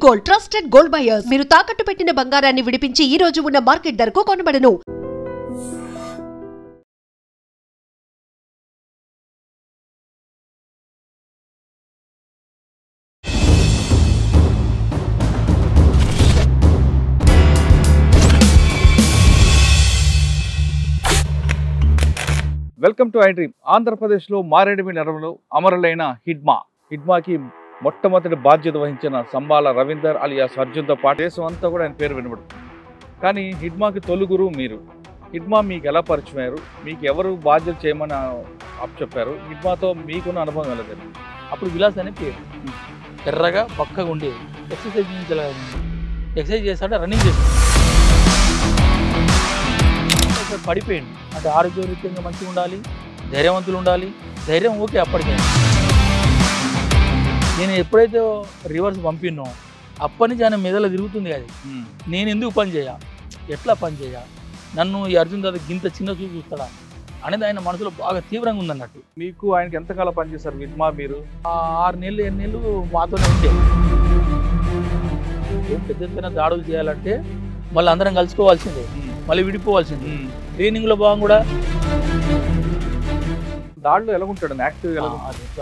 Gold trusted gold buyers మీరు తాకట్టు పెట్టిన బంగారాన్ని విడిపించి ఈ రోజు ఉన్న మార్కెట్ ధరకు కొనబడను. Welcome to I dream. ఆంధ్రప్రదేశ్లో మారేడుమిల్లి అడవులో అమరులైన హిడ్మాకి మొట్టమొదటి బాధ్యత వహించిన సంబాల రవీందర్ అలియాస్ అర్జున్తో పాటు దేశం అంతా కూడా ఆయన పేరు వినబడుతుంది. కానీ హిడ్మాకి తొలి గురువు మీరు. హిడ్మా మీకు ఎలా పరిచయం అయ్యారు? మీకు ఎవరు బాధ్యత చేయమని చెప్పారు? హిడ్మాతో మీకున్న అనుభవం ఎలా జరిగింది? అప్పుడు విలాస్ అనే పేరు. ఎర్రగా పక్కగా ఉండేది. ఎక్సర్సైజ్ చేస్తాడు, రన్నింగ్ చేస్తాడు. పడిపోయింది అంటే ఆరోగ్యరీత్యంగా మంచిగా ఉండాలి, ధైర్యవంతులు ఉండాలి. ధైర్యం ఓకే అప్పటికే. నేను ఎప్పుడైతే రివర్స్ పంపినో అప్పటి నుంచి ఆయన మెదలో తిరుగుతుంది. అది నేను ఎందుకు పని చేయ, ఎట్లా పని చేయ, నన్ను ఈ అర్జున్ దాదా గింత చిన్న చూపు చూస్తాడా అనేది ఆయన మనసులో బాగా తీవ్రంగా ఉందన్నట్టు. మీకు ఆయనకి ఎంతకాలం పనిచేశారు హిడ్మా? మీరు 6 నెలలు 7 నెలలు మాతోనే ఉండే. పెద్ద ఎత్తున దాడులు చేయాలంటే మళ్ళీ అందరం కలుసుకోవాల్సిందే, మళ్ళీ విడిపోవాల్సిందే. ట్రైనింగ్లో భాగం కూడా దాడిలో ఎలా ఉంటాడు? యాక్టివ్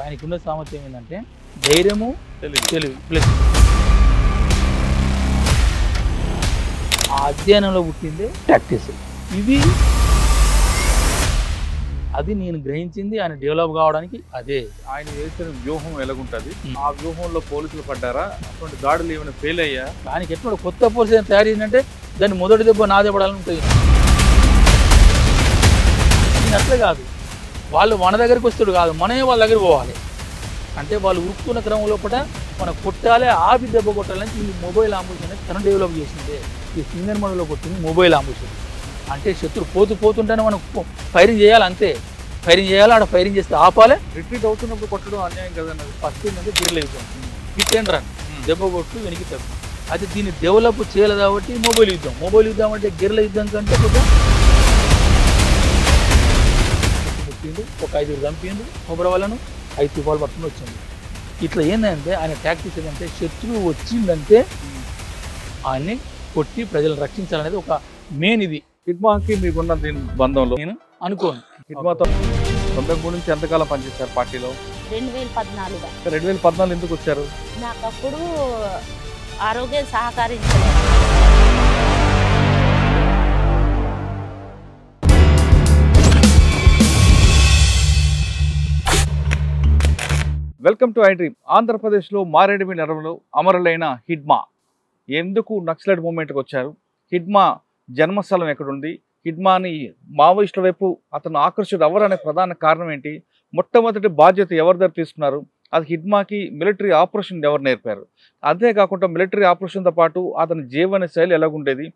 ఆయనకు ఉన్న సామర్థ్యం ఏంటంటే ధైర్యము, తెలివి ప్లస్ ఆ అధ్యయనంలో పుట్టిందే ప్రాక్టీస్. ఇవి అది నేను గ్రహించింది ఆయన డెవలప్ కావడానికి. అదే ఆయన వేసిన వ్యూహం ఎలాగుంటుంది? ఆ వ్యూహంలో పోలీసులు పడ్డారా? అటువంటి దాడులు ఏమైనా ఫెయిల్ అయ్యా? దానికి ఎట్లా కొత్త పోలీసు తయారు చేసిందంటే దాన్ని మొదటి దెబ్బ నా దెబ్బడాలని ఉంటుంది. అట్లా కాదు, వాళ్ళు మన దగ్గరికి వస్తాడు కాదు, మనమే వాళ్ళ దగ్గర పోవాలి. అంటే వాళ్ళు ఉరుకుతున్న క్రమం లోపల మనం కొట్టాలి, ఆపి దెబ్బ కొట్టాలని ఈ మొబైల్ ఆంబులేషన్ అనేది తను డెవలప్ చేసిందే. ఈ సింగర్ మోడల్లో కొట్టింది మొబైల్ ఆంబులేషన్. అంటే శత్రు పోతుంటేనే మనం ఫైరింగ్ చేయాలి, అంతే. ఫైరింగ్ చేయాలి, ఆడ ఫైరింగ్ చేస్తే ఆపాలి. రిట్రీట్ అవుతున్నప్పుడు కొట్టడం అన్యాయం కదన్నది. ఫస్ట్ ఏంటంటే గిరిలు యుద్ధం, హిట్ అండ్ రన్, దెబ్బ కొట్టు వెనక్కి తగ్గు. అయితే దీన్ని డెవలప్ చేయాలి కాబట్టి మొబైల్ యుద్ధం అంటే గిరిల యుద్ధం కంటే కొంచెం ఒక 5 చంపిండు కొబ్బరి వాళ్ళను, 5 తుపాలు పట్టుకుని వచ్చింది. ఇట్లా ఏంటంటే ఆయన టాక్టిక్స్ ఏంటంటే శత్రువు వచ్చిందంటే ఆయన్ని కొట్టి ప్రజలను రక్షించాలనేది ఒక మెయిన్. ఇది హిడ్మాకి మీకున్న దీని బంధంలో నేను అనుకోను. హిడ్మాతో 93 నుంచి ఎంతకాలం పనిచేశారు పార్టీలో? 2014. 2014 ఎందుకు వచ్చారు? నాకు అప్పుడు ఆరోగ్యం సహకరించలేదు. Welcome to I dream. ఆంధ్రప్రదేశ్లో మారేడుమిల్లి అడవులో అమరులైన హిడ్మా ఎందుకు నక్సలైట్ మూవ్మెంట్కి వచ్చారు? హిడ్మా జన్మస్థలం ఎక్కడుంది? హిడ్మాని మావోయిస్టుల వైపు అతను ఆకర్షితుడు అవ్వరనే ప్రధాన కారణం ఏంటి? మొట్టమొదటి బాధ్యత ఎవరి దగ్గర తీసుకున్నారు? అది హిడ్మాకి మిలిటరీ ఆపరేషన్ ఎవరు నేర్పారు? అంతేకాకుండా మిలిటరీ ఆపరేషన్తో పాటు అతని జీవన శైలి ఎలాగుండేది?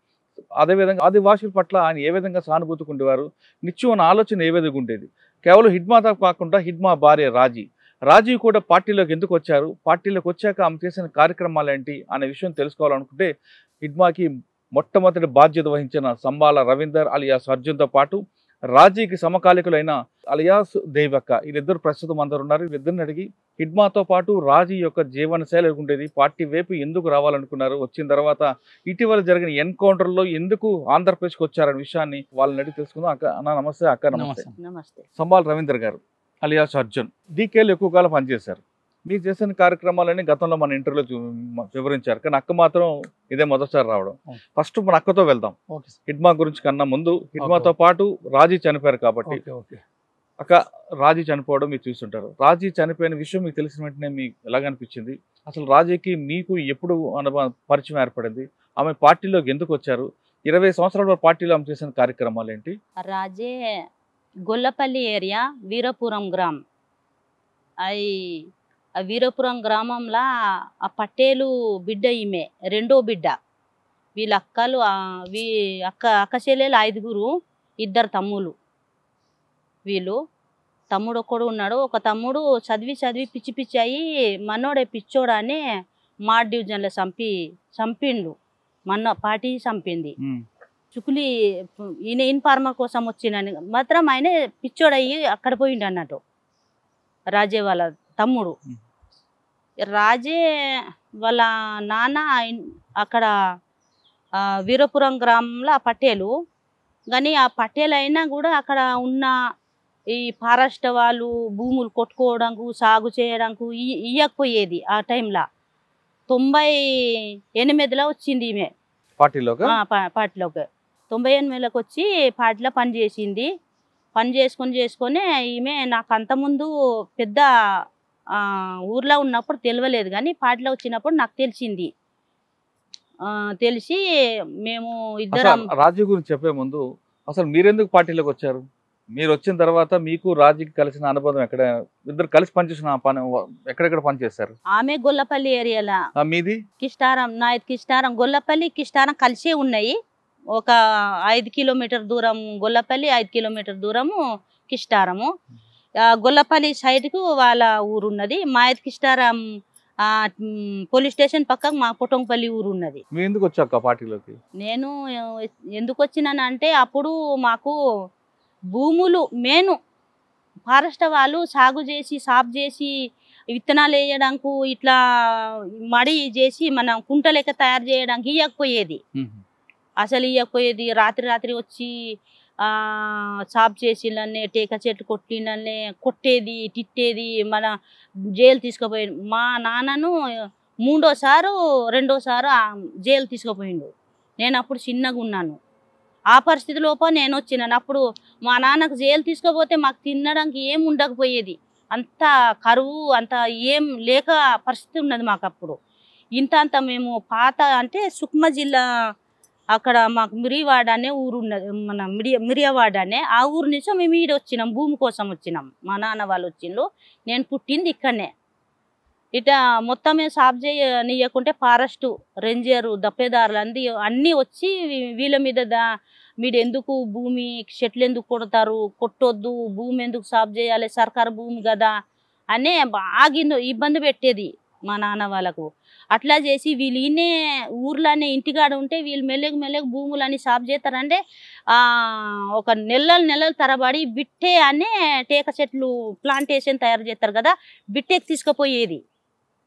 అదేవిధంగా ఆదివాసుల పట్ల ఆయన ఏ విధంగా సానుభూతికి ఉండేవారు? నిత్యం ఆలోచన ఏ విధంగా ఉండేది? కేవలం హిడ్మాతో కాకుండా హిడ్మా భార్య రాజీ కూడా పార్టీలోకి ఎందుకు వచ్చారు? పార్టీలోకి వచ్చాక ఆమె చేసిన కార్యక్రమాలు ఏంటి అనే విషయం తెలుసుకోవాలనుకుంటే హిడ్మాకి మొట్టమొదటి బాధ్యత వహించిన సంబాల రవీందర్ అలియాస్ అర్జున్తో పాటు రాజీకి సమకాలికులైన అలియాస్ దేవక్క, వీళ్ళిద్దరు ప్రస్తుతం అందరు ఉన్నారు. వీళ్ళిద్దరిని అడిగి హిడ్మాతో పాటు రాజీ యొక్క జీవన శైలి ఉండేది, పార్టీ వైపు ఎందుకు రావాలనుకున్నారు, వచ్చిన తర్వాత ఇటీవల జరిగిన ఎన్కౌంటర్లో ఎందుకు ఆంధ్రప్రదేశ్కి వచ్చారనే విషయాన్ని వాళ్ళని అడిగి తెలుసుకుందాం. అన్న నమస్తే. అక్క నమస్తే. సంబాల రవీందర్ గారు అలియాస్ అర్జున్ డీకేలు ఎక్కువ కాలం పనిచేశారు. మీరు చేసిన కార్యక్రమాలని గతంలో మన ఇంటర్వ్యూలో వివరించారు, కానీ అక్క మాత్రం ఇదే మొదటిసారి రావడం. ఫస్ట్ మన అక్కతో వెళ్దాం. హిడ్మా గురించి కన్నా ముందు హిడ్మాతో పాటు రాజీ చనిపోయారు కాబట్టి, అక్క రాజీ చనిపోవడం మీరు చూస్తుంటారు. రాజీ చనిపోయిన విషయం మీకు తెలిసిన వెంటనే మీకు ఎలాగనిపించింది? అసలు రాజీకి మీకు ఎప్పుడు పరిచయం ఏర్పడింది? ఆమె పార్టీలోకి ఎందుకు వచ్చారు? 20 సంవత్సరాల పార్టీలో ఆమె చేసిన కార్యక్రమాలు ఏంటి? రాజే గొల్లపల్లి ఏరియా, వీరపురం గ్రామం. ఆ వీరపురం గ్రామంలో ఆ పట్టేలు బిడ్డ ఈమె రెండో బిడ్డ. వీళ్ళ అక్కలు అక్క చెల్లెలు 5గురు, 2 తమ్ముళ్ళు. వీళ్ళు తమ్ముడు ఒక్కడు ఉన్నాడు. ఒక తమ్ముడు చదివి పిచ్చి అయ్యి మనోడే పిచ్చోడని మా డివిజన్లో చంపిండు. మన పార్టీ చంపింది. చుకులి ఈయన ఇన్ఫార్మర్ కోసం వచ్చినని మాత్రం ఆయన పిచ్చోడయ్యి అక్కడ పోయిండు అన్నట్టు. రాజే వాళ్ళ తమ్ముడు రాజే వాళ్ళ నాన్న అక్కడ వీరపురం గ్రామంలో పటేలు. కానీ ఆ పటేల్ అయినా కూడా అక్కడ ఉన్న ఈ ఫారెస్ట్ వాళ్ళు భూములు కొట్టుకోవడానికి సాగు చేయడానికి ఇయ్యకపోయేది. ఆ టైంలో 98లో వచ్చింది ఈమె పార్టీలోకి. పార్టీలోకి 98లోకి వచ్చి పార్టీలో పనిచేసింది. పని చేసుకొని ఈమె నాకు అంతకుముందు పెద్ద ఊర్లో ఉన్నప్పుడు తెలియలేదు, కానీ పార్టీలో వచ్చినప్పుడు నాకు తెలిసింది. తెలిసి మేము ఇద్దరం. రాజీ గురించి చెప్పే ముందు అసలు మీరెందుకు పార్టీలోకి వచ్చారు? మీరు వచ్చిన తర్వాత మీకు రాజీకి కలిసిన అనుబంధం ఎక్కడ? ఇద్దరు కలిసి పనిచేసిన పని ఎక్కడెక్కడ పనిచేశారు? ఆమె గొల్లపల్లి ఏరియాలో, మీది కిష్టారం, నాయత్ కిష్టారం, గొల్లపల్లి కిష్టారం కలిసే ఉన్నాయి. ఒక 5 కిలోమీటర్ దూరం గొల్లపల్లి, 5 కిలోమీటర్ దూరము కిష్టారము. గొల్లపల్లి సైడ్కు వాళ్ళ ఊరు ఉన్నది. మాయత్ కిష్టారం పోలీస్ స్టేషన్ పక్కకు మా పొటంపల్లి ఊరు ఉన్నది. మీ ఎందుకు వచ్చాక పార్టీలోకి? నేను ఎందుకు వచ్చినానంటే అప్పుడు మాకు భూములు మెయిన్ ఫారెస్ట్ వాళ్ళు సాగు చేసి సాఫ్ చేసి విత్తనాలు వేయడానికి ఇట్లా మడి చేసి మనం కుంట లెక్క తయారు చేయడానికి ఇవ్వకపోయేది. అసలు ఇవ్వకపోయేది. రాత్రి వచ్చి సాఫ్ చేసినన్నే టేక చెట్టు కొట్టినన్నే కొట్టేది, తిట్టేది, మన జైలు తీసుకుపోయేది. మా నాన్నను 2సారి జైలు తీసుకుపోయిండు. నేను అప్పుడు చిన్నగా ఉన్నాను. ఆ పరిస్థితి లోపల నేను వచ్చినాను. అప్పుడు మా నాన్నకు జైలు తీసుకుపోతే మాకు తినడానికి ఏం ఉండకపోయేది. అంత కరువు, అంత ఏం లేక పరిస్థితి ఉన్నది మాకు అప్పుడు. ఇంత మేము పాత అంటే సుక్మ జిల్లా అక్కడ మాకు మిరియవాడ అనే ఊరు ఉన్నది. మన మిరియవాడ అనే ఆ ఊరు నుంచి మేము ఈడ వచ్చినాం, భూమి కోసం వచ్చినాం. మా నాన్న వాళ్ళు వచ్చిండ్రు. నేను పుట్టింది ఇక్కడనే. ఇట మొత్తమే సాఫ్ చేయనీయకుంటే ఫారెస్ట్ రేంజరు దప్పేదారులు అన్నీ వచ్చి వీళ్ళ మీద మీరు ఎందుకు భూమి చెట్లు ఎందుకు కొడతారు, కొట్టొద్దు, భూమి ఎందుకు సాఫ్ చేయాలి, సర్కారు భూమి కదా అనే బాగా ఇబ్బంది పెట్టేది మా నాన్న వాళ్ళకు. అట్లా చేసి వీళ్ళు ఈయనే ఊర్లోనే ఇంటికాడ ఉంటే వీళ్ళు మెల్లగా భూములని సాఫ్ చేస్తారంటే ఒక నెలలు తరబడి బిట్టే అనే టేక చెట్లు ప్లాంటేషన్ తయారు చేస్తారు కదా, బిట్టెకి తీసుకుపోయేది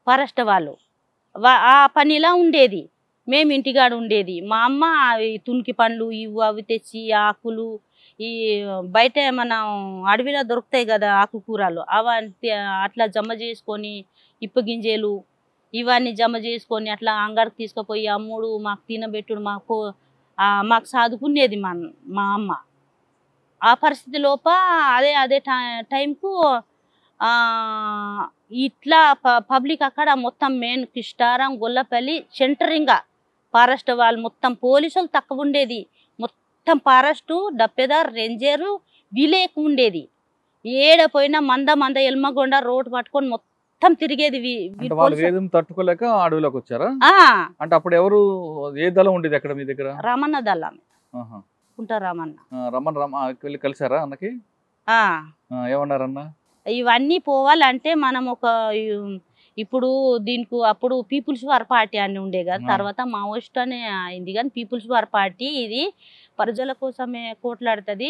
ఫారెస్ట్ వాళ్ళు. ఆ పనిలా ఉండేది. మేము ఇంటికాడ ఉండేది. మా అమ్మ తునికి పండ్లు అవి తెచ్చి ఆకులు, ఈ బయట మనం అడవిలో దొరుకుతాయి కదా ఆకుకూరలు, అవన్నీ అట్లా జమ చేసుకొని ఇప్పగింజలు ఇవన్నీ జమ చేసుకొని అట్లా అంగడికి తీసుకుపోయి అమ్ముడు, మాకు తినబెట్టుడు, మాకు సాదుకునేది మా అమ్మ. ఆ పరిస్థితి లోప అదే టైంకు ఇట్లా పబ్లిక్ అక్కడ మొత్తం మెయిన్ కిష్టారం గొల్లపల్లి సెంటరింగా ఫారెస్ట్ వాళ్ళు మొత్తం పోలీసులు తక్కువ ఉండేది. మొత్తం ఫారెస్టు డప్పెదార్ రేంజరు వీలే ఎక్కువ ఉండేది. ఏడపోయినా మంద ఎల్మగొండ రోడ్డు పట్టుకొని మొత్తం తిరిగేది. తట్టుకోలేక అడవిలోకి వచ్చారా? అంటే అప్పుడు ఎవరు ఏ దళం ఉండేది అక్కడ మీ దగ్గర? రామన్న దళం. రామన్న వెళ్ళి కలిసారా అన్నకి? ఏమన్నారన్న? ఇవన్నీ పోవాలంటే మనం ఇప్పుడు దీనికి అప్పుడు పీపుల్స్ వార్ పార్టీ అని ఉండే కదా, తర్వాత మావోయిస్ట్ అనే అయింది. కానీ పీపుల్స్ వార్ పార్టీ ఇది ప్రజల కోసమే కోట్లాడుతుంది.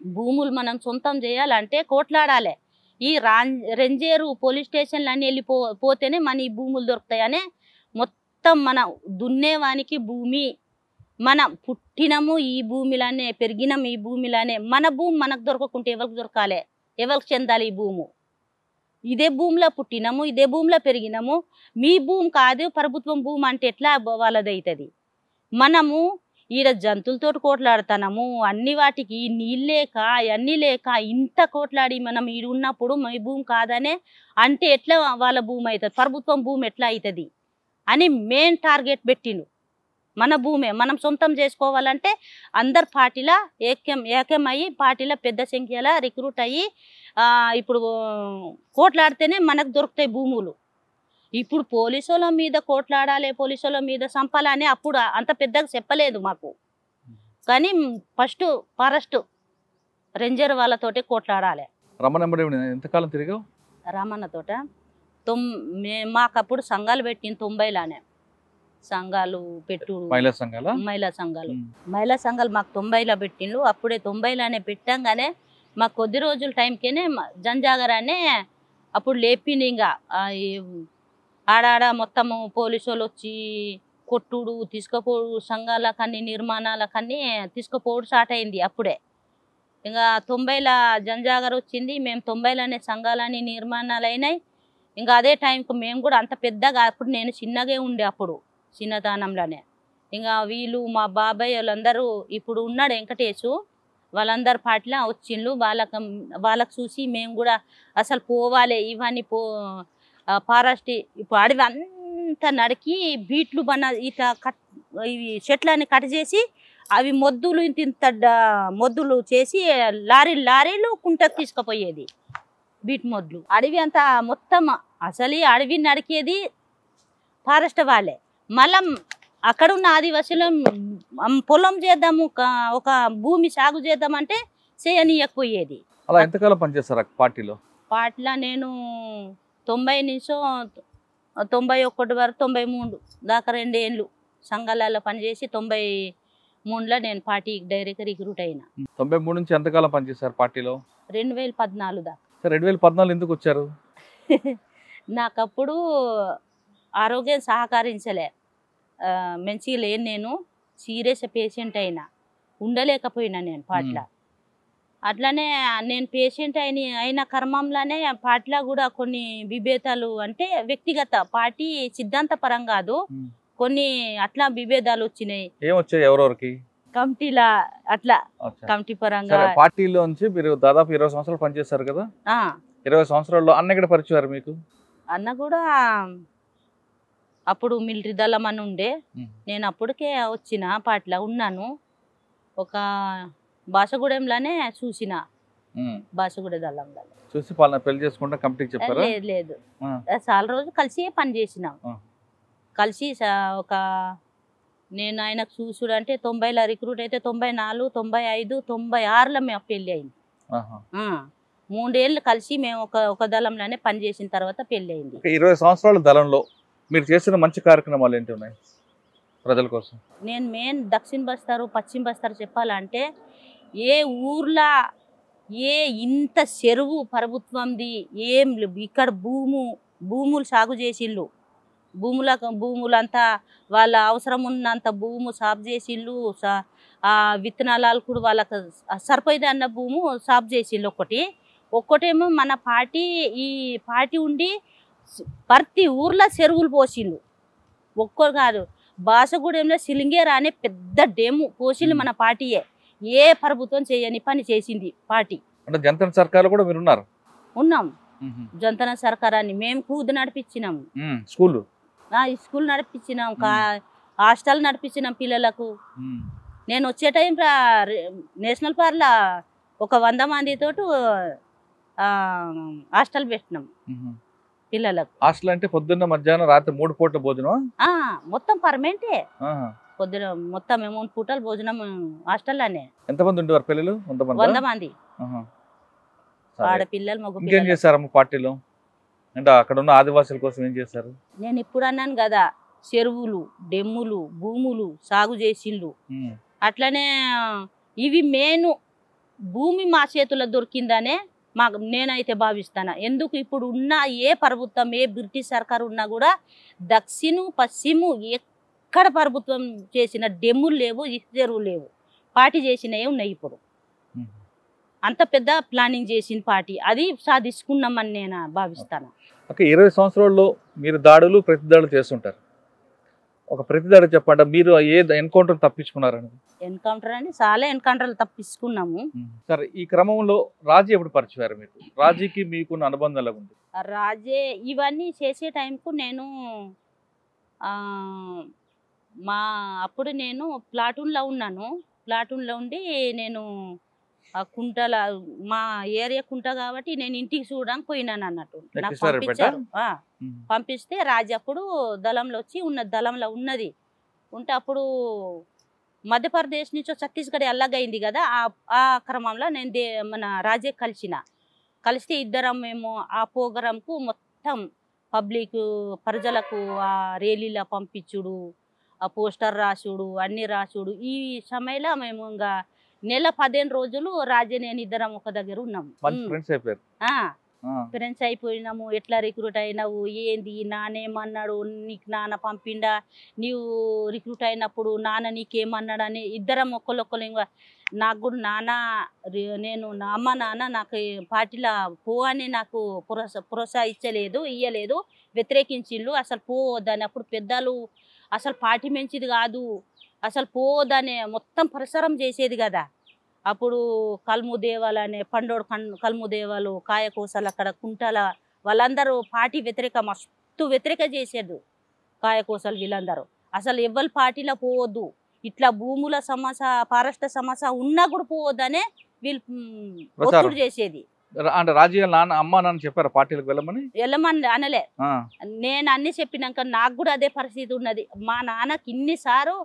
భూములు మనం సొంతం చేయాలంటే కోట్లాడాలి. ఈ రేంజరు పోలీస్ స్టేషన్లు అన్నీ పోతేనే మన ఈ భూములు దొరుకుతాయని మొత్తం మన దున్నేవానికి భూమి, మన పుట్టినము ఈ భూమిలానే, పెరిగినాము ఈ భూమిలానే. మన భూమి మనకు దొరకకుంటే ఎవరికి దొరకాలి, ఎవరికి చెందాలి ఈ భూము? ఇదే భూమిలో పుట్టినాము, ఇదే భూమిలో పెరిగినాము. మీ భూమి కాదు ప్రభుత్వం భూమి అంటే ఎట్లా వాళ్ళది అవుతుంది? మనము ఈడ జంతువులతో కోట్లాడుతున్నాము, అన్ని వాటికి నీళ్ళేక అవన్నీ లేక ఇంత కోట్లాడి మనం ఈడ ఉన్నప్పుడు మీ భూమి కాదనే అంటే ఎట్లా వాళ్ళ భూమి అవుతుంది, ప్రభుత్వం భూమి ఎట్లా అవుతుంది అని మెయిన్ టార్గెట్ పెట్టిండు. మన భూమే మనం సొంతం చేసుకోవాలంటే అందరు పార్టీలా ఏకమయ్యి పార్టీలో పెద్ద సంఖ్యలో రిక్రూట్ అయ్యి ఇప్పుడు కోట్లాడితేనే మనకు దొరుకుతాయి భూములు. ఇప్పుడు పోలీసుల మీద కోట్లాడాలి, పోలీసుల మీద సంపాలని అప్పుడు అంత పెద్దగా చెప్పలేదు మాకు. కానీ ఫస్ట్ ఫారెస్ట్ రేంజర్ వాళ్ళతోటి కోట్లాడాలి. ఎంతకాలం తిరిగావు? రామన్నతోట మాకప్పుడు సంఘాలు పెట్టింది 90లోనే. సంఘాలు పెట్టు మహిళా సంఘాలు మాకు 90లో పెట్టిండ్రు. అప్పుడే 90లోనే పెట్టంగానే మాకు కొద్ది రోజుల టైంకేనే జనజాగరానే అప్పుడు లేపింది ఇంకా ఆడాడ మొత్తము పోలీసు వాళ్ళు వచ్చి కొట్టుడు తీసుకుపోడు సంఘాలకన్నీ నిర్మాణాలకన్నీ తీసుకుపోడు స్టార్ట్ అయింది అప్పుడే. ఇంకా 90ల జంజాగర్ వచ్చింది, మేము 90లోనే సంఘాలని నిర్మాణాలు అయినాయి. ఇంకా అదే టైంకి మేము కూడా అంత పెద్దగా, అప్పుడు నేను చిన్నగా ఉండే అప్పుడు చిన్నతనంలోనే. ఇంకా వీళ్ళు మా బాబాయ్ వాళ్ళందరూ ఇప్పుడు ఉన్నాడు వెంకటేశు, వాళ్ళందరు పాటలా వచ్చిండ్రు. వాళ్ళకు చూసి మేము కూడా అసలు పోవాలి ఇవన్నీ ఫారెస్ట్ ఇప్పుడు అడవి అంతా నడికి బీట్లు ఇట్లా ఇవి చెట్లని కట్ చేసి అవి మొద్దులు ఇంత మొద్దులు చేసి లారీలు కుంటకు తీసుకుపోయేది బీట్ మొద్దులు. అడవి అంతా మొత్తం అసలు ఈ అడవి నడికేది ఫారెస్ట్ వాళ్ళే. మళ్ళా అక్కడ ఉన్న ఆదివాసులు పొలం చేద్దాము, ఒక భూమి సాగు చేద్దామంటే చేయనీయకపోయేది. అలా ఎంతకాలం పనిచేస్తారు పార్టీలో? పార్టీలో నేను 90 నుంచి 91 వరకు 93 దాకా 2 ఏళ్ళు సంఘాలలో పనిచేసి 93లో నేను పార్టీకి డైరెక్ట్ రిక్రూట్ అయినా. 93 నుంచి ఎంతకాలం పనిచేశారు పార్టీలో? 2014 దాకా. 2014 ఎందుకు వచ్చారు? నాకప్పుడు ఆరోగ్యం సహకరించలే, మంచిగా లేను, నేను సీరియస్ పేషెంట్ అయినా, ఉండలేకపోయినా నేను పార్టీలో. అట్లనే నేను పేషెంట్ అయిన క్రమంలోనే పార్టీలో కూడా కొన్ని విభేదాలు, అంటే వ్యక్తిగత పార్టీ సిద్ధాంత పరం కాదు, కొన్ని అట్లా విభేదాలు వచ్చినాయి. ఏమొచ్చాయి ఎవరెవరికి? కమిటీలా అట్లా కమిటీ పరంగా. పార్టీలో నుంచి మీరు దాదాపు 20 సంవత్సరాలు పనిచేస్తారు కదా, 20 సంవత్సరాల్లో అన్న ఎక్కడ పరిచయం మీకు? అన్న కూడా అప్పుడు మిలిటరీ దళం అని ఉండే, నేను అప్పటికే వచ్చిన పార్టీలో ఉన్నాను. ఒక బాసగూడెంలోనే చూసిన, బాసగూడ దళంలో చూసి పెళ్లి చేసుకుంటా కమిటీకి చెప్పారా? లేదు, చాలా రోజులు కలిసి పని చేసినాం. కలిసి ఒక నేను ఆయనకు చూసుడు అంటే 90లో రిక్రూట్ అయితే 94, 95, 96లో మేము పెళ్ళి అయింది. 3 ఏళ్ళు కలిసి మేము ఒక దళంలోనే పని చేసిన తర్వాత పెళ్ళి అయింది. 20 సంవత్సరాల దళంలో మీరు చేసిన మంచి కార్యక్రమాలు ఏంటి ఉన్నాయి ప్రజల కోసం? నేను మెయిన్ దక్షిణ బస్తారు, పశ్చిమ బస్తారు చెప్పాలంటే, ఏ ఊర్లో ఇంత చెరువు ప్రభుత్వంది ఏం ఇక్కడ భూములు సాగు చేసిళ్ళు, భూములంతా వాళ్ళ అవసరం ఉన్నంత భూము సాగు చేసిళ్ళు, ఆ విత్తనాలు కూడా వాళ్ళకి సరిపోయేది అన్న భూము సాగు చేసిళ్ళు. ఒక్కటేమో మన ఈ పార్టీ ఉండి ప్రతి ఊర్లో చెరువులు పోసిళ్ళు. ఒక్కరు కాదు, బాసగూడెంలో సిలింగేరా అనే పెద్ద డేము పోసిళ్ళు మన పార్టీయే. ఏ ప్రభుత్వం చేయని పని చేసింది పార్టీ. అంటే జంతన సర్కార్ కూడా మీరు ఉన్నాం. జంతన సర్కార్ అని మేము కూదు నడిపించినాము, స్కూల్ నడిపించినాం, హాస్టల్ నడిపించినాం పిల్లలకు. నేను వచ్చే టైం నేషనల్ పార్క్లో ఒక 100 మందితో హాస్టల్ పెట్టినాం పిల్లలకు. హాస్టల్ అంటే పొద్దున్న మధ్యాహ్నం రాత్రి 3 పూట్ల భోజనం? మొత్తం పర్మనెంటే, పొద్దున మొత్తం 3 పూటలు భోజనం హాస్టల్లోనే. ఎంతమంది ఉండేవారు పిల్లలు? 100 మంది ఆడపిల్లలు, మగ పిల్లలు. ఏం చేశారమ్మ పార్టీలో? అంటే అక్కడ ఉన్న ఆదివాసుల కోసం ఏం చేశారు? నేను ఇప్పుడు అన్నాను కదా, చెరువులు, డెమ్ములు, భూములు సాగు చేసిండ్రు. అట్లనే ఇవి మెయిన్ భూమి మా చేతుల్లో దొరికిందనే నేనైతే భావిస్తాను. ఎందుకు ఇప్పుడు ఉన్న ఏ ప్రభుత్వం, ఏ బ్రిటిష్ సర్కారు ఉన్నా కూడా దక్షిణ పశ్చిమ ఎక్కడ ప్రభుత్వం చేసిన డెమ్ములు లేవు, చెరువులు లేవు, పార్టీ చేసినవి ఉన్నాయి. ఇప్పుడు అంత పెద్ద ప్లానింగ్ చేసిన పార్టీ అది సాధించుకున్నామని నేను భావిస్తాను. 20 సంవత్సరాల్లో మీరు దాడులు ప్రతిదాడులు చేస్తుంటారు. ఒక ప్రతిదాడి చెప్పండి, మీరు ఏ ఎన్కౌంటర్ తప్పించుకున్నారని? ఎన్కౌంటర్ అని చాలా ఎన్కౌంటర్లు తప్పించుకున్నాము. సరే, ఈ క్రమంలో రాజీ ఎప్పుడు పరిచయారు మీకు? రాజీకి మీకున్న అనుబంధం ఎలా ఉంది? రాజే ఇవన్నీ చేసే టైంకు నేను అప్పుడు నేను ప్లాటూన్లో ఉన్నాను. ప్లాటూన్లో ఉండి నేను కుంటల మా ఏరియా కుంట కాబట్టి నేను ఇంటికి చూడడానికి పోయినాను అన్నట్టు. నాకు పంపించారు. పంపిస్తే రాజు అప్పుడు దళంలో వచ్చి దళంలో ఉన్నది ఉంటే, అప్పుడు మధ్యప్రదేశ్ నుంచి ఛత్తీస్గఢ్ అల్లగైంది కదా, ఆ క్రమంలో నేను మన రాజే కలిస్తే ఇద్దరం మేము ఆ ప్రోగ్రాంకు మొత్తం పబ్లిక్ ప్రజలకు ఆ రేలీలో పంపించుడు, ఆ పోస్టర్ రాసుడు, అన్ని రాసుడు. ఈ సమయంలో మేము ఇంకా నెల 15 రోజులు రాజే నేను ఇద్దరం ఒక దగ్గర ఉన్నాము. ఫ్రెండ్స్ అయిపోయినాము, ఎట్లా రిక్రూట్ అయినావు, ఏంది నానేమన్నాడు, నీకు నాన్న పంపిండా, నీవు రిక్రూట్ అయినప్పుడు నాన్న నీకేమన్నాడు అని ఇద్దరం ఒకళ్ళొక్కరు. ఇంకా నాకు కూడా నాన్న నేను నా అమ్మ నాన్న నాకు పార్టీలో పో అని నాకు ప్రోత్సహించలేదు, ఇయ్యలేదు, వ్యతిరేకించిండు. అసలు పోవద్దని అప్పుడు పెద్దలు అసలు పార్టీ మంచిది కాదు, అసలు పోవద్దని మొత్తం ప్రసారం చేసేది కదా. అప్పుడు కల్ము దేవాలు అనే పండోడు కల్ము దేవాలు కాయకోసలు అక్కడ కుంటాల వాళ్ళందరూ పార్టీ మస్తు వ్యతిరేక చేసేది. కాయకోసలు వీళ్ళందరూ అసలు ఎవరి పార్టీలో పోవద్దు, ఇట్లా భూముల సమస్య ఫారెస్ట్ సమస్య ఉన్నా కూడా పోవద్దనే వీళ్ళు ఒత్తిడి చేసేది. అంటే రాజీవ్ నాన్న అమ్మ నాన్న చెప్పారు పార్టీలకు వెళ్ళమని అనలే. నేను అన్ని చెప్పినాక నాకు కూడా అదే పరిస్థితి ఉన్నది. మా నాన్నకి ఇన్నిసార్లు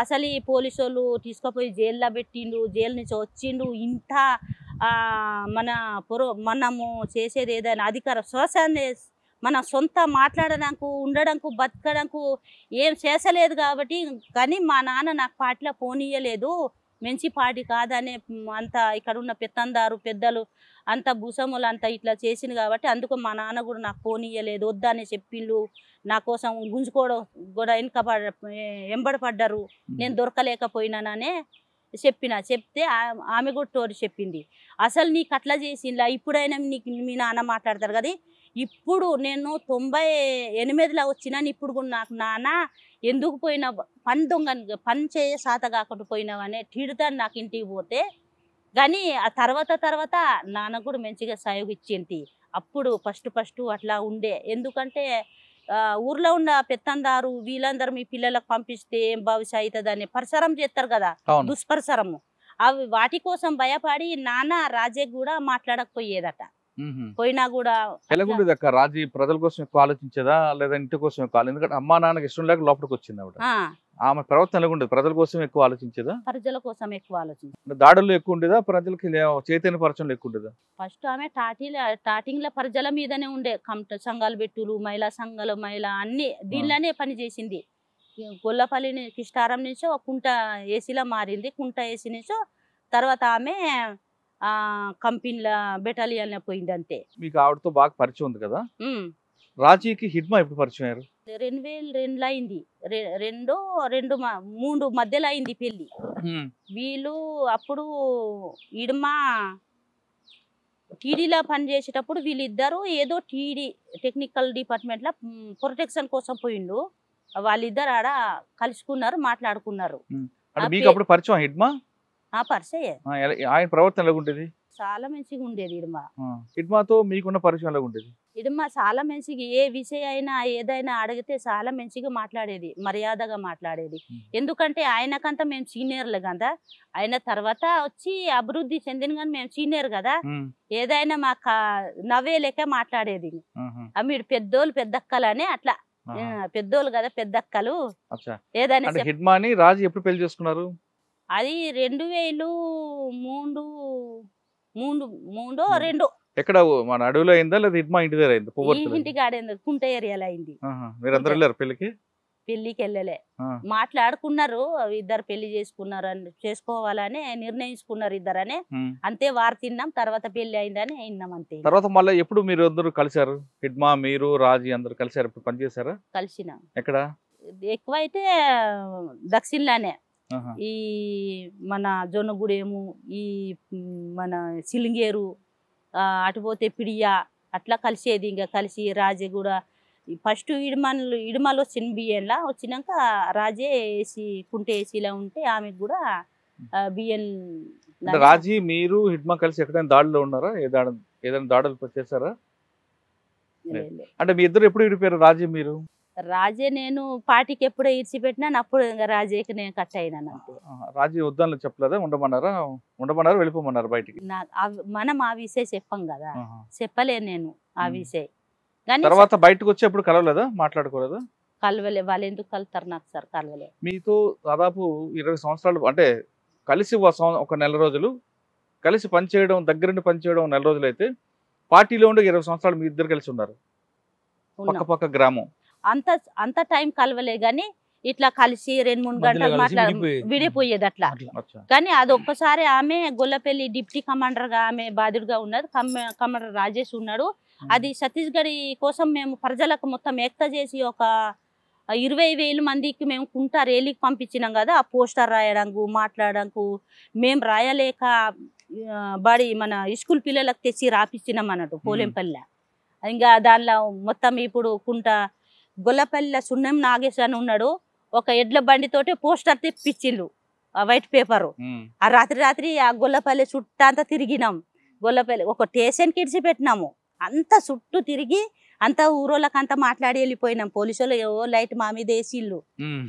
అసలు ఈ పోలీసు వాళ్ళు తీసుకుపోయి జైల్లో పెట్టిండు, జైలు నుంచి వచ్చిండు. ఇంత మనము చేసేది ఏదైనా అధికార శ్వాసాన్ని మన సొంత మాట్లాడడానికి ఉండడానికి బతకడానికి ఏం చేసలేదు కాబట్టి. కానీ మా నాన్న నాకు పార్టీలో పోనీయలేదు, మంచి పార్టీ కాదనే అంత ఇక్కడ ఉన్న పెద్దలు అంత భూసములు అంతా ఇట్లా చేసింది కాబట్టి అందుకు మా నాన్న కూడా నాకు పోనీయలేదు, వద్దని చెప్పిండు. నా కోసం గుంజుకోవడం కూడా ఎంబడపడ్డారు, నేను దొరకలేకపోయినాననే చెప్తే ఆమె కూడా తోడు చెప్పింది. అసలు నీకు అట్లా చేసిందా, ఇప్పుడైనా నీకు మీ నాన్న మాట్లాడతారు కదా, ఇప్పుడు నేను 98లో వచ్చినాను, ఇప్పుడు కూడా నాకు నాన్న ఎందుకు పోయినా పని చేయ సాత కాకుండా పోయినావనే తిడతాను నాకు ఇంటికి పోతే. కానీ ఆ తర్వాత నాన్న కూడా మంచిగా సహయోగం ఇచ్చింది. అప్పుడు ఫస్ట్ అట్లా ఉండే. ఎందుకంటే ఊర్లో ఉన్న పెత్తందారు వీళ్ళందరూ మీ పిల్లలకు పంపిస్తే ఏం భవిష్యత్ అవుతుందని ప్రచారం చేస్తారు కదా, దుష్ప్రచారము. అవి వాటి కోసం భయపడి నాన్న రాజే కూడా మాట్లాడకపోయేదట. పోయినా కూడా ఎలాగుండేది అక్క? రాజీ ప్రజల కోసం ఎక్కువ ఆలోచించేదా లేదా ఇంటి కోసం ఎక్కువ? ఎందుకంటే అమ్మా నాన్నకి ఇష్టం లేక లోపలికి వచ్చింది ఆవిడ. ఆమె ప్రవర్తన ఎలాగుండేది? ప్రజల కోసం ఎక్కువ ఆలోచించేదా? ప్రజల కోసం ఎక్కువ ఆలోచించేది. దాడులు ఎక్కువ ఉండేదా? ప్రజలకి చైతన్య పరచంలో ఎక్కువ ఉండేదా? ఫస్ట్ ఆమె స్టార్టింగ్ లో ప్రజల మీదనే ఉండే. సంఘాలు పెట్టులు, మహిళా సంఘాలు, అన్ని దీనిలోనే పని చేసింది. గొల్లపల్లి కిష్టారం నుంచో కుంట ఏసీలో మారింది. కుంట ఏసీ నుంచో తర్వాత ఆమె కంపెనీల బెటాలియన్ పోయింది అంతే. మీకు ఆవిడతో బాగా పరిచయం ఉంది కదా. రాజీకి హిడ్మా ఎప్పుడు పరిచయం అయ్యారు? 2002లో అయింది. 3 మధ్యలో అయింది పెళ్లి. వీళ్ళు అప్పుడు హిడ్మా టీడీలో పనిచేసేటప్పుడు వీళ్ళిద్దరు ఏదో టీడీ టెక్నికల్ డిపార్ట్మెంట్లో ప్రొటెక్షన్ కోసం పోయిండు. వాళ్ళిద్దరు ఆడ కలుసుకున్నారు, మాట్లాడుకున్నారు. మీకు అప్పుడు పరిచయం హిడ్మా? పరిచయం. ఆయన ప్రవర్తన ఎలాగుండేది? చాలా మంచిగా ఉండేది హిడ్మా. హిడ్మాతో మీకున్న పరిచయం ఎలాగుండేది? హిడ్మా చాలా మంచిగా ఏ విషయం అయినా ఏదైనా అడిగితే చాలా మంచిగా మాట్లాడేది, మర్యాదగా మాట్లాడేది. ఎందుకంటే ఆయనకంతా మేము సీనియర్లు కదా, ఆయన తర్వాత వచ్చి అభివృద్ధి చెందిన కానీ మేము సీనియర్ కదా, ఏదైనా మాకు నవ్వే లెక్క మాట్లాడేది. మీరు పెద్దోళ్ళు పెద్దక్కలని అట్లా పెద్దోళ్ళు కదా పెద్దక్కలు ఏదైనా. హిడ్మాని రాజీ ఎప్పుడు పెళ్లి చేసుకున్నారు? అది 2003 ఎక్కడ మన అడవిలో అయిందా లేదా హిడ్మా ఇంటి దగ్గర అయింది? ఇంటికి ఆడేది కుంట ఏరియాలో అయింది. మీరందరూ వెళ్ళారు పెళ్లికి? పెళ్లికి వెళ్ళలే, మాట్లాడుకున్నారు. ఇద్దరు పెళ్లి చేసుకోవాలని నిర్ణయించుకున్నారు ఇద్దరనే. అంతే వారు తిన్నాం, తర్వాత పెళ్లి అయిందని విన్నాం అంతే. తర్వాత మళ్ళీ ఎప్పుడు మీరు అందరూ కలిసారు? హిడ్మా మీరు రాజీ అందరు కలిసారు? ఇప్పుడు పనిచేసారా? కలిసిన. ఎక్కడ ఎక్కువైతే దక్షిణలోనే, ఈ మన జొన్నగూడెము, ఈ మన సిలింగేరు, అటుపోతే పిడియా అట్లా కలిసేది. ఇంకా కలిసి రాజే కూడా ఫస్ట్ ఇడుమలో వచ్చిన బియ్యంలా వచ్చినాక రాజే ఏసీ కుంటే ఏసీలో ఉంటే ఆమెకు కూడా బియ్యం. రాజీ మీరు హిడ్మా కలిసి ఎక్కడైనా దాడిలో ఉన్నారా? ఏదైనా దాడులు చేశారా? అంటే మీ ఇద్దరు ఎప్పుడు విడిపోయారు? రాజీ మీరు? రాజే నేను పార్టీకి ఎప్పుడో ఇడిచిపెట్టినా అప్పుడు ఇంకా రాజేకి నేను కట్ అయినాను అంతే. రాజీ వద్దని చెప్పలేదా? ఉండమన్నారా వెళ్ళిపోమన్నారు బయటికి? మనం ఆ విషయం చెప్పాం కదా, చెప్పలేను నేను ఆ విషయం. తర్వాత బయటకు వచ్చి ఎప్పుడు కలవలేదా? మాట్లాడుకోలేదా? కలవలే. వాళ్ళు ఎందుకు కలుతారు నాకు సార్? కలవలే. మీతో దాదాపు 20 సంవత్సరాలు అంటే కలిసి ఒక నెల రోజులు కలిసి పనిచేయడం, దగ్గరుండి పనిచేయడం నెల రోజులు అయితే, పార్టీలో ఉండే 20 సంవత్సరాలు మీ ఇద్దరు కలిసి ఉన్నారు, పక్క పక్క గ్రామం. అంత టైం కలవలే. కానీ ఇట్లా కలిసి 2-3 గంటలు విడిపోయేది అట్లా. కానీ అది ఒక్కసారి ఆమె గొల్లపల్లి డిప్టీ కమాండర్ గా ఆమె బాధ్యుడిగా ఉన్నది, కమాండర్ రాజేష్ ఉన్నాడు. అది ఛత్తీస్గఢ్ కోసం మేము ప్రజలకు మొత్తం ఏక్త చేసి ఒక 20,000 మందికి మేము కుంటా రేలీకి పంపించినాం కదా. ఆ పోస్టర్ రాయడానికి మాట్లాడడానికి మేము రాయలేక బడి మన స్కూల్ పిల్లలకు తెచ్చి రాపిచ్చినాం అన్నట్టు పోలేంపల్లి. ఇంకా దానిలో మొత్తం ఇప్పుడు కుంట గొల్లపల్లిలో సున్నం నాగేశ్ అని ఉన్నాడు, ఒక ఎడ్ల బండితోటి పోస్టర్ తెప్పించిండు, ఆ వైట్ పేపరు. ఆ రాత్రి ఆ గొల్లపల్లి చుట్టంతా తిరిగినాం. గొల్లపల్లి ఒక స్టేషన్కి ఇడిచి పెట్టినాము, అంత చుట్టూ తిరిగి అంత ఊరోళ్ళకి అంతా మాట్లాడి వెళ్ళిపోయినాం. పోలీసు వాళ్ళు ఏవో లైట్ మా మీద వేసిళ్ళు,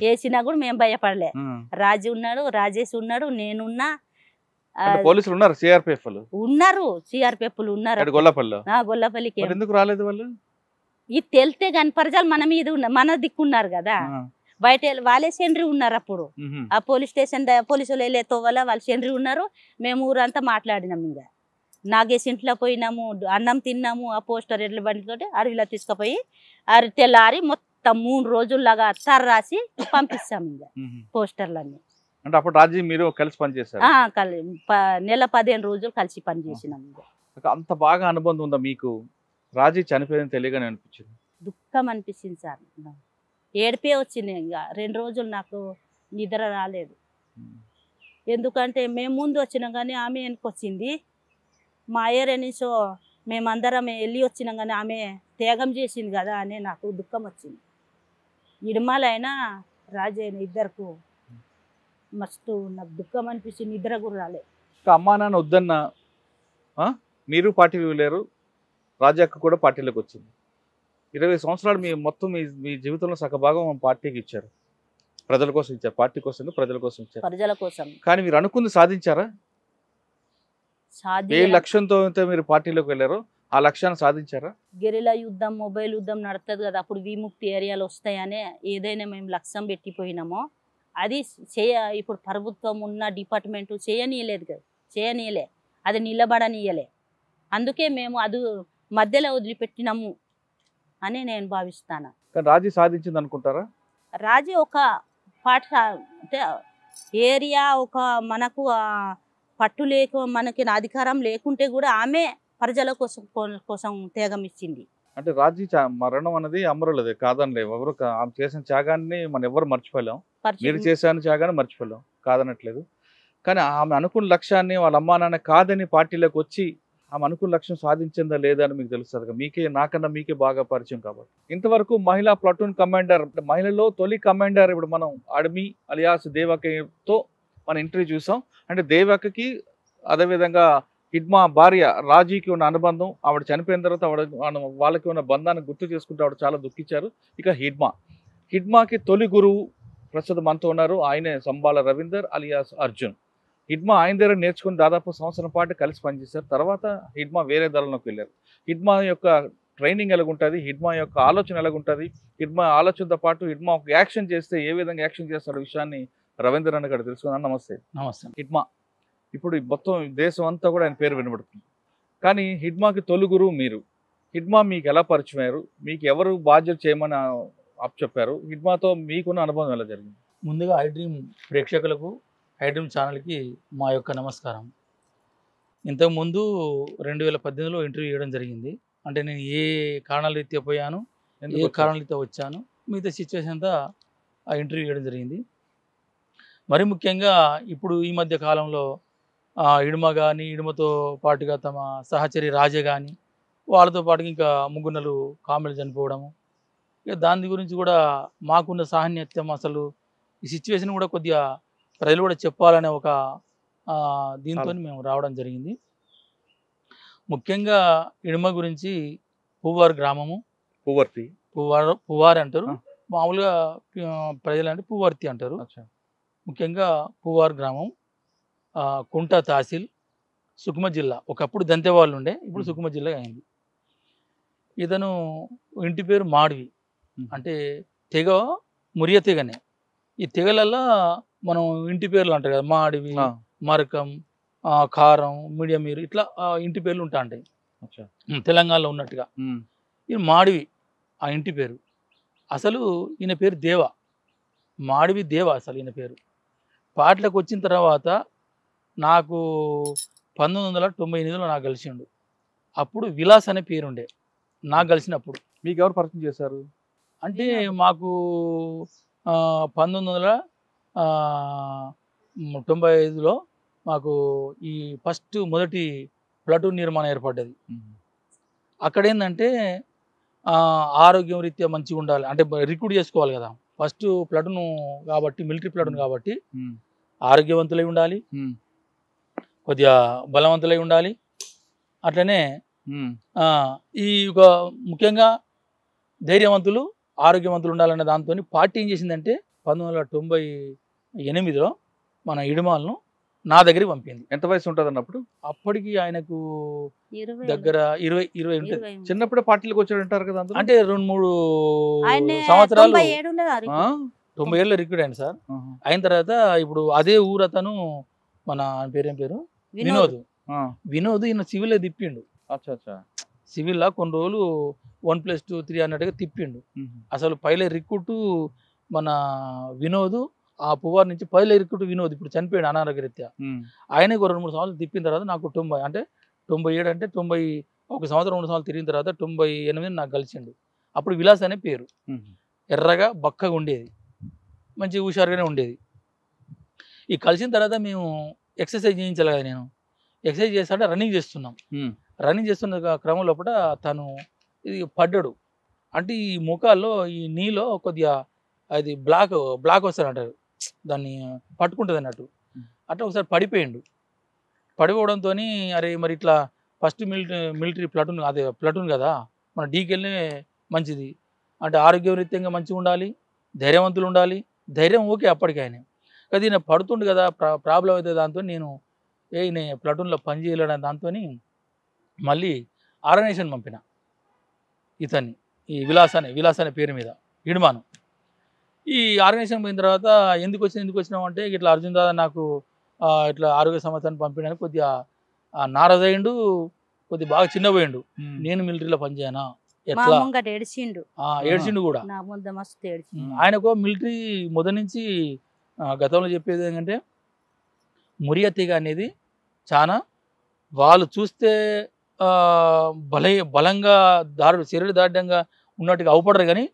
వేసినా కూడా మేము భయపడలే. రాజు ఉన్నాడు, రాజేష్ ఉన్నాడు, నేనున్నా, పోలీసులు ఉన్నారు, ఉన్నారు సిఆర్పిఎఫ్లు ఉన్నారు. గొల్లపల్లికి ఎందుకు రాలేదు వాళ్ళు? ఇది తెలితే కానీ ప్రజలు మన మీద మన దిక్కున్నారు కదా, బయట వాళ్ళే సెండ్రి ఉన్నారు. అప్పుడు ఆ పోలీస్ స్టేషన్ పోలీసు వాళ్ళు వెళ్ళే తోవల వాళ్ళు సెండ్రి ఉన్నారు. మేము ఊరంతా మాట్లాడినాం. ఇంకా నాగేసి ఇంట్లో పోయినాము, అన్నం తిన్నాము. ఆ పోస్టర్ ఎడ్ల బండితోటి అడవిలో తీసుకుపోయి తెల్లారి మొత్తం 3 రోజుల్లాగా అత్తారు రాసి పంపిస్తాం. ఇంకా పోస్టర్లన్నీ. అంటే అప్పుడు రాజీ మీరు కలిసి పనిచేస్తారు? నెల 15 రోజులు కలిసి పనిచేసినాం. అంత బాగా అనుబంధం ఉందా మీకు? రాజీ చనిపోయిందని తెలియగానే అనిపించింది? దుఃఖం అనిపించింది సార్, ఏడిపే వచ్చింది. ఇంకా 2 రోజులు నాకు నిద్ర రాలేదు. ఎందుకంటే మేము ముందు వచ్చినాం కానీ ఆమె వెనకొచ్చింది. మా ఏరియా మేమందరం వెళ్ళి వచ్చినాం కానీ ఆమె త్యాగం చేసింది కదా అని నాకు దుఃఖం వచ్చింది. ఇడమాలైనా రాజైనా ఇద్దరికి మస్తు నాకు దుఃఖం అనిపించింది, నిద్ర కూడా రాలేదు. అమ్మా నాన్న వద్దన్న మీరు పార్టీలు లేరు, రాజాక్క కూడా పార్టీలోకి వచ్చింది. 20 సంవత్సరాలు మీ జీవితంలో సగభాగం పార్టీకి ఇచ్చారు, ప్రజల కోసం ఇచ్చారు, పార్టీ కోసం ప్రజల కోసం ఇచ్చారు, ప్రజల కోసం. కానీ మీరు అనుకుంది సాధించారా? ఏ లక్ష్యంతో మీరు పార్టీలోకి వెళ్ళారో ఆ లక్ష్యాన్ని సాధించారా? గెరిలా యుద్ధం, మొబైల్ యుద్ధం నడుతుంది కదా, అప్పుడు విముక్తి ఏరియాలు వస్తాయనే ఏదైనా మేము లక్ష్యం పెట్టిపోయినామో అది ఇప్పుడు ప్రభుత్వం ఉన్న డిపార్ట్మెంట్ చేయనీయలేదు కదా, చేయనీయలే, అది నిలబడనీయలే. అందుకే మేము అది మధ్యలో వదిలిపెట్టినాము అని నేను భావిస్తాను. రాజీ సాధించింది అనుకుంటారా? రాజీ ఒక పాట అంటే ఏరియా ఒక మనకు పట్టు మనకి అధికారం లేకుంటే కూడా ఆమె ప్రజల కోసం త్యాగం ఇచ్చింది. అంటే రాజీ మరణం అనేది అమరులదే కాదనిలే, ఎవరు ఆమె చేసిన త్యాగాన్ని మనం ఎవరు మర్చిపోలేం. మీరు చేసిన త్యాగాన్ని మర్చిపోలేం, కాదనట్లేదు. కానీ ఆమె అనుకున్న లక్ష్యాన్ని వాళ్ళ అమ్మా నాన్న కాదని పార్టీలోకి వచ్చి ఆమె అనుకున్న లక్ష్యం సాధించిందా లేదా అని మీకు తెలుస్తుంది. మీకే నాకన్నా మీకే బాగా పరిచయం కాబట్టి. ఇంతవరకు మహిళా ప్లాటూన్ కమాండర్, మహిళలో తొలి కమాండర్ ఇప్పుడు మనం అడమి అలియాస్ దేవకతో మనం ఇంటర్వ్యూ చూసాం. అంటే దేవకకి అదేవిధంగా హిడ్మా భార్య రాజీకి ఉన్న అనుబంధం, ఆవిడ చనిపోయిన తర్వాత వాళ్ళకి ఉన్న బంధాన్ని గుర్తు చేసుకుంటూ ఆవిడ చాలా దుఃఖించారు. ఇక హిడ్మాకి తొలి గురువు ప్రస్తుతం మనతో ఉన్నారు, ఆయనే సంబాల రవీందర్ అలియాస్ అర్జున్. హిడ్మా ఆయన దగ్గర నేర్చుకుని దాదాపు సంవత్సరం పాటు కలిసి పనిచేశారు. తర్వాత హిడ్మా వేరే దళంలోకి వెళ్ళారు. హిడ్మా యొక్క ట్రైనింగ్ ఎలాగుంటుంది, హిడ్మా యొక్క ఆలోచన ఎలాగుంటుంది, హిడ్మా ఆలోచనతో పాటు హిడ్మా ఒక యాక్షన్ చేస్తే ఏ విధంగా యాక్షన్ చేస్తాడో విషయాన్ని రవీందర్ అన్న గారు తెలుసుకున్నాను. నమస్తే. నమస్తే. హిడ్మా ఇప్పుడు మొత్తం దేశం అంతా కూడా ఆయన పేరు వినబడుతుంది, కానీ హిడ్మాకి తొలి గురువు మీరు. హిడ్మా మీకు ఎలా పరిచయం అయ్యారు, మీకు ఎవరు బాధ్యత చేయమని చెప్పారు, హిడ్మాతో మీకున్న అనుభవం ఎలా జరిగింది? ముందుగా ఐ డ్రీమ్ ప్రేక్షకులకు, ఐ డ్రీమ్ ఛానల్కి మా యొక్క నమస్కారం. ఇంతకుముందు 2018లో ఇంటర్వ్యూ ఇవ్వడం జరిగింది. అంటే నేను ఏ కారణాల రీత్యా పోయాను, ఏ కారణాల రీత్యా వచ్చాను, మిగతా సిచ్యువేషన్ అంతా ఆ ఇంటర్వ్యూ ఇవ్వడం జరిగింది. మరి ముఖ్యంగా ఇప్పుడు ఈ మధ్య కాలంలో ఇడుమ కానీ, ఇడుమతో పాటుగా తమ సహచరి రాజే కానీ, వాళ్ళతో పాటుగా ఇంకా 3 కామెలు చనిపోవడము, ఇక దాని గురించి కూడా మాకున్న సాహన్యత్యం, అసలు ఈ సిచ్యువేషన్ కూడా కొద్దిగా ప్రజలు కూడా చెప్పాలనే ఒక దీంతో మేము రావడం జరిగింది. ముఖ్యంగా ఇడుమ గురించి పువ్వారు గ్రామము, పువ్వారు అంటారు, మామూలుగా ప్రజలు అంటే పువ్వర్తి అంటారు. ముఖ్యంగా పువ్వారు గ్రామం, కుంట తహసీల్, సుకుమ జిల్లా. ఒకప్పుడు దంతెవాళ్ళు ఉండే, ఇప్పుడు సుకుమ జిల్లా అయింది. ఇతను ఇంటి పేరు మాడివి, అంటే తెగ మురియ తెగనే. ఈ తెగలల్లో మనం ఇంటి పేర్లు అంటారు కదా, మాడివి, మరకం, కారం, మీడియమీరు, ఇట్లా ఇంటి పేర్లు ఉంటా ఉంటాయి తెలంగాణలో ఉన్నట్టుగా. ఇది మాడివి ఆ ఇంటి పేరు. అసలు ఈయన పేరు దేవ. మాడివి దేవ అసలు ఈయన పేరు. పార్టీలకు వచ్చిన తర్వాత నాకు 1998లో నాకు కలిసిండు. అప్పుడు విలాస్ అనే పేరుండే నాకు కలిసినప్పుడు. మీకు ఎవరు పరిచయం చేశారు? అంటే మాకు 1995లో మాకు ఈ మొదటి ప్లాటూన్ నిర్మాణం ఏర్పడ్డది. అక్కడ ఏంటంటే ఆరోగ్యం రీత్యా మంచిగా ఉండాలి అంటే రిక్రూట్ చేసుకోవాలి కదా. ఫస్ట్ ప్లాటూన్ కాబట్టి మిలిటరీ ప్లాటూన్ కాబట్టి ఆరోగ్యవంతులై ఉండాలి, కొద్దిగా బలవంతులై ఉండాలి. అట్లనే ఈ ఒక ముఖ్యంగా ధైర్యవంతులు ఆరోగ్యవంతులు ఉండాలనే దాంతో పార్టీ ఏం చేసిందంటే 1998లో మన ఇడుమాలను నా దగ్గరికి పంపింది. ఎంత వయసు ఉంటుంది అన్నప్పుడు? అప్పటికి ఆయనకు దగ్గర 20 ఉంటుంది. చిన్నప్పుడే పార్టీలకు వచ్చాడు అంటారు కదా. అంటే 2-3 సంవత్సరాలు 97లో రిక్రూట్ అయింది సార్. అయిన తర్వాత ఇప్పుడు అదే ఊరు అతను మన పేరేం పేరు వినోద్ ఈయన సివిల్ తిప్పిండు. సివిల్ లా కొన్ని రోజులు 1+2 3 అన్నట్టుగా తిప్పిండు. అసలు పైలే రిక్రూట్ మన వినోద్, ఆ పువ్వార్ నుంచి పైలే రిక్రూట్ వినోద్ ఇప్పుడు చనిపోయాడు అనారోగ్య రీత్యా. ఆయనే 2-3 సంవత్సరాలు తిప్పిన తర్వాత నాకు 90 అంటే 97 అంటే 91 సంవత్సరం 2 సంవత్సరాలు తిరిగిన తర్వాత 98 నాకు కలిసిండు. అప్పుడు విలాస్ అనే పేరు. ఎర్రగా బక్కగా ఉండేది, మంచి హుషారుగానే ఉండేది. ఈ కలిసిన తర్వాత మేము ఎక్సర్సైజ్ చేయించాలి కదా. నేను ఎక్సర్సైజ్ చేస్తాంటే రన్నింగ్ చేస్తున్నాం. రన్నింగ్ చేస్తున్న క్రమం లోపల తను ఇది పడ్డాడు. అంటే ఈ ముఖాల్లో ఈ నీలో కొద్దిగా అది బ్లాక్ వస్తుంది అంటారు, దాన్ని పట్టుకుంటుంది అన్నట్టు. అట్లా ఒకసారి పడిపోయిండు. పడిపోవడంతో అరే మరి ఇట్లా ఫస్ట్ మిలిటరీ ప్లాటూన్ అదే ప్లాటూన్ కదా, మన డీకెళ్ళే మంచిది అంటే ఆరోగ్యరీత్యంగా మంచిగా ఉండాలి, ధైర్యవంతులు ఉండాలి. ధైర్యం ఓకే అప్పటికి ఆయన, కానీ ఈయన పడుతుండు కదా ప్రాబ్లం అవుతుంది. దాంతో నేను ఈయన ప్లాటూన్లో పని చేయలేడని దాంతో మళ్ళీ ఆర్గనైజేషన్ పంపిన ఇతన్ని, ఈ విలాస్ అనే పేరు మీద ఇడుమాను. ఈ ఆర్గనైజేషన్ పోయిన తర్వాత ఎందుకు వచ్చినావు అంటే ఇట్లా అర్జున్ దాదా నాకు ఇట్లా ఆరోగ్య సమస్యను పంపించడానికి కొద్దిగా నారాజయ్యండు, కొద్దిగా బాగా చిన్నపోయిండు. నేను మిలిటరీలో పనిచేయనా ఎట్లా ఏడ్చిండు కూడా. ఆయనకు మిలిటరీ మొదటి నుంచి గతంలో చెప్పేది ఏంటంటే మురియా తెగ అనేది చాలా వాళ్ళు చూస్తే బలంగా శరీర దాఢ్యంగా ఉన్నట్టుగా అవపడరు కానీ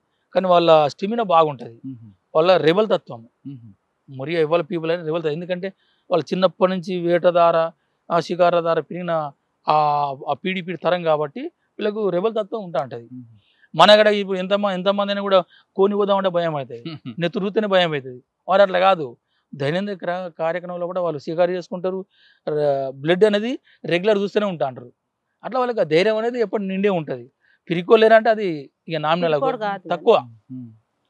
వాళ్ళ స్టెమినా బాగుంటుంది, వాళ్ళ రెబల్ తత్వం. మురియా ఇవాళ పీపుల్ అని రెబల్ తత్వం. ఎందుకంటే వాళ్ళు చిన్నప్పటి నుంచి వేటదార షికారదార పెరిగిన ఆ పీడిపి తరం కాబట్టి వీళ్ళకు రెబల్ తత్వం ఉంటా ఉంటుంది. మన అక్కడ ఇప్పుడు ఎంతమంది అయినా కూడా కోని పోదామంటే భయం అవుతుంది, నెత్తు రూతేనే భయం అవుతుంది. వారు అట్లా కాదు, దైనందిక కార్యక్రమంలో కూడా వాళ్ళు షికారు చేసుకుంటారు, బ్లడ్ అనేది రెగ్యులర్ చూస్తూనే ఉంటా అంటారు. అట్లా వాళ్ళకి ఆ ధైర్యం అనేది ఎప్పుడు నిండే ఉంటుంది. పిరికోలేరంటే అది ఇక నామినల్ తక్కువ.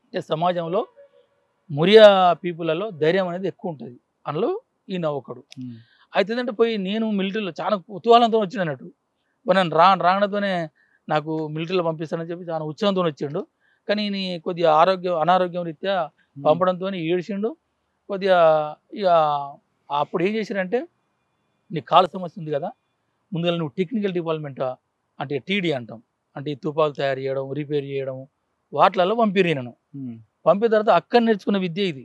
అంటే సమాజంలో మురియా పీపుల్లో ధైర్యం అనేది ఎక్కువ ఉంటుంది. అందులో ఈయన ఒకడు. అయితే ఏంటంటే పోయి నేను మిలిటరీలో చాలా కుతూహలంతో వచ్చినట్టు, నన్ను రావడంతోనే నాకు మిలిటరీలో పంపిస్తానని చెప్పి చాలా ఉత్సాహంతో వచ్చిండు. కానీ ఈయన కొద్దిగా అనారోగ్యం రీత్యా పంపడంతో ఏడ్చిండు కొద్దిగా. ఇక అప్పుడు ఏం చేశారంటే నీ కాళ్ళ సమస్య ఉంది కదా, ముందుగా నువ్వు టెక్నికల్ డిపార్ట్మెంట్ అంటే టీడీ అంటాం, అంటే ఈ తుపాలు తయారు చేయడం, రిపేర్ చేయడం, వాటిలలో పంపిరు ఈయనను. పంపిన తర్వాత అక్కడ నేర్చుకున్న విద్య ఇది.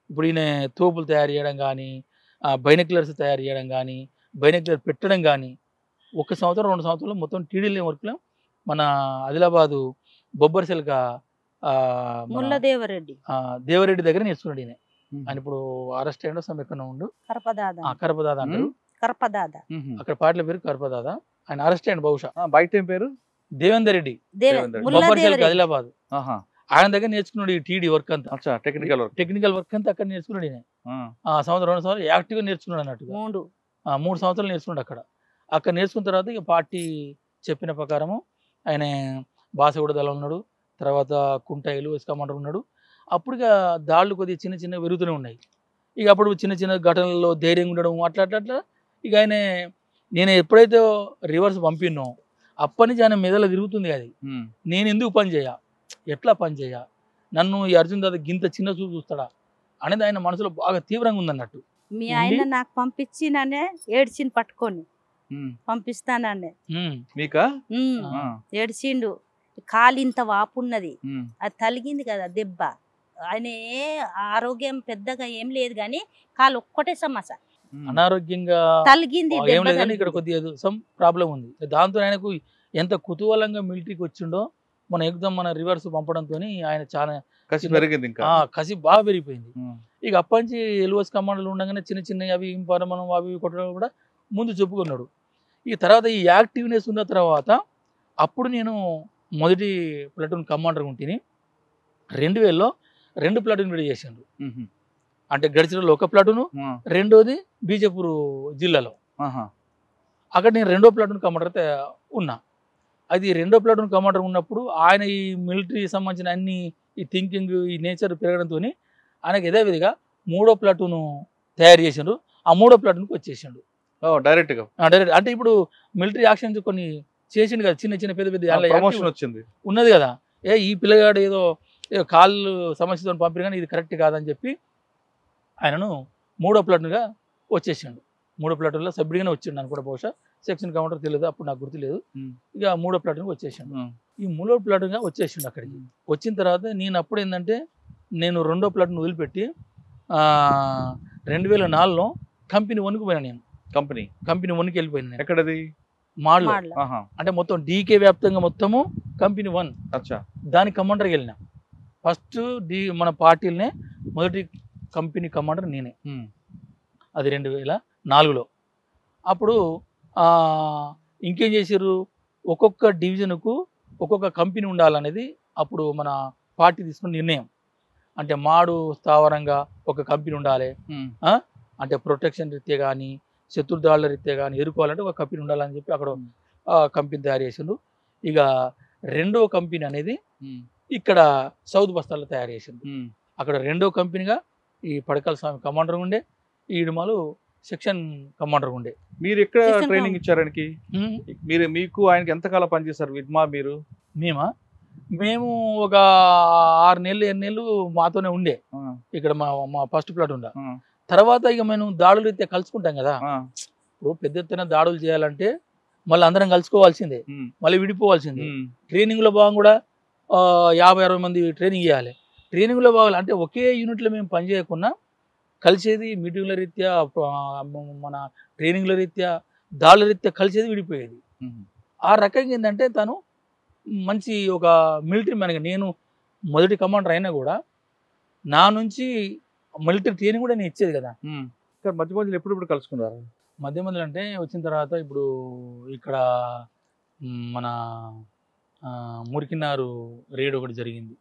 ఇప్పుడు ఈయన తోపులు తయారు చేయడం కానీ, బైనక్యులర్స్ తయారు చేయడం కానీ, బైనక్యులర్ పెట్టడం కానీ 1 సంవత్సరం 2 సంవత్సరాలు మొత్తం టీడీలో వర్క్లో మన ఆదిలాబాదు బొబ్బర్సెల్క దేవరెడ్డి దగ్గర నేర్చుకున్నాడు ఈయన. ఆయన ఇప్పుడు అరెస్ట్ అయ్యాడు, ఎక్కడ ఉండు కరపదాద అంటారు, అక్కడ పాటల పేరు కరపదాద. ఆయన అరెస్ట్ అయ్యాడు బహుశా. బయట ఏం పేరు? దేవేందర్ రెడ్డి, బొబ్బర్సెల్క ఆదిలాబాద్. ఆయన దగ్గర నేర్చుకున్నాడు ఈ టీడీ వర్క్ అంతా, టెక్నికల్ వర్క్ అంతా అక్కడ నేర్చుకున్నాడు ఈయన. సంవత్సరం 2 సంవత్సరాలు యాక్టివ్గా నేర్చుకున్నాడు అన్నట్టుగా. 3 సంవత్సరాలు నేర్చుకున్నాడు అక్కడ నేర్చుకున్న తర్వాత ఇక పార్టీ చెప్పిన ప్రకారము ఆయన బాసగూడ దళం ఉన్నాడు, తర్వాత కుంటాయిలు కమాండర్ ఉన్నాడు. అప్పుడు ఇక దాళ్ళు కొద్దిగా చిన్న చిన్న పెరుగుతూనే ఉన్నాయి. ఇక అప్పుడు చిన్న చిన్న ఘటనల్లో ధైర్యంగా ఉండడం అట్లా ఇక ఆయన నేను ఎప్పుడైతే రివర్స్ పంపినో అప్పటి నుంచి ఆయన మెదలో తిరుగుతుంది అది, నేను ఎందుకు పని చేయ, ఎట్లా పని చేయ, నన్ను ఈ అర్జున్ దాదా గింత చిన్న చూపు చూస్తాడా అనేది ఆయన మనసులో బాగా తీవ్రంగా ఉందన్నట్టు. మీ ఆయన నాకు పంపించి నన్నే ఏడ్చిని పట్టుకొని పంపిస్తానన్నే ఏడ్చిండు. కాలు ఇంత వాపు ఉన్నది, అది తలిగింది కదా దెబ్బ, ఆయన ఆరోగ్యం పెద్దగా ఏం లేదు కానీ కాలు ఒక్కటే సమస్య అనారోగ్యంగా తలిగింది, ఏం దెబ్బ లేదు కానీ ఇక్కడ తగిలింది. కొద్దిగా సమ్ ప్రాబ్లం ఉంది. దాంతో ఆయనకు ఎంత కుతూహలంగా మిలిటరీకి వచ్చిండో మన ఎగ్జామ్ మన రివర్స్ పంపడంతో ఆయన చాలా కసి పెరిగింది ఇంకా. కసి బాగా పెరిగిపోయింది. ఉమ్. ఇక అప్పటి నుంచి ఎల్ఓఎస్ కమాండర్లు ఉండగానే చిన్న చిన్న అవి మనం అవి కొట్టడం కూడా ముందు చెప్పుకున్నాడు. ఈ తర్వాత ఈ యాక్టివ్నెస్ ఉన్న తర్వాత అప్పుడు నేను మొదటి ప్లాటూన్ కమాండర్ ఉంటిని. 2000లో 2 ప్లాటూన్ విడి చేశాను. ఉహు. అంటే గడిచిలో ఒక ప్లాటూను, ఆ. రెండోది బీజపూర్ జిల్లాలో. ఆహా. అక్కడ నేను 2వ ప్లాటూన్ కమాండర్ అయితే ఉన్నా. అది 2వ ప్లాటూన్ కమాండర్ ఉన్నప్పుడు ఆయన ఈ మిలిటరీ సంబంధించిన అన్ని ఈ థింకింగ్ ఈ నేచర్ పెరగడంతో ఆయనకు యథావిధిగా 3వ ప్లాటూను తయారు చేసిండు. ఆ 3వ ప్లాటూన్కి వచ్చేసిండు డైరెక్ట్గా డైరెక్ట్. అంటే ఇప్పుడు మిలిటరీ యాక్షన్స్ కొన్ని చేసిండు కదా, చిన్న చిన్న పెద్ద పెద్ద ప్రమోషన్ వచ్చింది ఉన్నది కదా. ఈ పిల్లగాడు ఏదో కాళ్ళు సమస్యతో పంపిన కానీ ఇది కరెక్ట్ కాదని చెప్పి ఆయనను 3వ ప్లాటూన్గా వచ్చేసిండు. 3వ ప్లాటూన్లో సభ్యుడిగానే వచ్చిండు అనుకుంటా, బహుశా సెక్షన్ కమాండర్ తెలియదు, అప్పుడు నాకు గుర్తులేదు. ఇక 3వ ప్లాటూన్కి వచ్చేసిండు. ఈ 3వ ప్లాటూన్గా వచ్చేసిండు. అక్కడికి వచ్చిన తర్వాత నేను అప్పుడు ఏంటంటే నేను 2వ ప్లాటూన్ వదిలిపెట్టి 2004లో కంపెనీ 1కి పోయినా. నేను కంపెనీ 1కి వెళ్ళిపోయినా. నేను ఎక్కడది? మాడలో. మాడలో. ఆహా. అంటే మొత్తం డీకే వ్యాప్తంగా మొత్తము కంపెనీ 1 అచ్చా. దాని కమాండర్కి వెళ్ళిన. ఫస్ట్ మన పార్టీలనే మొదటి కంపెనీ కమాండర్ నేనే. అది 2004లో. అప్పుడు ఇంకేం చేసారు, ఒక్కొక్క డివిజన్కు ఒక్కొక్క కంపెనీ ఉండాలనేది అప్పుడు మన పార్టీ తీసుకున్న నిర్ణయం. అంటే మాడు స్థావరంగా ఒక కంపెనీ ఉండాలి, అంటే ప్రొటెక్షన్ రీత్యా కానీ శత్రుదాళ్ళ రీత్యా కానీ ఎదుర్కోవాలంటే ఒక కంపెనీ ఉండాలని చెప్పి అక్కడ కంపెనీ తయారు చేసిండు. ఇక 2వ కంపెనీ అనేది ఇక్కడ సౌత్ బస్తాల్లో తయారు చేసిండు. అక్కడ 2వ కంపెనీగా ఈ పడకల స్వామి కమాండర్ ఉండే, ఈ ఇడుమలు సెక్షన్ కమాండర్ ఉండే. మీరు ఎక్కడ సెక్షన్ ట్రైనింగ్ ఇచ్చారు ఆయనకి? మీకు ఆయనకి ఎంతకాలం పనిచేస్తారు విద్మా మీరు? మేము ఒక 6 నెలలు 7 నెలలు మాతోనే ఉండే ఇక్కడ మా ఫస్ట్ ప్లాట్ ఉండ. తర్వాత ఇక మేము దాడులు అయితే కలుసుకుంటాం కదా. ఇప్పుడు పెద్ద ఎత్తున దాడులు చేయాలంటే మళ్ళీ అందరం కలుసుకోవాల్సిందే, మళ్ళీ విడిపోవాల్సిందే. ట్రైనింగ్లో భాగం కూడా 50-60 మంది ట్రైనింగ్ చేయాలి. ట్రైనింగ్లో భాగాలు అంటే ఒకే యూనిట్లో మేము పనిచేయకుండా కలిసేది మీటింగ్ల రీత్యా, మన ట్రైనింగ్ల రీత్యా, దాడుల రీత్యా కలిసేది విడిపోయేది. ఆ రకంగా ఏంటంటే తను మంచి ఒక మిలిటరీ మ్యాన్గా, నేను మొదటి కమాండర్ అయినా కూడా నా నుంచి మిలిటరీ ట్రైనింగ్ కూడా నేను ఇచ్చేది కదా. మధ్య మధ్యలో ఎప్పుడు కలుసుకున్నారు? మధ్య మధ్యలో అంటే వచ్చిన తర్వాత ఇప్పుడు ఇక్కడ మన మురికినారు రేడ్ ఒకటి జరిగింది.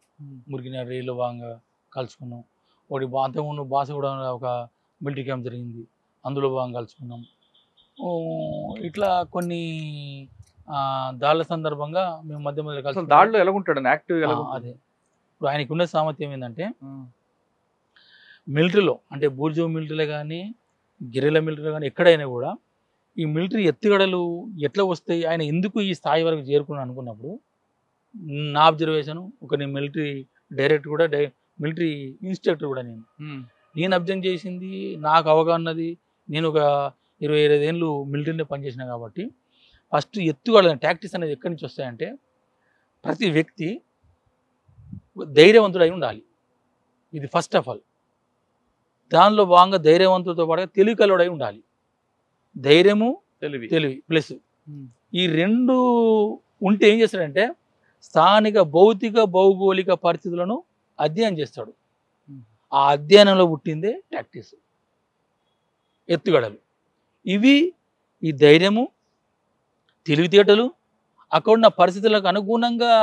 మురికినారు రేడ్లో భాగంగా కలుసుకున్నాం. ఒకటి అంతకుముందు బాస కూడా ఒక మిలిటరీ క్యాంప్ జరిగింది, అందులో భాగంగా కలుసుకున్నాం. ఇట్లా కొన్ని దాడుల సందర్భంగా మేము మధ్య మధ్యలో కలిసి. దాడిలో ఎలా ఉంటాడు యాక్టివ్? అదే ఇప్పుడు ఆయనకు ఉన్న సామర్థ్యం ఏంటంటే మిలిటరీలో, అంటే బూర్జో మిలిటరీలో కానీ గిరిల మిలిటరీలో కానీ ఎక్కడైనా కూడా ఈ మిలిటరీ ఎత్తుగడలు ఎట్లా వస్తాయి, ఆయన ఎందుకు ఈ స్థాయి వరకు చేరుకున్నాను అనుకున్నప్పుడు నా అబ్జర్వేషన్, నేను మిలిటరీ డైరెక్టర్ కూడా, మిలిటరీ ఇన్స్ట్రక్టర్ కూడా నేను అబ్జర్వ్ చేసింది, నాకు అవగాహనది. నేను ఒక 25 ఏళ్ళు మిలిటరీలో పనిచేసిన కాబట్టి ఫస్ట్ ఎత్తుగడ టాక్టిక్స్ అనేది ఎక్కడి నుంచి వస్తాయంటే ప్రతి వ్యక్తి ధైర్యవంతుడై ఉండాలి. ఇది ఫస్ట్ ఆఫ్ ఆల్. దానిలో భాగంగా ధైర్యవంతులతో పాటుగా తెలివి కలవాడై ఉండాలి. ధైర్యము తెలివి ప్లస్ ఈ 2 ఉంటే ఏం చేస్తాడంటే స్థానిక భౌతిక భౌగోళిక పరిస్థితులను అధ్యయనం చేస్తాడు. ఆ అధ్యయనంలో పుట్టిందే టాక్టిక్స్, ఎత్తుగడలు. ఇవి ఈ ధైర్యము, తెలివితేటలు, అక్కడ ఉన్న పరిస్థితులకు అనుగుణంగా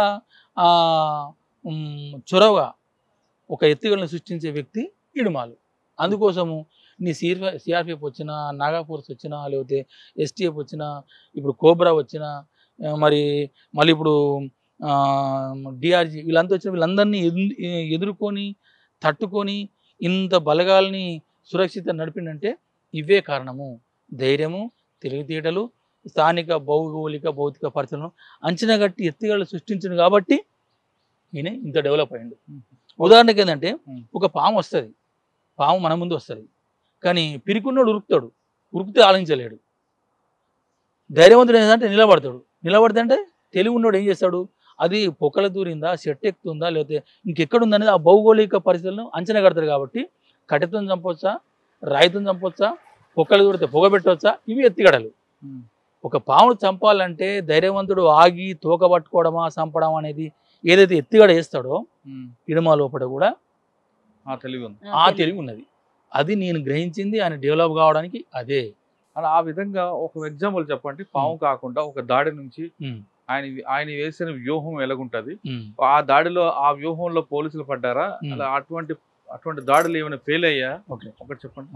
చొరవగా ఒక ఎత్తుగడలను సృష్టించే వ్యక్తి ఇడుమాలు. అందుకోసము నీ సిఆర్పిఎఫ్ వచ్చినా, నాగా ఫోర్స్ వచ్చినా, లేకపోతే ఎస్టీఎఫ్ వచ్చినా, ఇప్పుడు కోబ్రా వచ్చినా, మళ్ళీ ఇప్పుడు డిఆర్జీ వీళ్ళంతా వచ్చిన వీళ్ళందరినీ ఎదుర్కొని తట్టుకొని ఇంత బలగాల్ని సురక్షిత నడిపిందంటే ఇవే కారణము. ధైర్యము, తెలివితేటలు, స్థానిక భౌగోళిక భౌతిక పరిస్థితులను అంచనా కట్టి ఎత్తుగడలు సృష్టించింది కాబట్టి ఈయన ఇంత డెవలప్ అయ్యిండు. ఉదాహరణకి ఏంటంటే ఒక పాము వస్తుంది, పాము మన ముందు వస్తుంది, కానీ పిరికున్నోడు ఉరుకుతే ఆలోచించలేడు. ధైర్యవంతుడు ఏంటంటే నిలబడతాడు, నిలబడితే తెలివి ఉన్నోడు ఏం చేస్తాడు, అది పొక్కల దూరిందా, చెట్టు ఎక్కుతుందా, లేకపోతే ఇంకెక్కడుందనేది ఆ భౌగోళిక పరిస్థితులను అంచనా కడతారు. కాబట్టి కట్టెతో చంపొచ్చా, రాయితో చంపొచ్చా, పొక్కలు దూరితే పొగ పెట్టవచ్చా, ఇవి ఎత్తిగడలు. ఒక పామును చంపాలంటే ధైర్యవంతుడు ఆగి తోక పట్టుకోవడమా చంపడం అనేది ఏదైతే ఎత్తిగడ వేస్తాడో ఇడుమ లోపల కూడా తెలివి ఉన్నది. అది నేను గ్రహించింది ఆయన డెవలప్ కావడానికి అదే. అలా ఆ విధంగా ఒక ఎగ్జాంపుల్ చెప్పండి. పాము కాకుండా ఒక దాడి నుంచి ఆయన వేసిన వ్యూహం ఎలాగుంటది, ఆ దాడిలో ఆ వ్యూహంలో పోలీసులు పడ్డారా, అలా అటువంటి దాడులు ఏమైనా ఫెయిల్ అయ్యా? ఒకటి చెప్పండి.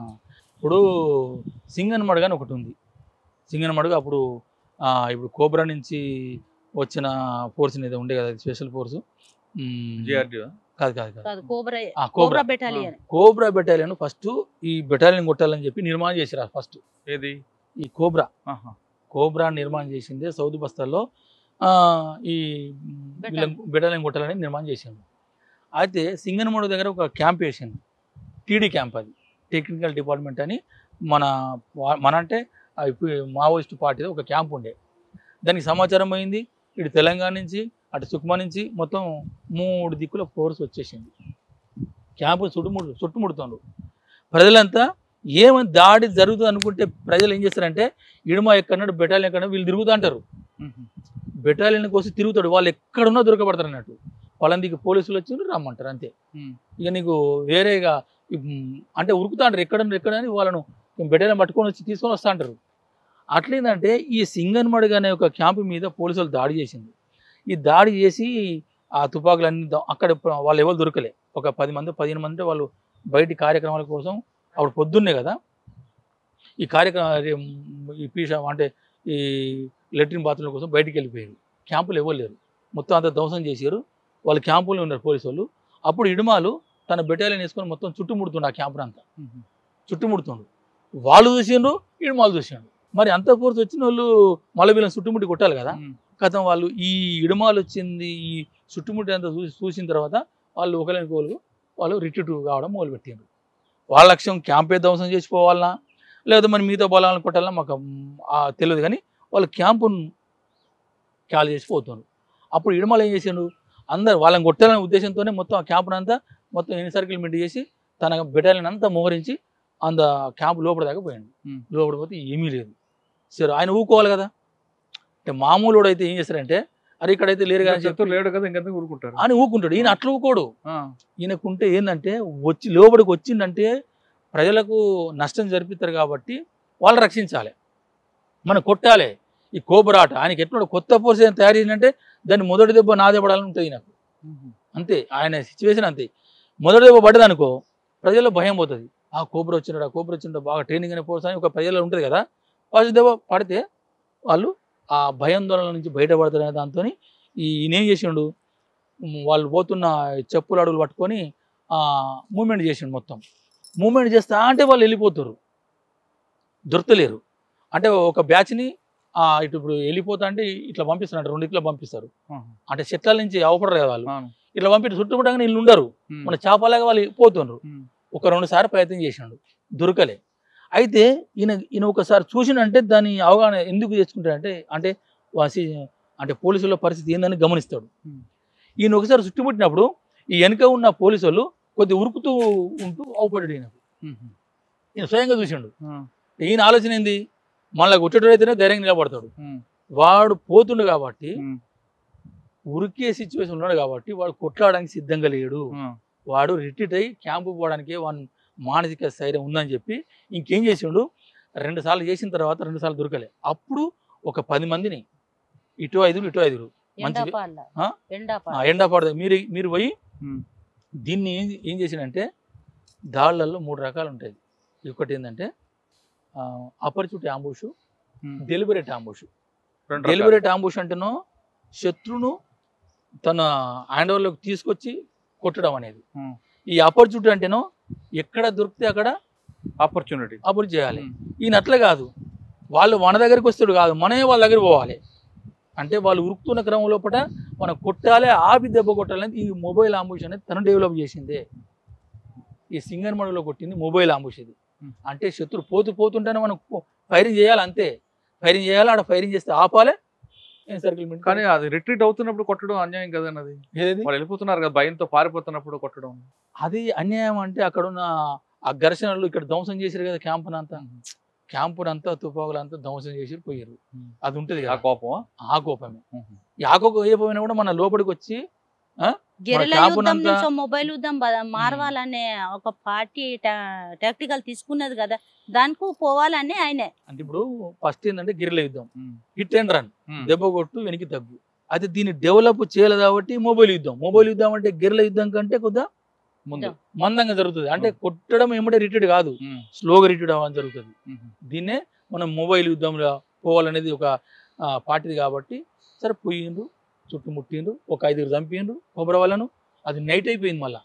ఇప్పుడు సింగన్మడుగు అని ఒకటి ఉంది. సింగన్మడుగు అప్పుడు ఇప్పుడు కోబ్రా నుంచి వచ్చిన ఫోర్స్ ఏదో ఉండే కదా, special force cobra battalion first ఈ బెటాలియన్ కొట్టాలని చెప్పి నిర్మాణం చేశారు. ఫస్ట్ ఏది ఈ కోబ్రా నిర్మాణం చేసింది సౌదీ బస్తాల్లో. ఈ బెటాలియన్ కొట్టాలని నిర్మాణం చేశాను. అయితే సింగనమడుగు దగ్గర ఒక క్యాంప్ వేసింది, టీడీ క్యాంప్. అది టెక్నికల్ డిపార్ట్మెంట్ అని మన అంటే మావోయిస్ట్ పార్టీ ఒక క్యాంప్ ఉండే. దానికి సమాచారం పోయింది. ఇటు తెలంగాణ నుంచి అటు సుక్మా నుంచి మొత్తం 3 దిక్కుల ఫోర్స్ వచ్చేసింది. క్యాంపు చుట్టుముడుతుండ్రు. ప్రజలంతా ఏమని దాడి జరుగుతుంది అనుకుంటే ప్రజలు ఏం చేస్తారంటే ఇడుమ ఎక్కడన్నాడు, బెటాలియన్ ఎక్కడ, వీళ్ళు తిరుగుతూ అంటారు. బెటాలియన్ కోసం తిరుగుతాడు, వాళ్ళు ఎక్కడున్నా దొరకబడతారు అన్నట్టు. వాళ్ళందికి పోలీసులు వచ్చి రమ్మంటారు అంతే. ఇక నీకు వేరేగా అంటే ఉరుకుతా అంటారు, ఎక్కడని వాళ్ళను బెటాలియన్ పట్టుకొని వచ్చి తీసుకొని వస్తా అంటారు. అట్లేందంటే ఈ సింగన్మడుగు అనే ఒక క్యాంపు మీద పోలీసులు దాడి చేసింది. ఈ దాడి చేసి ఆ తుపాకులన్నీ అక్కడ వాళ్ళు ఎవరు దొరకలే. ఒక 10 మంది 15 మంది వాళ్ళు బయటి కార్యక్రమాల కోసం అప్పుడు పొద్దున్నే కదా ఈ కార్యక్రమం ఈ అంటే ఈ లెట్రిన్ బాత్రూమ్ల కోసం బయటికి వెళ్ళిపోయారు. క్యాంపులు ఎవరు లేరు, మొత్తం అంతా ధ్వంసం చేశారు. వాళ్ళు క్యాంపులో ఉన్నారు పోలీసు వాళ్ళు. అప్పుడు ఇడుమాలు తన బెటాలియన్ వేసుకొని మొత్తం చుట్టుముడుతుండు, ఆ క్యాంపును అంతా చుట్టుముడుతుండు. వాళ్ళు చూసిండ్రు, ఇడుమాలు చూసిండ్రు. మరి అంత ఫోర్స్ వచ్చిన వాళ్ళు మళ్ళీ వీళ్ళని చుట్టుముట్టి కొట్టాలి కదా. కథం వాళ్ళు ఈ ఇడుమాలు వచ్చింది, ఈ చుట్టుముట్టి అంతా చూసిన తర్వాత వాళ్ళు ఒకరికి వాళ్ళు రిట్రీట్ కావడం మొదలుపెట్టిండ్రు. వాళ్ళ లక్ష్యం క్యాంపే ధ్వంసం చేసిపోవాలన్నా లేదా మరి మిగతా బలాలను కొట్టాలన్నా మాకు తెలియదు, కానీ వాళ్ళు క్యాంపును ఖాళీ చేసి పోతున్నారు. అప్పుడు ఇడుమలు ఏం చేసిండు, అందరు వాళ్ళని కొట్టాలనే ఉద్దేశంతోనే మొత్తం ఆ క్యాంపును అంతా మొత్తం ఎన్సర్కిల్ మిడ్ చేసి తన బెటాలియన్ అంతా మోహరించి అంత క్యాంపు లోపల దాకా పోయాడు. లోపల పోతే ఏమీ లేదు. సరే ఆయన ఊకోవాలి కదా. అంటే మామూలు అయితే ఏం చేస్తారంటే అరే ఇక్కడైతే లేరు కదా లేడు కదా ఇంకంతా ఊరుకుంటారు అని ఊరుకుంటాడు. ఈయన అట్లా ఊకోడు. ఈయనకుంటే ఏంటంటే లోపలికి వచ్చిందంటే ప్రజలకు నష్టం జరిపిస్తారు కాబట్టి వాళ్ళు రక్షించాలి, మనం కొట్టాలి. ఈ కోబరాట ఆయనకి ఎట్లా కొత్త ఫోర్స్ ఏం తయారు చేసిందంటే దాన్ని మొదటి దెబ్బ నా దెబ్బడాలని ఉంటుంది నాకు అంతే. ఆయన సిచ్యువేషన్ అంతే. మొదటి దెబ్బ పడ్డదనుకో ప్రజల్లో భయం పోతుంది. ఆ కోబ్రా వచ్చిండో బాగా ట్రైనింగ్ అనే ఫోర్స్ అని ఒక ప్రజల్లో ఉంటుంది కదా. ఫస్ట్ దెబ్బ పడితే వాళ్ళు ఆ భయాందోళన నుంచి బయటపడతారు అనే దాంతో ఈయనేం చేసిండు, వాళ్ళు పోతున్న చెప్పులు అడుగులు పట్టుకొని మూమెంట్ చేసిండు. మొత్తం మూమెంట్ చేస్తా అంటే వాళ్ళు వెళ్ళిపోతారు, దొరకలేరు. అంటే ఒక బ్యాచ్ని ఇటు ఇప్పుడు వెళ్ళిపోతా అంటే ఇట్లా పంపిస్తారు, 2 దిక్కులో పంపిస్తారు. అంటే చెట్ల నుంచి అవపడరు కదా వాళ్ళు, ఇట్లా పంపితే చుట్టుముట్టగానే వీళ్ళు ఉండరు, మన చేపలాగా వాళ్ళు పోతుండ్రు. ఒక 2 సార్లు ప్రయత్నం చేసిండు, దొరకలే. అయితే ఈయన ఒకసారి చూసినంటే దాని అవగాహన ఎందుకు తెచ్చుకుంటాడంటే అంటే పోలీసుల పరిస్థితి ఏందని గమనిస్తాడు. ఈయన ఒకసారి చుట్టుముట్టినప్పుడు ఈ వెనుక ఉన్న పోలీసు వాళ్ళు కొద్దిగా ఉరుకుతూ ఉంటూ అవపడ్డాడు. ఈయన స్వయంగా చూసిండు. ఈయన ఆలోచన ఏంది, మళ్ళీ కొట్టేటైతేనే ధైర్యంగా నిలబడతాడు. వాడు పోతుండు కాబట్టి ఉరికే సిచ్యువేషన్ ఉన్నాడు కాబట్టి వాడు కొట్లాడడానికి సిద్ధంగా లేడు. వాడు రిట్రీట్ అయ్యి క్యాంపు పోవడానికి మానసిక స్థైర్యం ఉందని చెప్పి ఇంకేం చేసిండు, 2 సార్లు చేసిన తర్వాత 2 సార్లు దొరకలే. అప్పుడు ఒక 10 మందిని ఇటు 5 మంచి ఎండాపాడు మీరు పోయి దీన్ని ఏం చేసిండంటే దాడులలో 3 రకాలు ఉంటాయి. ఒకటి ఏంటంటే అపరిచిత ambush, deliberate ambush. Deliberate ambush అంటేనో శత్రువును తన హ్యాండ్ ఓవర్లోకి తీసుకొచ్చి కొట్టడం అనేది. ఈ ఆపర్చునిటీ అంటేనో ఎక్కడ దొరికితే అక్కడ ఆపర్చునిటీ చేయాలి. ఈయన అట్లా కాదు, వాళ్ళు మన దగ్గరికి వస్తాడు కాదు, మనమే వాళ్ళ దగ్గర పోవాలి. అంటే వాళ్ళు ఉరుకుతున్న క్రమం లోపల మనం కొట్టాలి, ఆపి దెబ్బ కొట్టాలని ఈ మొబైల్ అంబుష్ అనేది తను డెవలప్ చేసిందే. ఈ సింగన్మడుగులో కొట్టింది మొబైల్ అంబుష్ ఇది. అంటే శత్రువు పోతుంటేనే మనం ఫైరింగ్ చేయాలి, అంతే. ఫైరింగ్ చేయాలి, ఆడ ఫైరింగ్ చేస్తే ఆపాలి, సర్కిల్ కానీ అది రిట్రీట్ అవుతున్నప్పుడు కొట్టడం అన్యాయం కదండి. అది ఏది వాళ్ళు వెళ్ళిపోతున్నారు కదా భయంతో పారిపోతున్నప్పుడు కొట్టడం. అది అన్యాయం అంటే అక్కడున్న ఆ ఘర్షణలు ఇక్కడ ధ్వంసం చేశారు కదా క్యాంపునంతా తుపాకులంతా ధ్వంసం చేసి పోయారు. అది ఉంటది ఆ కదా కోపం. ఆ కోపమే. ఆ కోపమైనా కూడా మన లోపలికి వచ్చి గెరిలా క్యాంపునంతా- యుద్ధం నుంచో మొబైల్ యుద్ధం మార్వాలనే ఒక పార్టీ టాక్టికల్ తీసుకున్నది కదా, దానికి పోవాలని ఆయనే. అంటే ఇప్పుడు ఫస్ట్ ఏంటంటే గిరిల యుద్ధం, హిట్ అండ్ రన్, దెబ్బ కొట్టు వెనక్కి తగ్గు. అయితే దీన్ని డెవలప్ చేయలేదు కాబట్టి మొబైల్ యుద్ధం అంటే గిరిల యుద్ధం కంటే కొద్దిగా ముందు మందంగా జరుగుతుంది. అంటే కొట్టడం ఏమంటే రిట్రీట్ కాదు, స్లోగా రిట్రీట్ అవ్వడం జరుగుతుంది. దీన్నే మనం మొబైల్ యుద్ధంలో పోవాలనేది ఒక పార్టీది కాబట్టి సరే పోయిండ్రు, చుట్టుముట్టిండ్రు, ఒక 5 చంపిండ్రు కొబ్బరి వాళ్ళను. అది నైట్ అయిపోయింది, మళ్ళీ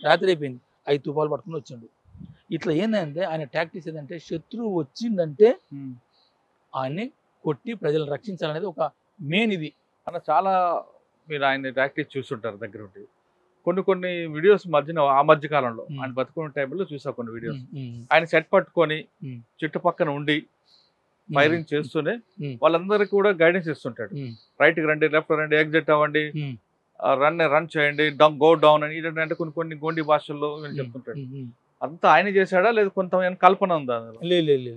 రాత్రి అయిపోయింది, 5 తుపాలు పట్టుకుని వచ్చిండు. ఇట్లా ఏంటంటే ఆయన టాక్టిక్స్ ఏంటంటే శత్రువు వచ్చిందంటే ఆయన్ని కొట్టి ప్రజలను రక్షించాలనేది ఒక మెయిన్. ఇది అన్న చాలా మీరు ఆయన ప్రాక్టీస్ చూస్తుంటారు దగ్గర ఉండి. కొన్ని వీడియోస్ ఆ మధ్య కాలంలో ఆయన బతుకున్న టైంలో చూసా కొన్ని వీడియోస్. ఆయన సెట్ పట్టుకొని చుట్టుపక్కన ఉండి ఫైరింగ్ చేస్తూనే వాళ్ళందరికీ కూడా గైడెన్స్ ఇస్తుంటాడు. రైట్ కి రండి, లెఫ్ట్ రండి, ఎగ్జిట్ అవ్వండి, రన్ చేయండి, గో డౌన్ అని అంటే కొన్ని గోండి భాషల్లో చెప్తుంటాడు. అంతా ఆయన చేశాడా లేదు కొంత కల్పన ఉందా? లేదు.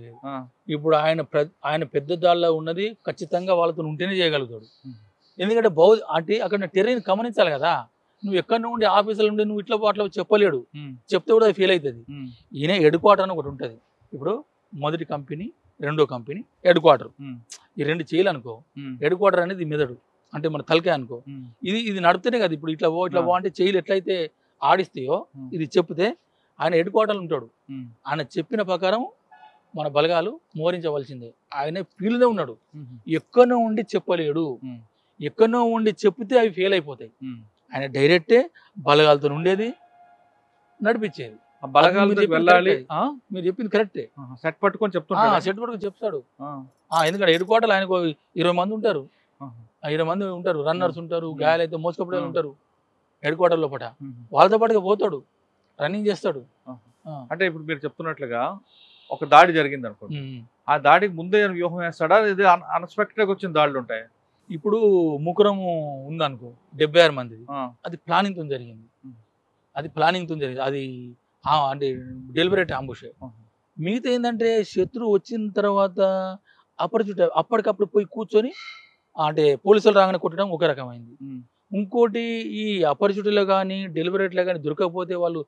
ఇప్పుడు ఆయన పెద్ద దాళ్ళలో ఉన్నది ఖచ్చితంగా వాళ్ళతో ఉంటేనే చేయగలుగుతాడు. ఎందుకంటే అంటే అక్కడ టెర్రైన్ గమనించాలి కదా. నువ్వు ఎక్కడి నుండి ఆఫీసులో ఉండి నువ్వు ఇట్లా అట్లా చెప్పలేడు, చెప్తే కూడా అది ఫెయిల్ అవుతుంది. ఈయన హెడ్ క్వార్టర్ అని ఒకటి ఉంటుంది. ఇప్పుడు మొదటి కంపెనీ, రెండో కంపెనీ, హెడ్ క్వార్టర్, ఈ 2 చేయాలనుకో. హెడ్ క్వార్టర్ అనేది మెదడు, అంటే మన తలకాయ అనుకో. ఇది నడిపితేనే కదా. ఇప్పుడు ఇట్లా పో అంటే చేయలు ఎట్లయితే ఆడిస్తాయో ఇది చెప్తే ఆయన హెడ్ క్వార్టర్లు ఉంటాడు. ఆయన చెప్పిన ప్రకారం మన బలగాలు మోహరించవలసిందే. ఆయన ఫీల్డ్లో ఉన్నాడు, ఎక్కడో ఉండి చెప్పలేడు. ఎక్కడో ఉండి చెప్తే అవి ఫెయిల్ అయిపోతాయి. ఆయన డైరెక్టే బలగాలతో ఉండేది, నడిపించేది. బలగాలతో వెళ్ళాలి. మీరు చెప్పింది కరెక్టే. సెట్ పట్టుకొని చెప్తాడు. ఎందుకంటే హెడ్ క్వార్టర్ ఆయనకు 20 మంది ఉంటారు, 20 మంది ఉంటారు, రన్నర్స్ ఉంటారు, గాయాలైతే మోసుకపోతే ఉంటారు హెడ్ క్వార్టర్ లోపల. వాళ్ళతో పాటుగా పోతాడు, రన్నింగ్ చేస్తాడు. అంటే ఇప్పుడు మీరు చెప్తున్నట్లుగా ఒక దాడి జరిగింది అనుకోండి, ఆ దాడికి ముందే వ్యూహం వేస్తాడా, ఇది అన్ఎక్స్పెక్టెడ్ గా వచ్చిన దాడులు ఉంటాయి? ఇప్పుడు ముకురము ఉందనుకో, 76 మంది, అది ప్లానింగ్ తో జరిగింది. అది అంటే డెలిబరేట్ అంబుషే. మిగతా ఏంటంటే శత్రువు వచ్చిన తర్వాత అప్పటికప్పుడు పోయి కూర్చొని అంటే పోలీసులు రాగానే కొట్టడం ఒక రకమైంది. ఇంకోటి ఈ అపరిచితులో కానీ డెలిబరేట్లో కానీ దొరకకపోతే వాళ్ళు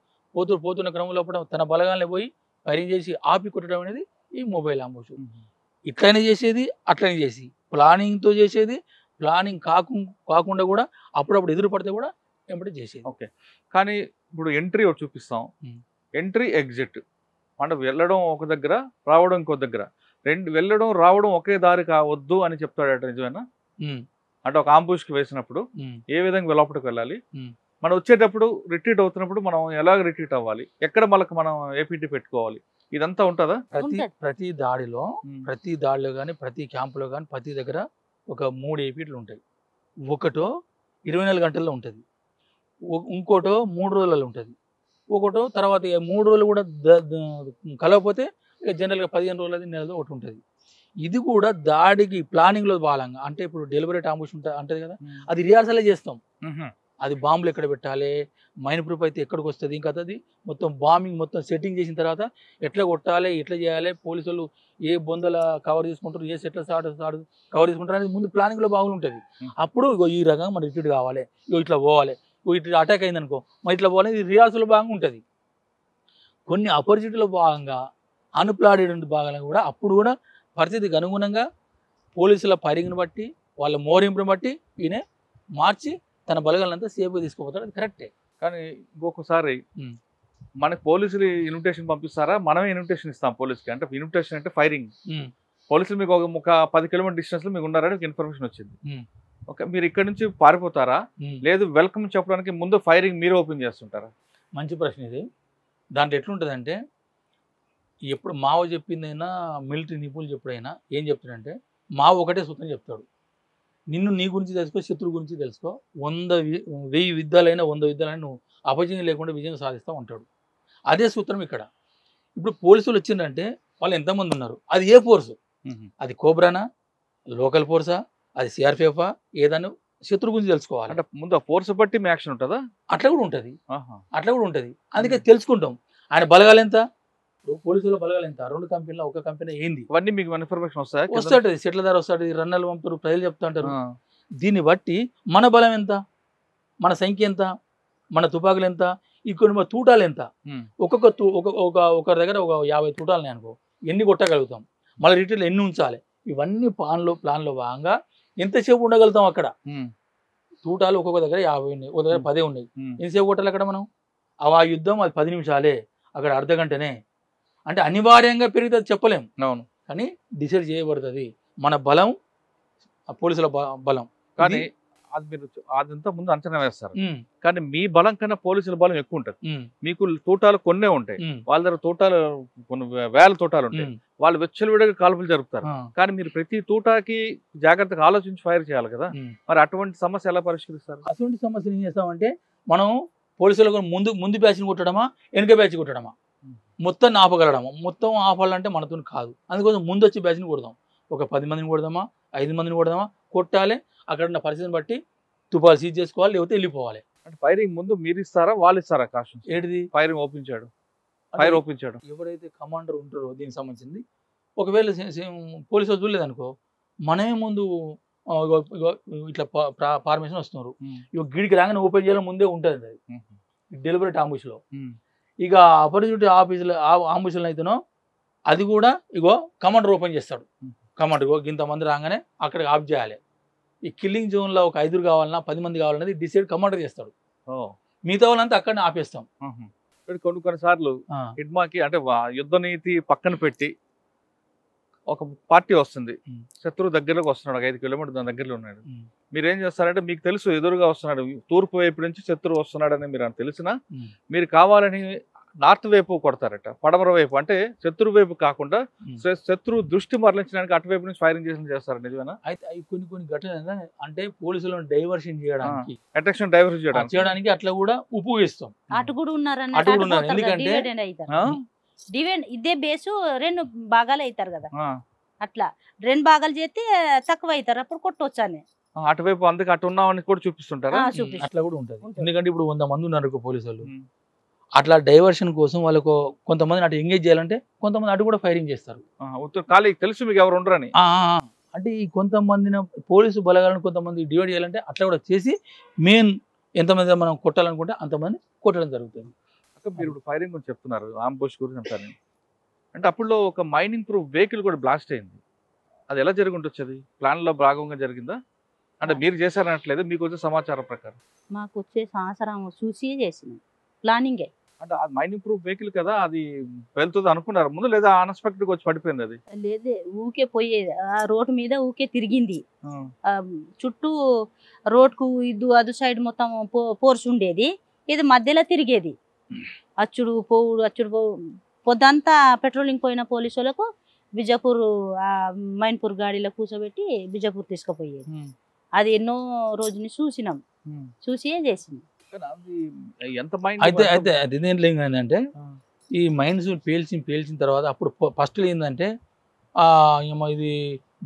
పోతున్న క్రమంలో తన బలగాల్ని పోయి ఫైరింగ్ చేసి ఆపి కొట్టడం అనేది ఈ మొబైల్ అంబుష్. ఇట్లనే చేసేది, అట్లనే చేసి ప్లానింగ్తో చేసేది, ప్లానింగ్ కాకుండా కూడా అప్పుడప్పుడు ఎదురు పడితే కూడా వెంబడి చేసేది. ఓకే, కానీ ఇప్పుడు ఎంట్రీ ఒకటి చూపిస్తాం, ఎంట్రీ ఎగ్జిట్ అంటే వెళ్ళడం ఒక దగ్గర, రావడం ఇంకో దగ్గర. వెళ్ళడం రావడం ఒకే దారి కావద్దు అని చెప్తాడట, నిజమేనా? అంటే ఒక ఆంబుష్కి వేసినప్పుడు ఏ విధంగా లోపలికి వెళ్ళాలి, మనం వచ్చేటప్పుడు రిట్రీట్ అవుతున్నప్పుడు మనం ఎలా రిట్రీట్ అవ్వాలి, ఎక్కడ మనం ఏపీటీ పెట్టుకోవాలి, ఇదంతా ఉంటుందా? ప్రతి దాడిలో కానీ ప్రతి క్యాంపులో కానీ ప్రతి దగ్గర ఒక 3 ఏపీట్లు ఉంటాయి. ఒకటో 24 గంటల్లో ఉంటుంది, ఇంకోటో 3 రోజులలో ఉంటుంది, ఒకటో తర్వాత 3 రోజులు కూడా కలవకపోతే ఇక జనరల్గా 15 రోజులది, నెలలో ఒకటి ఉంటుంది. ఇది కూడా దాడికి ప్లానింగ్లో భాగంగా. అంటే ఇప్పుడు డెలిబరేట్ అంబుష్ ఉంటుంది కదా, అది రిహార్సలే చేస్తాం. అది బాంబులు ఎక్కడ పెట్టాలి, మైన్ ప్రూఫ్ అయితే ఎక్కడికి వస్తుంది, ఇంకా అది మొత్తం బాంబింగ్ మొత్తం సెట్టింగ్ చేసిన తర్వాత ఎట్లా కొట్టాలి, ఎట్లా చేయాలి, పోలీసులు ఏ బొందల కవర్ చేసుకుంటారు, ఏ సెట్ల స్టార్ట్ కవర్ చేసుకుంటారు అనేది ముందు ప్లానింగ్లో బాగుంటుంది. అప్పుడు ఇగో ఈ రకంగా మనం రిట్రీట్ కావాలి, ఇగో ఇట్లా పోవాలి, ఇట్లా అటాక్ అయింది అనుకో మరి ఇట్లా పోవాలి, ఇది రిహార్సల్లో భాగంగా ఉంటుంది. కొన్ని అపరిచితుల భాగంగా అన్ప్లాడెడ్ భాగంగా కూడా అప్పుడు కూడా పరిస్థితికి అనుగుణంగా పోలీసుల ఫైరింగ్ని బట్టి వాళ్ళ మోరింపుని బట్టి ఈయన మార్చి తన బలగాలంతా సేఫ్గా తీసుకుపోతాడు. అది కరెక్టే. కానీ ఇంకొకసారి మనకి పోలీసులు ఇన్విటేషన్ పంపిస్తారా, మనమే ఇన్విటేషన్ ఇస్తాం పోలీస్కి? అంటే ఇన్విటేషన్ అంటే ఫైరింగ్, పోలీసులు మీకు ఒక 10 కిలోమీటర్ డిస్టెన్స్లో మీకు ఉన్నారని ఇన్ఫర్మేషన్ వచ్చింది. ఓకే, మీరు ఇక్కడ నుంచి పారిపోతారా, లేదు వెల్కమ్ చెప్పడానికి ముందు ఫైరింగ్ మీరు ఓపెన్ చేస్తుంటారా? మంచి ప్రశ్న ఇది. దాంట్లో ఎట్లుంటుందంటే, ఎప్పుడు మావ చెప్పిందైనా మిలిటరీ నిపుణులు చెప్పుడైనా ఏం చెప్తాడంటే, మావ ఒకటే సూత్రం చెప్తాడు, నిన్ను నీ గురించి తెలుసుకో, శత్రువు గురించి తెలుసుకో, 1000 యుద్ధాలైనా 100 యుద్ధాలైనా నువ్వు అపజయం లేకుండా విజయం సాధిస్తావు అంటాడు. అదే సూత్రం ఇక్కడ. ఇప్పుడు పోలీసులు వచ్చిందంటే వాళ్ళు ఎంతమంది ఉన్నారు, అది ఏ ఫోర్సు, అది కోబ్రానా, లోకల్ ఫోర్సా, అది సిఆర్పిఎఫ్ ఏదన్నా శత్రు గురించి తెలుసుకోవాలి. అంటే ముందు ఫోర్స్ బట్టి మీ యాక్షన్ ఉంటుందా? అట్లా కూడా ఉంటుంది, ఆహా. అట్లా కూడా ఉంటుంది. అందుకే తెలుసుకుంటాం ఆయన బలగాలు ఎంత, పోలీసుల బలగాలు ఎంత, 2 కంపెనీలో ఒక కంపెనీ ఏంది, ఇవన్నీ మీకు ఇన్ఫర్మేషన్ వస్తాయి. వస్తుంటది. సెట్ల ధర వస్తుంది, రన్నర్లు పంపుతారు, ప్రజలు చెప్తుంటారు. దీన్ని బట్టి మన బలం ఎంత, మన సంఖ్య ఎంత, మన తుపాకులు ఎంత, ఇక్కడ మన తూటాలు ఎంత, ఒకరి దగ్గర ఒక 50 తూటాలని అనుకో, ఎన్ని కొట్టగలుగుతాం, మళ్ళీ రిటైల్ ఎన్ని ఉంచాలి, ఇవన్నీ ప్లాన్లో భాగంగా ఎంతసేపు ఉండగలుగుతాం అక్కడ. తూటాలు ఒక్కొక్క దగ్గర 50 ఉన్నాయి, ఒక దగ్గర 10 ఉన్నాయి. ఎంతసేపు కొట్టాలి అక్కడ మనం? ఆ యుద్ధం అది 10 నిమిషాలే, అక్కడ అర్ధ గంటనే. అంటే అనివార్యంగా పెరుగుతుంది చెప్పలేం, అవును, కానీ డిసైడ్ చేయబడుతుంది మన బలం, పోలీసుల బలం. కానీ అది మీరు అదంతా ముందు అంచనా వేస్తారు. కానీ మీ బలం కన్నా పోలీసుల బలం ఎక్కువ ఉంటుంది. మీకు తోటాలు కొన్నే ఉంటాయి, వాళ్ళ దగ్గర తోటాలు కొన్ని వేల తోటాలు ఉంటాయి. వాళ్ళు విచ్చలవిడిగా కాల్పులు జరుపుతారు. కానీ మీరు ప్రతి తోటాకి జాగ్రత్తగా ఆలోచించి ఫైర్ చేయాలి కదా. మరి అటువంటి సమస్య ఎలా పరిష్కరిస్తారు? అటువంటి సమస్యలు ఏం చేస్తామంటే, మనం పోలీసులకు ముందు బ్యాచ్ని కొట్టడమా, వెనుక బ్యాచ్ కొట్టడమా, మొత్తం ఆపగలడమా. మొత్తం ఆపాలంటే మనతో కాదు, అందుకోసం ముందు వచ్చి బ్యాచ్ని కొడదాం. ఒక 10 మందిని కొడదామా, 5 మందిని కొడదామా, కొట్టాలి. అక్కడ ఉన్న పరిస్థితిని బట్టి తుపాలు సీజ్ చేసుకోవాలి, లేకపోతే వెళ్ళిపోవాలి. అంటే ఫైరింగ్ ముందు మీరు ఇస్తారా, వాళ్ళు ఇస్తారా కాషన్? ఏంటిది ఫైరింగ్ ఫైర్ ఓపించాడు ఎవరైతే కమాండర్ ఉంటారో దీనికి సంబంధించింది. ఒకవేళ పోలీసు వాళ్ళు చూడలేదనుకో, మనమే ముందు ఇట్లా ఫార్మేషన్ వస్తున్నారు, ఇక గిడికి రాగానే ఓపెన్ చేయాలని ముందే ఉంటుంది అది డెలిబరేట్ ఆంబుష్లో. ఇక అపరిచిత ఆంబుష్లో అయితేనో అది కూడా ఇగో కమాండర్ ఓపెన్ చేస్తాడు. కమాండర్ ఇగో ఇంతమంది రాగానే అక్కడికి ఆఫ్ చేయాలి. ఈ కిల్లింగ్ జోన్లో ఒక 5 కావాలన్నా 10 మంది కావాలన్నది డిసైడ్ కమాండర్ చేస్తాడు. మిగతా వాళ్ళంతా అక్కడనే ఆపేస్తాం. కొన్నిసార్లు హిడ్మాకి అంటే యుద్ధ నీతి పక్కన పెట్టి ఒక పార్టీ వస్తుంది, శత్రువు దగ్గరలోకి వస్తున్నాడు, 5 కిలోమీటర్ దాని దగ్గరలో ఉన్నాడు. మీరేం చేస్తారంటే, మీకు తెలుసు ఎదురుగా వస్తున్నాడు, తూర్పు వైపు నుంచి శత్రువు వస్తున్నాడని మీరు తెలిసినా మీరు కావాలని నార్త్ వైపు కొడతారట, పడమర వైపు. అంటే శత్రు వైపు కాకుండా శత్రువు దృష్టి మరలించడానికి అటువైపు నుంచి ఫైరింగ్ చేస్తారు. నిజమేనా? అయితే కొన్ని ఘటనలు అంటే పోలీసులను డైవర్షన్ చేయడానికి, అట్రాక్షన్ డైవర్షన్ చేయడానికి అట్లా కూడా ఉపయోగిస్తాం. అటు కూడా ఉన్నారు. ఎందుకంటే ఇదే బేసు 2 భాగాలు అవుతారు కదా, అట్లా 2 భాగాలు చేస్తే తక్కువ అవుతారు, అప్పుడు కొట్టవచ్చు అని అటువైపు. అందుకే అటు ఉన్నామని కూడా చూపిస్తుంటారు. అట్లా కూడా ఉంటుంది. ఎందుకంటే ఇప్పుడు 100 మంది ఉన్నారు పోలీసు వాళ్ళు, అట్లా డైవర్షన్ కోసం వాళ్ళకు కొంతమంది అటు ఎంగేజ్ చేయాలంటే కొంతమంది అటు కూడా ఫైరింగ్ చేస్తారు. ఖాళీ తెలుసు మీకు ఎవరు ఉండరని. అంటే ఈ కొంతమందిని పోలీసు బలగాలను కొంతమంది డివైడ్ చేయాలంటే అట్లా కూడా చేసి మెయిన్ ఎంతమంది మనం కొట్టాలనుకుంటే అంతమంది కొట్టడం జరుగుతుంది. మీరు ఇప్పుడు ఫైరింగ్ గురించి చెప్తున్నారు, ఆంబుష్ గురించి అంటారు. అంటే అప్పుడులో ఒక మైనింగ్ ప్రూఫ్ వెహికల్ కూడా బ్లాస్ట్ అయింది. అది ఎలా జరిగి ఉంటుంది? ప్లాన్లో భాగంగా జరిగిందా? అంటే మీరు చేశారనట్లేదు, మీకు వచ్చే సమాచారం ప్రకారం? మాకు వచ్చే సంవత్సరం చూసి చేసింది ప్లానింగే. అంటే అది మైనింగ్ ప్రూఫ్ వెహికల్ కదా, అది వెళ్తుంది అనుకున్నారు ముందు, లేదా అన్ఎక్స్పెక్టెడ్ గా వచ్చి పడిపోయింది? అది లేదే, ఊకే పోయేది, ఆ రోడ్డు మీద ఊకే తిరిగింది. చుట్టూ రోడ్కు అదు సైడ్ మొత్తం పోర్స్ ఉండేది, ఇది మధ్యలో తిరిగేది. అచ్చుడు పోవుడు పొద్దంతా పెట్రోలింగ్ పోయిన పోలీసు వాళ్ళకు బిజాపూర్ మైన్పూర్ గాడిలో కూర్చోబెట్టి బిజాపూర్ తీసుకుపోయేది. అది ఎన్నో రోజుని చూసినాం, చూసి చేసింది. అయితే ఏంటంటే ఈ మైన్స్ పేల్చిన తర్వాత అప్పుడు ఫస్ట్ ఏంటంటే ఇది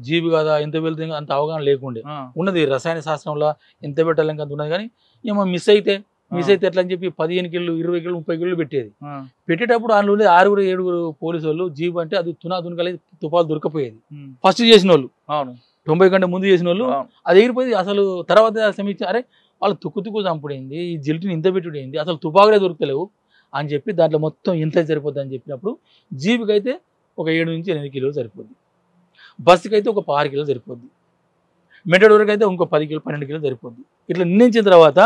జీబీ కదా, ఎంత వెళ్తుంది అంత అవగాహన లేకుండే ఉన్నది. రసాయన శాస్త్రంలో ఎంత పెట్టాలి అంత ఉన్నది, కానీ ఏమో మిస్ అయితే ఎట్లా అని చెప్పి 15 కిలో 20 కిలో 30 కిలో పెట్టేది. పెట్టేటప్పుడు అందులో 6-7 పోలీసు వాళ్ళు జీబు అంటే అది తునకలి తుపాలు దొరకపోయేది. ఫస్ట్ చేసిన వాళ్ళు 90 కంటే ముందు చేసిన వాళ్ళు అది ఎగిరిపోయింది. అసలు తర్వాత సమీక్ష, అరే వాళ్ళు తుక్కు చంపుడైంది, ఈ జిల్టిని ఇంత పెట్టుడైంది, అసలు తుపాకులే దొరకలేవు అని చెప్పి దాంట్లో మొత్తం ఎంత సరిపోద్ది అని చెప్పినప్పుడు జీబుకి అయితే ఒక 7 నుంచి 8 కిలోలు సరిపోద్ది, బస్సుకి అయితే ఒక 6 కిలోలు సరిపోద్ది, మెటడోర్కి అయితే ఇంకో 10 కిలో 12 కిలోలు సరిపోద్ది. ఇట్లా నిర్ణయించిన తర్వాత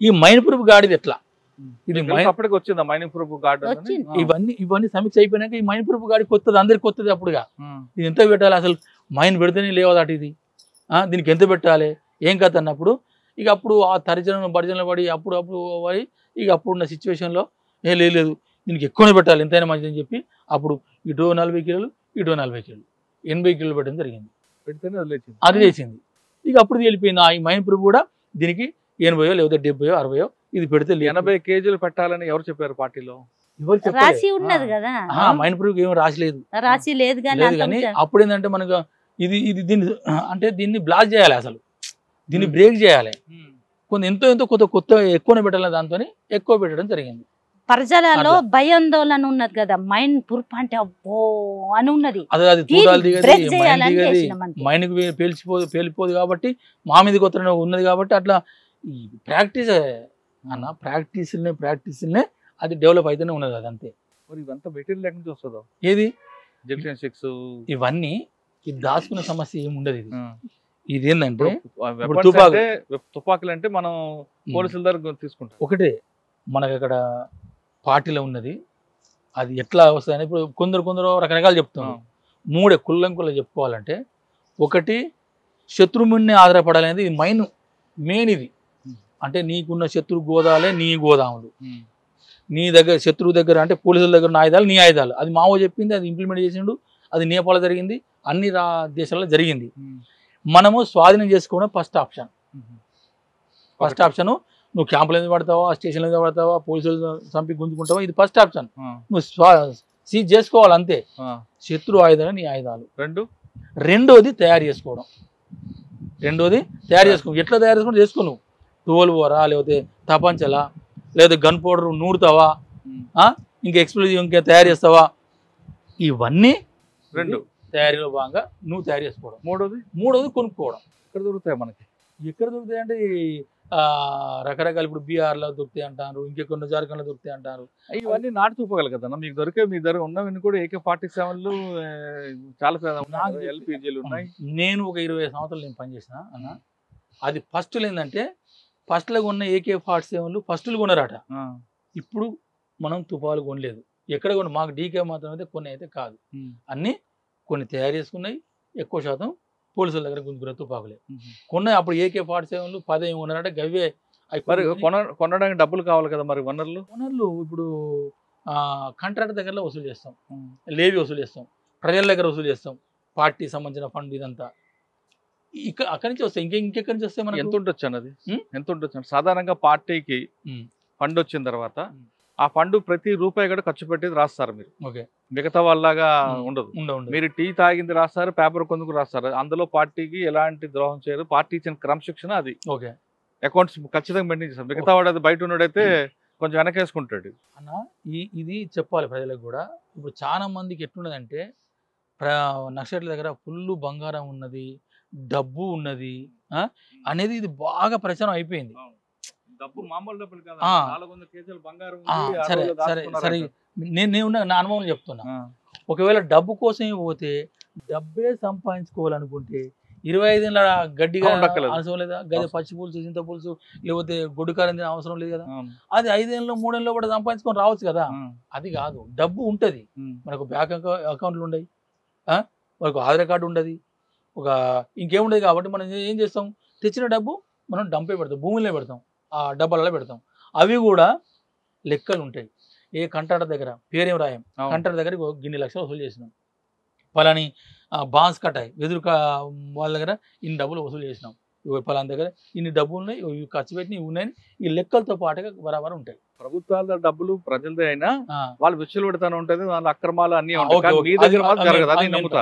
ఈ మైన్ ప్రూఫ్ గాడిది ఎట్లా అప్పటికి వచ్చిందా మైనింగ్ ప్రూఫ్ గార్డ్? ఇవన్నీ సమీక్ష అయిపోయినాక ఈ మైన్ ప్రూఫ్ గాడి కొత్తది, అందరికి కొత్తది. అప్పుడుగా ఇది ఎంత పెట్టాలి, అసలు మైన్ పెడితేనే లేవదు అటు, ఇది దీనికి ఎంత పెట్టాలి ఏం కథ అన్నప్పుడు ఇక అప్పుడు ఆ బర్జనలు పడి అప్పుడు పడి ఇక అప్పుడున్న సిచ్యువేషన్లో ఏం లేదు, దీనికి ఎక్కువనే పెట్టాలి ఎంతైనా మంచిది అని చెప్పి అప్పుడు ఇటో 40 కిలోలు ఇటో 40 కిలోలు 80 కిలోలు పెట్టడం జరిగింది. అది లేచింది. ఇక అప్పుడు వెళ్ళిపోయింది. ఈ మైన్ ప్రూఫ్ కూడా దీనికి 80 లేదా 70 60 ఇది పెడితే 80 కేజీలు పెట్టాలని ఎవరు చెప్పారు పార్టీలో? రాసి ఉన్నది కదా, మైన్ ప్రూఫ్ ఏమో రాసి లేదు కానీ అప్పుడు ఏంటంటే మనకు ఇది ఇది దీన్ని అంటే దీన్ని బ్లాక్ చేయాలి, అసలు దీన్ని బ్రేక్ చేయాలి. ఎంతో కొత్త ఎక్కువనే పెట్టాలి, దాంతో ఎక్కువ పెట్టడం జరిగింది. ప్రజలలో భయాందోళన ఉన్నది కదా, మైండ్ పురుపు అంటే అబ్బో అని ఉన్నది. అది తూటాలు దిగది, మైండ్కి పేలిపోదు కాబట్టి మా మీద కొత్త ఉన్నది కాబట్టి అట్లా ప్రాక్టీస్ అన్న, ప్రాక్టీస్నే అది డెవలప్ అయితేనే ఉన్నది. అది అంతే. మరి ఇదంతా మెటీరియల్ ఎక్కడి నుంచి వస్తుందో? ఏది జంక్షన్ 6 ఇవన్నీ ఇది దాచుకునే సమస్య ఏమి ఉండదు. ఇది ఏంటంటే తుపాకులు అంటే మనం పోలీసుల దగ్గర తీసుకుంటాం. ఒకటే మనకు అక్కడ పార్టీలో ఉన్నది, అది ఎట్లా వస్తుందని ఇప్పుడు కొందరు రకరకాలు చెప్తున్నారు. మూడే కుల్లంకుల్లో చెప్పుకోవాలంటే, ఒకటి శత్రువుని ఆధారపడాలి అనేది ఇది మెయిన్ ఇది. అంటే నీకున్న శత్రు గోదాలే నీ గోదాములు, నీ దగ్గర శత్రువు దగ్గర అంటే పోలీసుల దగ్గర ఉన్న ఆయుధాలు నీ ఆయుధాలు. అది మావో చెప్పింది, అది ఇంప్లిమెంట్ చేసిండు, అది నేపాల్ జరిగింది, అన్ని దేశాల్లో జరిగింది. మనము స్వాధీనం చేసుకోవడం ఫస్ట్ ఆప్షన్. నువ్వు క్యాంపులు ఎందుకు పడతావా, స్టేషన్లు ఎందుకు పడతావా, పోలీసులు చంపి గుంజుకుంటావా, ఇది ఫస్ట్ ఆప్షన్. నువ్వు సీజ్ చేసుకోవాలి అంతే. శత్రు ఆయుధాలు నీ ఆయుధాలు. రెండోది తయారు చేసుకోవడం. ఎట్లా తయారు చేసుకో నువ్వు 12 ఓరా, లేకపోతే తపంచలా, లేదా గన్ పౌడర్ నూరుతావా, ఇంకా ఎక్స్ప్లోజివ్ ఇంకా తయారు చేస్తావా, ఇవన్నీ తయారీలో భాగంగా నువ్వు తయారు చేసుకోవడం. మూడోది కొనుక్కోవడం. ఎక్కడ దొరుకుతాయి మనకి? ఎక్కడ దొరుకుతాయి అంటే రకరకాల ఇప్పుడు బీహార్లో దొరుకుతాయి అంటారు, ఇంకెక్కడ జార్ఖండ్లో దొరుకుతాయి అంటారు. ఇవన్నీ నాటు చూపగలరు కదా మీకు దొరికే, మీ దగ్గర ఉన్నవన్నీ కూడా AK-47లు చాలా LPGలు ఉన్నాయి. నేను ఒక 20 సంవత్సరాలు నేను పనిచేసిన అన్న. అది ఫస్ట్లో ఏంటంటే ఫస్ట్లో ఉన్న AK-47లు ఫస్టులు కొన్నారట. ఇప్పుడు మనం తుపాలు కొనలేదు, ఎక్కడ కొన్న మాకు డీకే మాత్రం అయితే కొన్ని అయితే కాదు, అన్నీ కొన్ని తయారు చేసుకున్నాయి. ఎక్కువ శాతం పోలీసుల దగ్గర గుంజుకునే తుపాకులే కొన్నాయి. అప్పుడు AK-47లు 10 కొన్నారట. గవే మరి కొనడానికి డబ్బులు కావాలి కదా, మరి వనరులు ఇప్పుడు కాంట్రాక్ట్ దగ్గరలో వసూలు చేస్తాం, లేవి వసూలు చేస్తాం, ప్రజల దగ్గర వసూలు చేస్తాం, పార్టీ సంబంధించిన ఫండ్ ఇదంతా అక్కడి నుంచి వస్తాయి. ఇంకెక్కడి నుంచి వస్తాయి? మనకి ఎంత ఉండొచ్చు అన్నది, ఎంత ఉండొచ్చు? సాధారణంగా పార్టీకి ఫండ్ వచ్చిన తర్వాత ఆ ఫండ్ ప్రతి రూపాయి కూడా ఖర్చు పెట్టేది రాస్తారు మీరు. మిగతా వాళ్ళలాగా ఉండదు. మీరు టీ తాగింది రాస్తారు, పేపర్ కొందుకు రాస్తారు. అందులో పార్టీకి ఎలాంటి ద్రోహం చేయరు. పార్టీ ఇచ్చిన క్రమశిక్షణ అది. అకౌంట్స్ ఖచ్చితంగా మెయింటైన్ చేస్తారు. మిగతా వాడు అది బయట ఉన్నాడైతే కొంచెం వెనకేసుకుంటాడు అన్న. ఇది చెప్పాలి ప్రజలకు కూడా. ఇప్పుడు చాలా మందికి ఎట్లున్నదంటే నక్సలైట్ల దగ్గర ఫుల్ బంగారం ఉన్నది, డబ్బు ఉన్నది అనేది ఇది బాగా ప్రచారం అయిపోయింది. సరే నేను నా అనుభవం చెప్తున్నా. ఒకవేళ డబ్బు కోసమే పోతే, డబ్బే సంపాదించుకోవాలనుకుంటే 25 ఏళ్ళ గడ్డిగా అవసరం లేదా? గది పచ్చి పులుసు, చింత పులుసు, లేకపోతే గొడ్డుకారం అవసరం లేదు కదా. అది 5 ఏళ్ళు 3 ఏళ్ళు కూడా సంపాదించుకొని రావచ్చు కదా. అది కాదు, డబ్బు ఉంటది మనకు, బ్యాంక్ అకౌంట్లు ఉండయి, మనకు ఆధార్ కార్డు ఉండదు, ఇంకేముండదు. కాబట్టి మనం ఏం చేస్తాం, తెచ్చిన డబ్బు మనం డంపే పెడతాం, భూమిలో పెడతాం, ఆ డబ్బాలలో పెడతాం. అవి కూడా లెక్కలు ఉంటాయి. ఏ కంట్రాక్టర్ దగ్గర పేరేం రాయం, కంట్రాక్టర్ దగ్గర గిన్ని లక్షలు వసూలు చేసినాం, పలాని బాన్స్ కట్టాయి, వెదురు వాళ్ళ దగ్గర ఇన్ని డబ్బులు వసూలు చేసినాం, పలాని దగ్గర ఇన్ని డబ్బులు ఉన్నాయి, ఇవి ఖర్చు పెట్టి ఇవి ఉన్నాయని ఈ లెక్కలతో పాటుగా బరాబర్ ఉంటాయి. ప్రభుత్వాల డబ్బులు ప్రజలదే అయినా వాళ్ళు విచ్చలు పెడతానే ఉంటుంది, వాళ్ళ అక్రమాలు అన్ని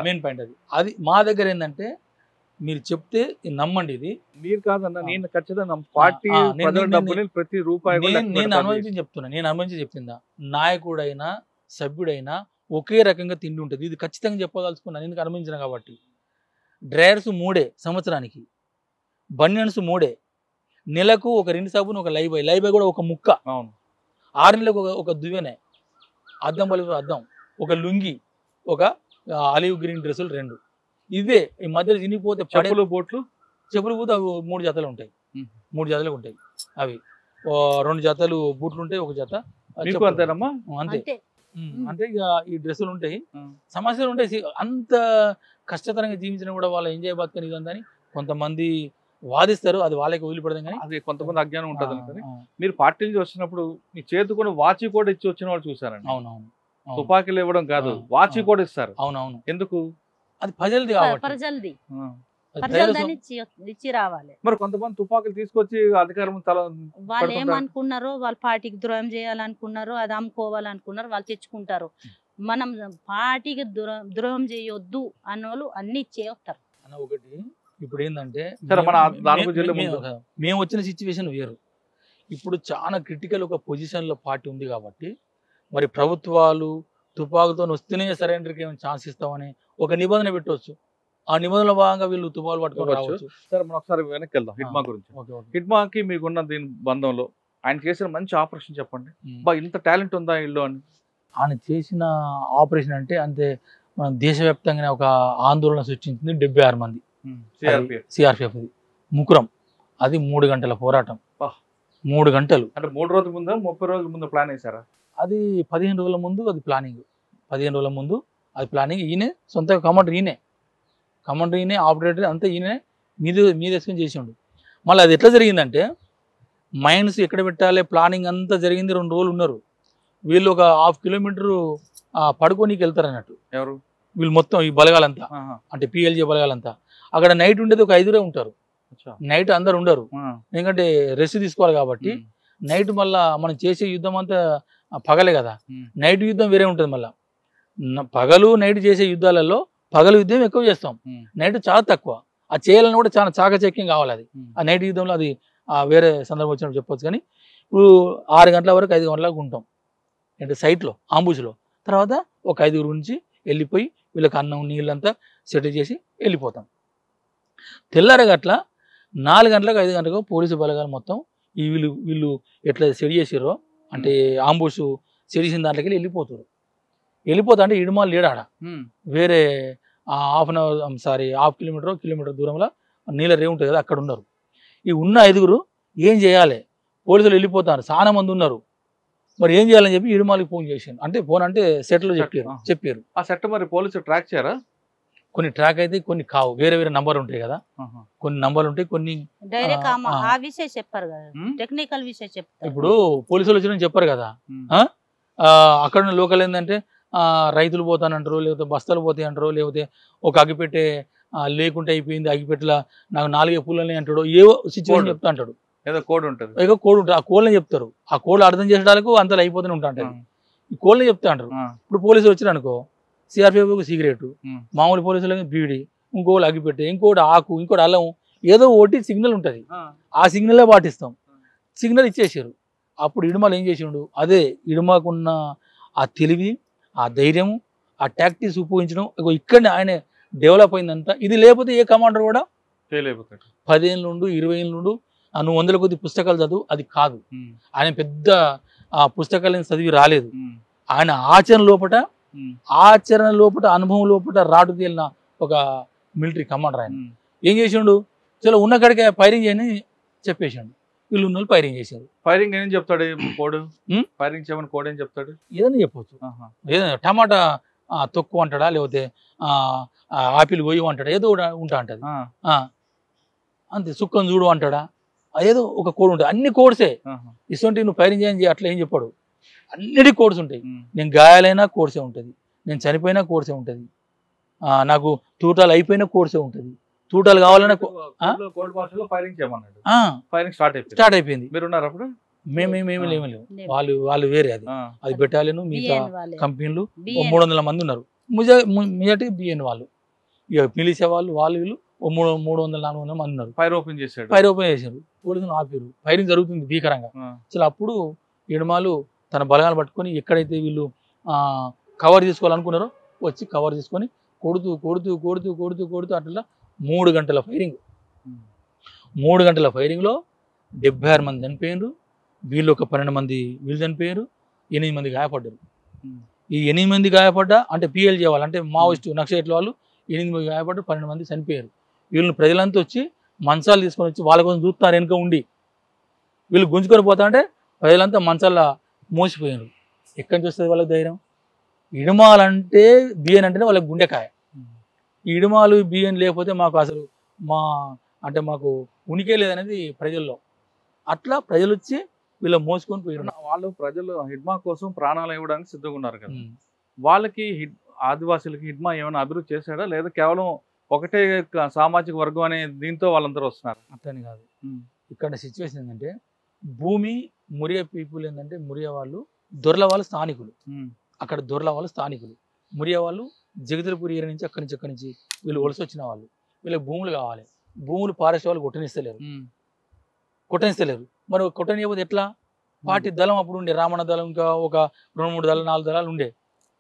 మెయిన్ పాయింట్ అది. మా దగ్గర ఏంటంటే మీరు చెప్తే నమ్మండి, ఇది మీరు కాదన్నా, నేను ఖచ్చితంగా పార్టీ ప్రతి రూపాయి నేను అనుభవించి చెప్పిందా. నాయకుడైనా సభ్యుడైనా ఒకే రకంగా తిండి ఉంటుంది, ఇది ఖచ్చితంగా చెప్పదలుచుకున్నాను, నేను అనుభవించిన కాబట్టి. డ్రైయర్స్ 3 సంవత్సరానికి, బనియన్స్ 3, నెలకు ఒక 2 సబ్బును, ఒక లైబాయ్ కూడా ఒక ముక్క, 6 నెలలకు ఒక దువ్వెనే, అద్దం బలి అద్దం, ఒక లుంగి, ఒక ఆలివ్ గ్రీన్ డ్రెస్సులు 2. ఇవే ఈ మధ్యలో చినిగిపోతే చెప్పులు పోతే అవి 3 జతలు ఉంటాయి, 3 జతలు ఉంటాయి. అవి 2 జతలు బూట్లు ఉంటాయి, 1 జత అంతేనమ్మా. అంతే. అంటే ఇక ఈ డ్రెస్సులు ఉంటాయి, సమస్యలు ఉంటాయి. అంత కష్టతరంగా జీవించిన కూడా వాళ్ళ ఎంజాయ్ బతకని ఇదందని కొంతమంది వాదిస్తారు, అది వాళ్ళకి వదిలిపడదు. కానీ అది కొంతమంది అజ్ఞానం ఉంటుంది. మీరు పార్టీ నుంచి వచ్చినప్పుడు మీ చేతికొని వాచి కూడా ఇచ్చి వచ్చిన వాళ్ళు చూసారండి. అవునవును, తుపాకీలు ఇవ్వడం కాదు, వాచి కూడా ఇస్తారు. అవునవును. ఎందుకు? అది ప్రజలది ప్రజలది ఇచ్చి రావాలి. మరి కొంతమంది తుపాకులు తీసుకొచ్చి అధికారం వాళ్ళు ఏమనుకున్నారో, వాళ్ళ పార్టీకి ద్రోహం చేయాలనుకున్నారో, అది అమ్ముకోవాలనుకున్నారో వాళ్ళు తెచ్చుకుంటారు. మనం పార్టీకి ద్రోహం చేయొద్దు అన్నోళ్ళు అన్ని ఇచ్చే వస్తారు. అన్న ఒకటి ఇప్పుడు ఏంటంటే సరే, మన దాని గురించి వెళ్ళే ముందు. మేము వచ్చిన సిచ్యువేషన్ వేరు. ఇప్పుడు చాలా క్రిటికల్ ఒక పొజిషన్లో పార్టీ ఉంది కాబట్టి మరి ప్రభుత్వాలు తుపాకులతో వస్తేనే సరెండర్కి ఏమైనా ఛాన్స్ ఇస్తామని ఒక నిబంధన పెట్టవచ్చు. ఆ నిబంధనల భాగంగా వీళ్ళు తుపాకులు పట్టుకొని రావచ్చు. సరే, మనం ఒకసారి వెనక్కి వెళ్దాం హిడ్మా గురించి. Okay okay. హిడ్మాకి మీకున్న దీని బంధంలో ఆయన చేసిన మంచి ఆపరేషన్ చెప్పండి. బా ఇంత టాలెంట్ ఉందా ఇల్లు అని. ఆయన చేసిన ఆపరేషన్ అంటే అంతే మనం దేశవ్యాప్తంగానే ఒక ఆందోళన సృష్టించింది. 76 మంది సిఆర్పిఎఫ్ ముకురం. అది 3 గంటల పోరాటం. 3 గంటలు అంటే 3 రోజుల ముందు 30 రోజుల ముందు ప్లాన్ వేసారా? అది 15 రోజుల ముందు అది ప్లానింగ్. 15 రోజుల ముందు అది ప్లానింగ్. ఈయనే సొంత కమాండర్, ఈయనే ఆపరేటర్ అంతా ఈయనే మీద వేసుకొని చేసిండు. మళ్ళీ అది ఎట్లా జరిగిందంటే మైన్స్ ఎక్కడ పెట్టాలి ప్లానింగ్ అంతా జరిగింది. 2 రోజులు ఉన్నారు వీళ్ళు. ఒక 1/2 కిలోమీటరు పడుకోనికి వెళ్తారు అన్నట్టు. ఎవరు వీళ్ళు మొత్తం ఈ బలగాలంతా, అంటే పిఎల్జే బలగాలంతా. అక్కడ నైట్ ఉండేది ఒక 5 ఉంటారు. నైట్ అందరు ఉండరు, ఎందుకంటే రెస్ట్ తీసుకోవాలి కాబట్టి. నైట్ మళ్ళా మనం చేసే యుద్ధం అంతా పగలే కదా, నైట్ యుద్ధం వేరే ఉంటుంది. మళ్ళీ పగలు నైట్ చేసే యుద్ధాలలో పగలు యుద్ధం ఎక్కువ చేస్తాం, నైట్ చాలా తక్కువ. అది చేయాలని కూడా చాలా చాకచక్యం కావాలి. అది ఆ నైట్ యుద్ధంలో అది వేరే సందర్భం వచ్చినప్పుడు చెప్పొచ్చు. కానీ ఇప్పుడు 6 గంటల వరకు 5 గంటలకు ఉంటాం అంటే సైట్లో ఆంబుజ్లో. తర్వాత ఒక 5 నుంచి వెళ్ళిపోయి వీళ్ళకి అన్నం నీళ్ళంతా సెటిల్ చేసి వెళ్ళిపోతాం. తెల్లారగట్ల 4 గంటలకు 5 గంటలకు పోలీసు బలగాలు మొత్తం ఈ వీళ్ళు ఎట్లా సెట్ చేసిరో అంటే ఆంబుష్ సెట్ చేసిన దాంట్లోకి వెళ్ళిపోతా అంటే ఇడుమాలు లేడాడ వేరే 1/2 కిలోమీటర్ దూరంలో నీళ్ళ రేవు ఉంటుంది కదా, అక్కడ ఉన్నారు. ఈ ఉన్న 5 ఏం చేయాలి, పోలీసులు వెళ్ళిపోతారు, చాలా మంది ఉన్నారు, మరి ఏం చేయాలని చెప్పి ఇడుమాలకి ఫోన్ చేశాను. అంటే ఫోన్ అంటే సెట్లో చెప్పారు. ఆ సెట్ మరి పోలీసులు ట్రాక్ చేయరా? కొన్ని ట్రాక్ అయితే కొన్ని కావు, వేరే నంబర్ ఉంటాయి కదా, కొన్ని నంబర్లు ఉంటాయి, కొన్ని డైరెక్ట్ ఆ విషయం చెప్పారు కదా, టెక్నికల్ విషయం చెప్తారు. ఇప్పుడు పోలీసులు వచ్చిన చెప్పారు కదా, అక్కడ ఉన్న లోకల్ ఏంటంటే రైతులు పోతానంటారు, లేకపోతే బస్తాలు పోతాయి అంటారు, లేకపోతే ఒక అగ్గిపెట్టే లేకుంటే అయిపోయింది, అగ్గిపెట్టెల నాకు 4 పూలని అంటాడు, ఏవో సిచ్యువేషన్ చెప్తా అంటాడు. ఏదో కోడ్ ఉంటుంది, కోడ్ ఉంటుంది, ఆ కోడ్ని చెప్తారు. ఆ కోడ్ అర్థం చేసడానికి అంతలో అయిపోతూనే ఉంటా అంటారు, ఈ కోడ్ని చెప్తా అంటారు. ఇప్పుడు పోలీసులు వచ్చిన అనుకో, సిఆర్పిఎఫ్ సిగరెట్, మామూలు పోలీసులకి బీడి, ఇంకోటి అగ్గిపెట్టే, ఇంకోటి ఆకు, ఇంకోటి అల్లం, ఏదో ఒకటి సిగ్నల్ ఉంటుంది, ఆ సిగ్నలే పాటిస్తాం. సిగ్నల్ ఇచ్చేసారు. అప్పుడు ఇడుమాలు ఏం చేసిండు, అదే ఇడుమాకున్న ఆ తెలివి, ఆ ధైర్యము, ఆ టాక్టిక్స్ ఉపయోగించడం ఇక్కడనే ఆయన డెవలప్ అయిందంతా. ఇది లేకపోతే ఏ కమాండర్ కూడా 10 ఏళ్ళ నుండి 20 ఏళ్ళ నుండి నువ్వు 100 కొద్ది పుస్తకాలు చదువు అది కాదు. ఆయన పెద్ద పుస్తకాలను చదివి రాలేదు. ఆయన ఆచరణ లోపల అనుభవం లోపల రాటు తేలిన ఒక మిలిటరీ కమాండర్. ఆయన ఏం చేసిండు, చలో ఉన్న కాడికే ఫైరింగ్ చేయని చెప్పేసిండు. వీళ్ళు ఉన్న వాళ్ళు ఫైరింగ్ చేశారు. ఫైరింగ్ ఏం చెప్తాడు కోడ్? ఫైరింగ్ చేయమని కోడ్ ఏం చెప్తాడు? ఏదైనా చెప్పవచ్చు. ఏదైనా టమాటా తొక్కు అంటాడా, లేకపోతే ఆపిల్ గొయ్యి అంటాడా, ఏదో ఉంటా అంటది అంతే. సుక్కను చూడు అంటాడా, ఏదో ఒక కోడ్ ఉంటుంది. అన్ని కోడ్సే. ఇటువంటి నువ్వు ఫైరింగ్ చేయని అట్లా ఏం చెప్పాడు, అన్నిటి కోడ్స్ ఉంటాయి. నేను గాయాలైనా కోర్సే ఉంటుంది, నేను చనిపోయినా కోర్సే ఉంటుంది, నాకు తూటాలు అయిపోయినా కోర్సే ఉంటుంది. తూటాలు కావాలన్నా స్టార్ట్ అయిపోయింది. మేమేమీ లేవు, వాళ్ళు వేరే. అది బెటాలియన్, మిగతా కంపెనీలు 300 మంది ఉన్నారు. మెజార్టీ బిఎన్ వాళ్ళు, ఇక పిలిచే వాళ్ళు వీళ్ళు 300-400 మంది ఉన్నారు. ఫైర్ ఓపెన్ చేశారు. పోలీసులు ఆపారు. ఫైరింగ్ జరుగుతుంది భీకరంగా. అసలు అప్పుడు ఇడుమాలు తన బలగాలు పట్టుకొని ఎక్కడైతే వీళ్ళు కవర్ తీసుకోవాలనుకున్నారో వచ్చి కవర్ తీసుకొని కొడుతూ అట్లా 3 గంటల ఫైరింగ్. 3 గంటల ఫైరింగ్లో 76 మంది చనిపోయారు. వీళ్ళు ఒక 12 మంది వీళ్ళు చనిపోయారు, 8 మంది గాయపడ్డారు. ఈ 8 మంది గాయపడ్డా అంటే పిఎల్ చేయాలి అంటే మావోయిస్టు నక్సలైట్ల వాళ్ళు 8 మంది గాయపడ్డారు, 12 మంది చనిపోయారు. వీళ్ళని ప్రజలంతా వచ్చి మంచాలు తీసుకొని వచ్చి వాళ్ళ కోసం చూస్తారు. వెనుక ఉండి వీళ్ళు గుంజుకొని పోతా అంటే ప్రజలంతా మంచాల మోసిపోయారు. ఎక్కడి నుంచి వస్తుంది వాళ్ళకి ధైర్యం? ఇడుమాలంటే బియ్యం అంటేనే వాళ్ళకి గుండెకాయ. ఈ ఇడుమాలు బియ్యం లేకపోతే మాకు అసలు మాకు ఉనికే లేదనేది ప్రజల్లో. అట్లా ప్రజలు వచ్చి వీళ్ళు మోసుకొని పోయారు. వాళ్ళు ప్రజలు హిడ్మా కోసం ప్రాణాలు ఇవ్వడానికి సిద్ధంగా ఉన్నారు కదా, వాళ్ళకి ఆదివాసులకి హిడ్మా ఏమైనా అభివృద్ధి చేశాడా, లేదా కేవలం ఒకటే సామాజిక వర్గం అనే దీంతో వాళ్ళందరూ వస్తున్నారు? అట్లని కాదు. ఇక్కడ సిచ్యువేషన్ ఏంటంటే భూమి మురియా పీపుల్ ఏంటంటే మురియా వాళ్ళు దొరల వాళ్ళు స్థానికులు. అక్కడ దొరల వాళ్ళు స్థానికులు, మురియా వాళ్ళు జగదల్పూర్ ఏరియా నుంచి అక్కడి నుంచి వీళ్ళు వలస వచ్చిన వాళ్ళు. వీళ్ళకి భూములు కావాలి. భూములు ఫారెస్ట్ వాళ్ళు కొట్టనిస్తలేరు. మరి కొట్టనియకపోతే ఎట్లా? పార్టీ దళం అప్పుడు ఉండే, రామణ దళం, ఇంకా ఒక 2-3 దళాలు 4 దళాలు ఉండే.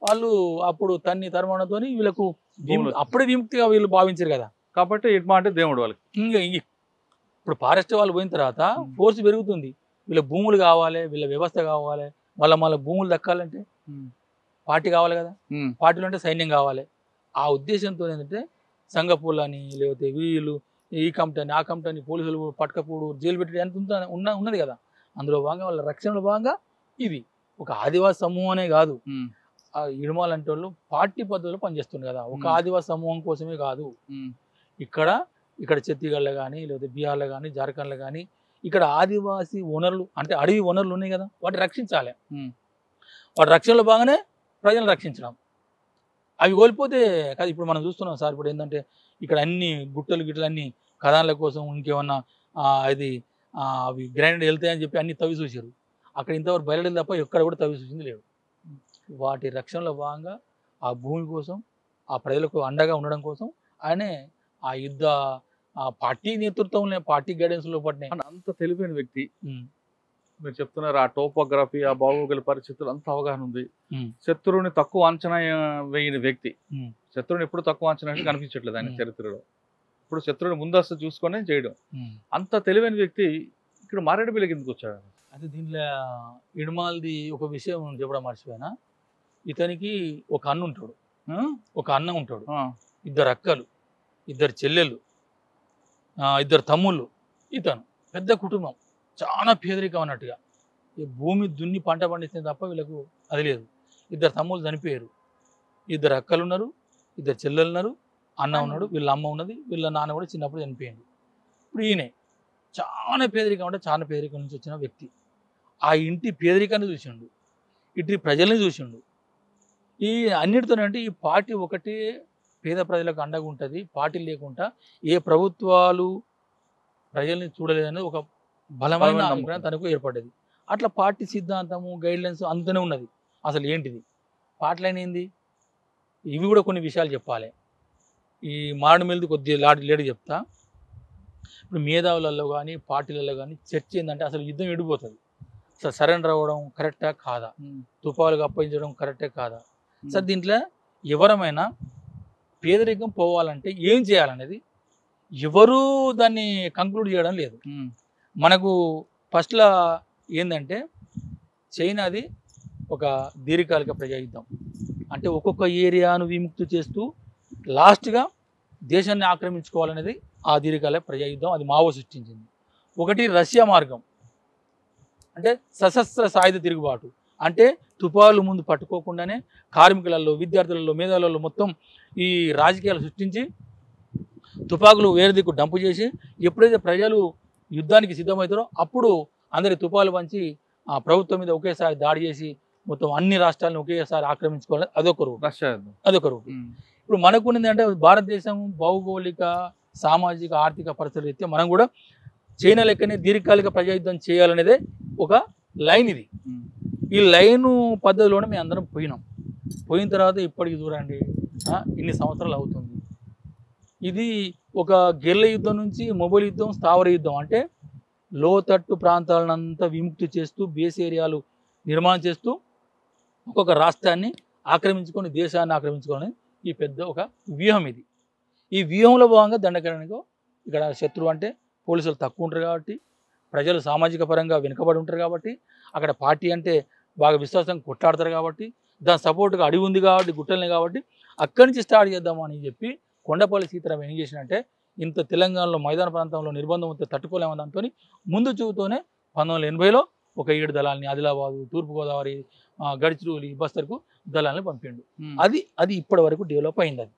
వాళ్ళు అప్పుడు తన్ని తరుమానంతో వీళ్ళకు అప్పుడే విముక్తిగా వీళ్ళు భావించారు కదా. కాబట్టి హిడ్మా అంటే దేవుడు వాళ్ళకి. ఇంకా ఇప్పుడు ఫారెస్ట్ వాళ్ళు పోయిన తర్వాత ఫోర్స్ పెరుగుతుంది. వీళ్ళ భూములు కావాలి, వీళ్ళ వ్యవస్థ కావాలి, మళ్ళీ భూములు దక్కాలంటే పార్టీ కావాలి కదా. పార్టీలు అంటే సైన్యం కావాలి. ఆ ఉద్దేశంతో ఏంటంటే సంఘపూలని, లేకపోతే వీళ్ళు ఈ కమిటీ ఆ కమిటీ పోలీసులు పట్టుకపోడు, జైలు పెట్టి ఎంత ఉన్నది కదా. అందులో భాగంగా వాళ్ళ రక్షణలో భాగంగా ఇది ఒక ఆదివాసీ సమూహం అనే కాదు. ఆ ఇడుమాల్ అంటే వాళ్ళు పార్టీ పద్ధతిలో పనిచేస్తుంది కదా. ఒక ఆదివాసీ సమూహం కోసమే కాదు. ఇక్కడ ఛత్తీస్గఢ్లో కానీ, లేకపోతే బీహార్లో కానీ, జార్ఖండ్లో కానీ ఇక్కడ ఆదివాసీ వనరులు అంటే అడవి వనరులు ఉన్నాయి కదా, వాటిని రక్షించాలి. వాటి రక్షణలో భాగంగానే ప్రజలను రక్షించడం. అవి కోల్పోతే కాదు. ఇప్పుడు మనం చూస్తున్నాం సార్, ఇప్పుడు ఏంటంటే ఇక్కడ అన్ని గిట్టలు అన్ని కథాన్ల కోసం ఇంకేమన్నా అది అవి గ్రైండ్ వెళ్తాయని చెప్పి అన్ని తవ్వి చూసారు. అక్కడ ఇంతవరకు బయలుదేరి తప్ప ఎక్కడ కూడా తవ్వి చూసింది లేదు. వాటి రక్షణలో భాగంగా ఆ భూమి కోసం, ఆ ప్రజలకు అండగా ఉండడం కోసం ఆయనే ఆ యుద్ధ పార్టీ నేతృత్వంలో, పార్టీ గైడెన్స్లో పడినాయి. అంత తెలివైన వ్యక్తి మీరు చెప్తున్నారు. ఆ టోపోగ్రఫీ, ఆ భౌగోళిక పరిస్థితులు అంత అవగాహన ఉంది. శత్రువుని తక్కువ అంచనా వేయని వ్యక్తి. శత్రువుని ఎప్పుడు తక్కువ అంచనా కనిపించట్లేదు ఆయన చరిత్రలో. ఇప్పుడు శత్రువుని ముందస్తు చూసుకొని చేయడం. అంత తెలివైన వ్యక్తి ఇక్కడ మారేడుమిల్లికి ఎందుకు వచ్చాడు? అయితే దీంట్లో ఇడుమాల్ది ఒక విషయం చెప్పడం మర్చిపోయినా. ఇతనికి ఒక అన్న ఉంటాడు, ఒక అన్న ఉంటాడు, 2 అక్కలు, 2 చెల్లెళ్ళు, 2 తమ్ముళ్ళు. ఇతను పెద్ద కుటుంబం, చాలా పేదరికం అన్నట్టుగా. ఈ భూమి దున్ని పంట పండిస్తే తప్ప వీళ్ళకు అది లేదు. 2 తమ్ముళ్ళు చనిపోయారు, 2 అక్కలు ఉన్నారు, 2 చెల్లెలు ఉన్నారు, అన్న ఉన్నాడు, వీళ్ళ అమ్మ ఉన్నది, వీళ్ళ నాన్న కూడా చిన్నప్పుడు చనిపోయాడు. ఇప్పుడు ఈయనే చాలా పేదరికం అంటే చాలా పేదరికం నుంచి వచ్చిన వ్యక్తి. ఆ ఇంటి పేదరికాన్ని చూసిండు, ఇటు ప్రజల్ని చూసిండు. ఈ అన్నిటితోనంటే ఈ పార్టీ ఒకటే పేద ప్రజలకు అండగా ఉంటుంది. పార్టీ లేకుండా ఏ ప్రభుత్వాలు ప్రజల్ని చూడలేదని ఒక బలమైన అభిప్రాయం తనకు ఏర్పడ్డది. అట్లా పార్టీ సిద్ధాంతము, గైడ్లైన్స్ అంతనే ఉన్నది. అసలు ఏంటిది పార్టీలైన ఏంది, ఇవి కూడా కొన్ని విషయాలు చెప్పాలి. ఈ మారేడుమిల్లిది కొద్దిగా లేడు చెప్తా. ఇప్పుడు మేధావులలో కానీ, పార్టీలలో కానీ చర్చ ఏంటంటే అసలు యుద్ధం విడిపోతుంది. అసలు సరెండర్ అవ్వడం కరెక్టా కాదా, తుపాకులకు అప్పగించడం కరెక్టే కాదా. సార్ దీంట్లో ఎవరమైనా పేదరికం పోవాలంటే ఏం చేయాలనేది ఎవరు దాన్ని కంక్లూడ్ చేయడం లేదు. మనకు ఫస్ట్లో ఏంటంటే చైనాది ఒక దీర్ఘకాలిక ప్రజాయుద్ధం అంటే ఒక్కొక్క ఏరియాను విముక్తి చేస్తూ లాస్ట్గా దేశాన్ని ఆక్రమించుకోవాలనేది ఆ దీర్ఘకాలిక ప్రజాయుద్ధం. అది మావో సృష్టించింది. ఒకటి రష్యా మార్గం అంటే సశస్త్ర సాయుధ తిరుగుబాటు అంటే తుపాకులు ముందు పట్టుకోకుండానే కార్మికులలో, విద్యార్థులలో, మేధావులలో మొత్తం ఈ రాజకీయాలు సృష్టించి తుపాకులు వేరే దిక్కు డంపు చేసి ఎప్పుడైతే ప్రజలు యుద్ధానికి సిద్ధమవుతారో అప్పుడు అందరి తుపాకులు పంచి ఆ ప్రభుత్వం మీద ఒకేసారి దాడి చేసి మొత్తం అన్ని రాష్ట్రాలను ఒకేసారి ఆక్రమించుకోవాలి. అదొక రూట్. అదొక రూట్. ఇప్పుడు మనకున్నది అంటే భారతదేశం భౌగోళిక, సామాజిక, ఆర్థిక పరిస్థితులు రీత్యా మనం కూడా చైనా లెక్కనే దీర్ఘకాలిక ప్రజాయుద్ధం చేయాలనేదే ఒక లైన్. ఇది ఈ లైను పద్ధతిలోనే మేము అందరం పోయిన తర్వాత ఇప్పటికి చూడండి ఇన్ని సంవత్సరాలు అవుతుంది. ఇది ఒక గెర్ల యుద్ధం నుంచి మొబైల్ యుద్ధం, స్థావర యుద్ధం అంటే లోతట్టు ప్రాంతాలనంతా విముక్తి చేస్తూ, బేస్ ఏరియాలు నిర్మాణం చేస్తూ ఒక్కొక్క రాష్ట్రాన్ని ఆక్రమించుకొని, దేశాన్ని ఆక్రమించుకొని ఈ పెద్ద ఒక వ్యూహం ఇది. ఈ వ్యూహంలో భాగంగా దండకరణకు ఇక్కడ శత్రువు అంటే పోలీసులు తక్కువ ఉంటారు కాబట్టి, ప్రజలు సామాజిక పరంగా వెనుకబడి ఉంటారు కాబట్టి, అక్కడ పార్టీ అంటే బాగా విశ్వాసంగా కొట్లాడతారు కాబట్టి, దాని సపోర్ట్గా అడిగి ఉంది కాబట్టి, గుట్టలనే కాబట్టి అక్కడి నుంచి స్టార్ట్ చేద్దామని చెప్పి కొండపల్లి సీతారాం ఏం చేసినంటే ఇంత తెలంగాణలో మైదాన ప్రాంతంలో నిర్బంధం ఉంటే తట్టుకోలేమని దాంతో ముందు చూపుతోనే 1980లో ఒక 7 దళాలని ఆదిలాబాదు, తూర్పుగోదావరి, గడిచిరోలి, బస్తర్కు దళాలని పంపిండు. అది ఇప్పటి వరకు డెవలప్ అయింది. అది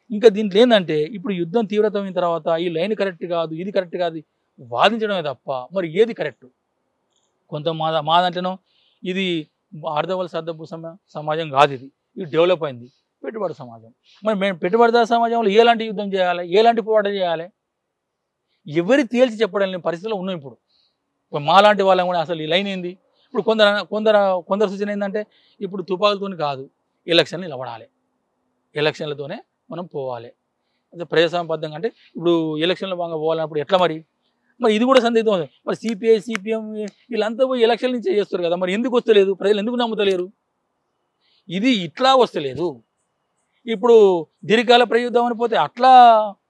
ఇంకా దీంట్లో ఏంటంటే ఇప్పుడు యుద్ధం తీవ్రతమైన తర్వాత ఈ లైన్ కరెక్ట్ కాదు, ఇది కరెక్ట్ కాదు వాదించడమే తప్ప మరి ఏది కరెక్ట్. కొంత మా దాంట్లోనో ఇది అర్ధవలస అర్ధపు సమాజం కాదు, ఇది డెవలప్ అయింది పెట్టుబడి సమాజం. మరి మేము పెట్టుబడిదారు సమాజంలో ఎలాంటి యుద్ధం చేయాలి, ఎలాంటి పోరాటం చేయాలి ఎవరి తేల్చి చెప్పడం లేని పరిస్థితిలో ఉన్నాం. ఇప్పుడు మాలాంటి వాళ్ళని కూడా అసలు ఈ లైన్ ఏంది. ఇప్పుడు కొందరు సూచన ఏంటంటే ఇప్పుడు తుపాకులతో కాదు, ఎలక్షన్లు నిలబడాలి, ఎలక్షన్లతోనే మనం పోవాలి. అదే ప్రజాస్వామ్యబద్ధంగా అంటే ఇప్పుడు ఎలక్షన్లో బాగా పోవాలన్నప్పుడు ఎట్లా మరి ఇది కూడా సందేహం ఉంది. మరి సిపిఐ సిపిఎం వీళ్ళంతా పోయి ఎలక్షన్ నుంచే చేస్తారు కదా, మరి ఎందుకు వస్తలేదు, ప్రజలు ఎందుకు నమ్ముతలేరు? ఇది ఇట్లా వస్తలేదు. ఇప్పుడు దీర్ఘకాల ప్రయుద్ధం అని పోతే అట్లా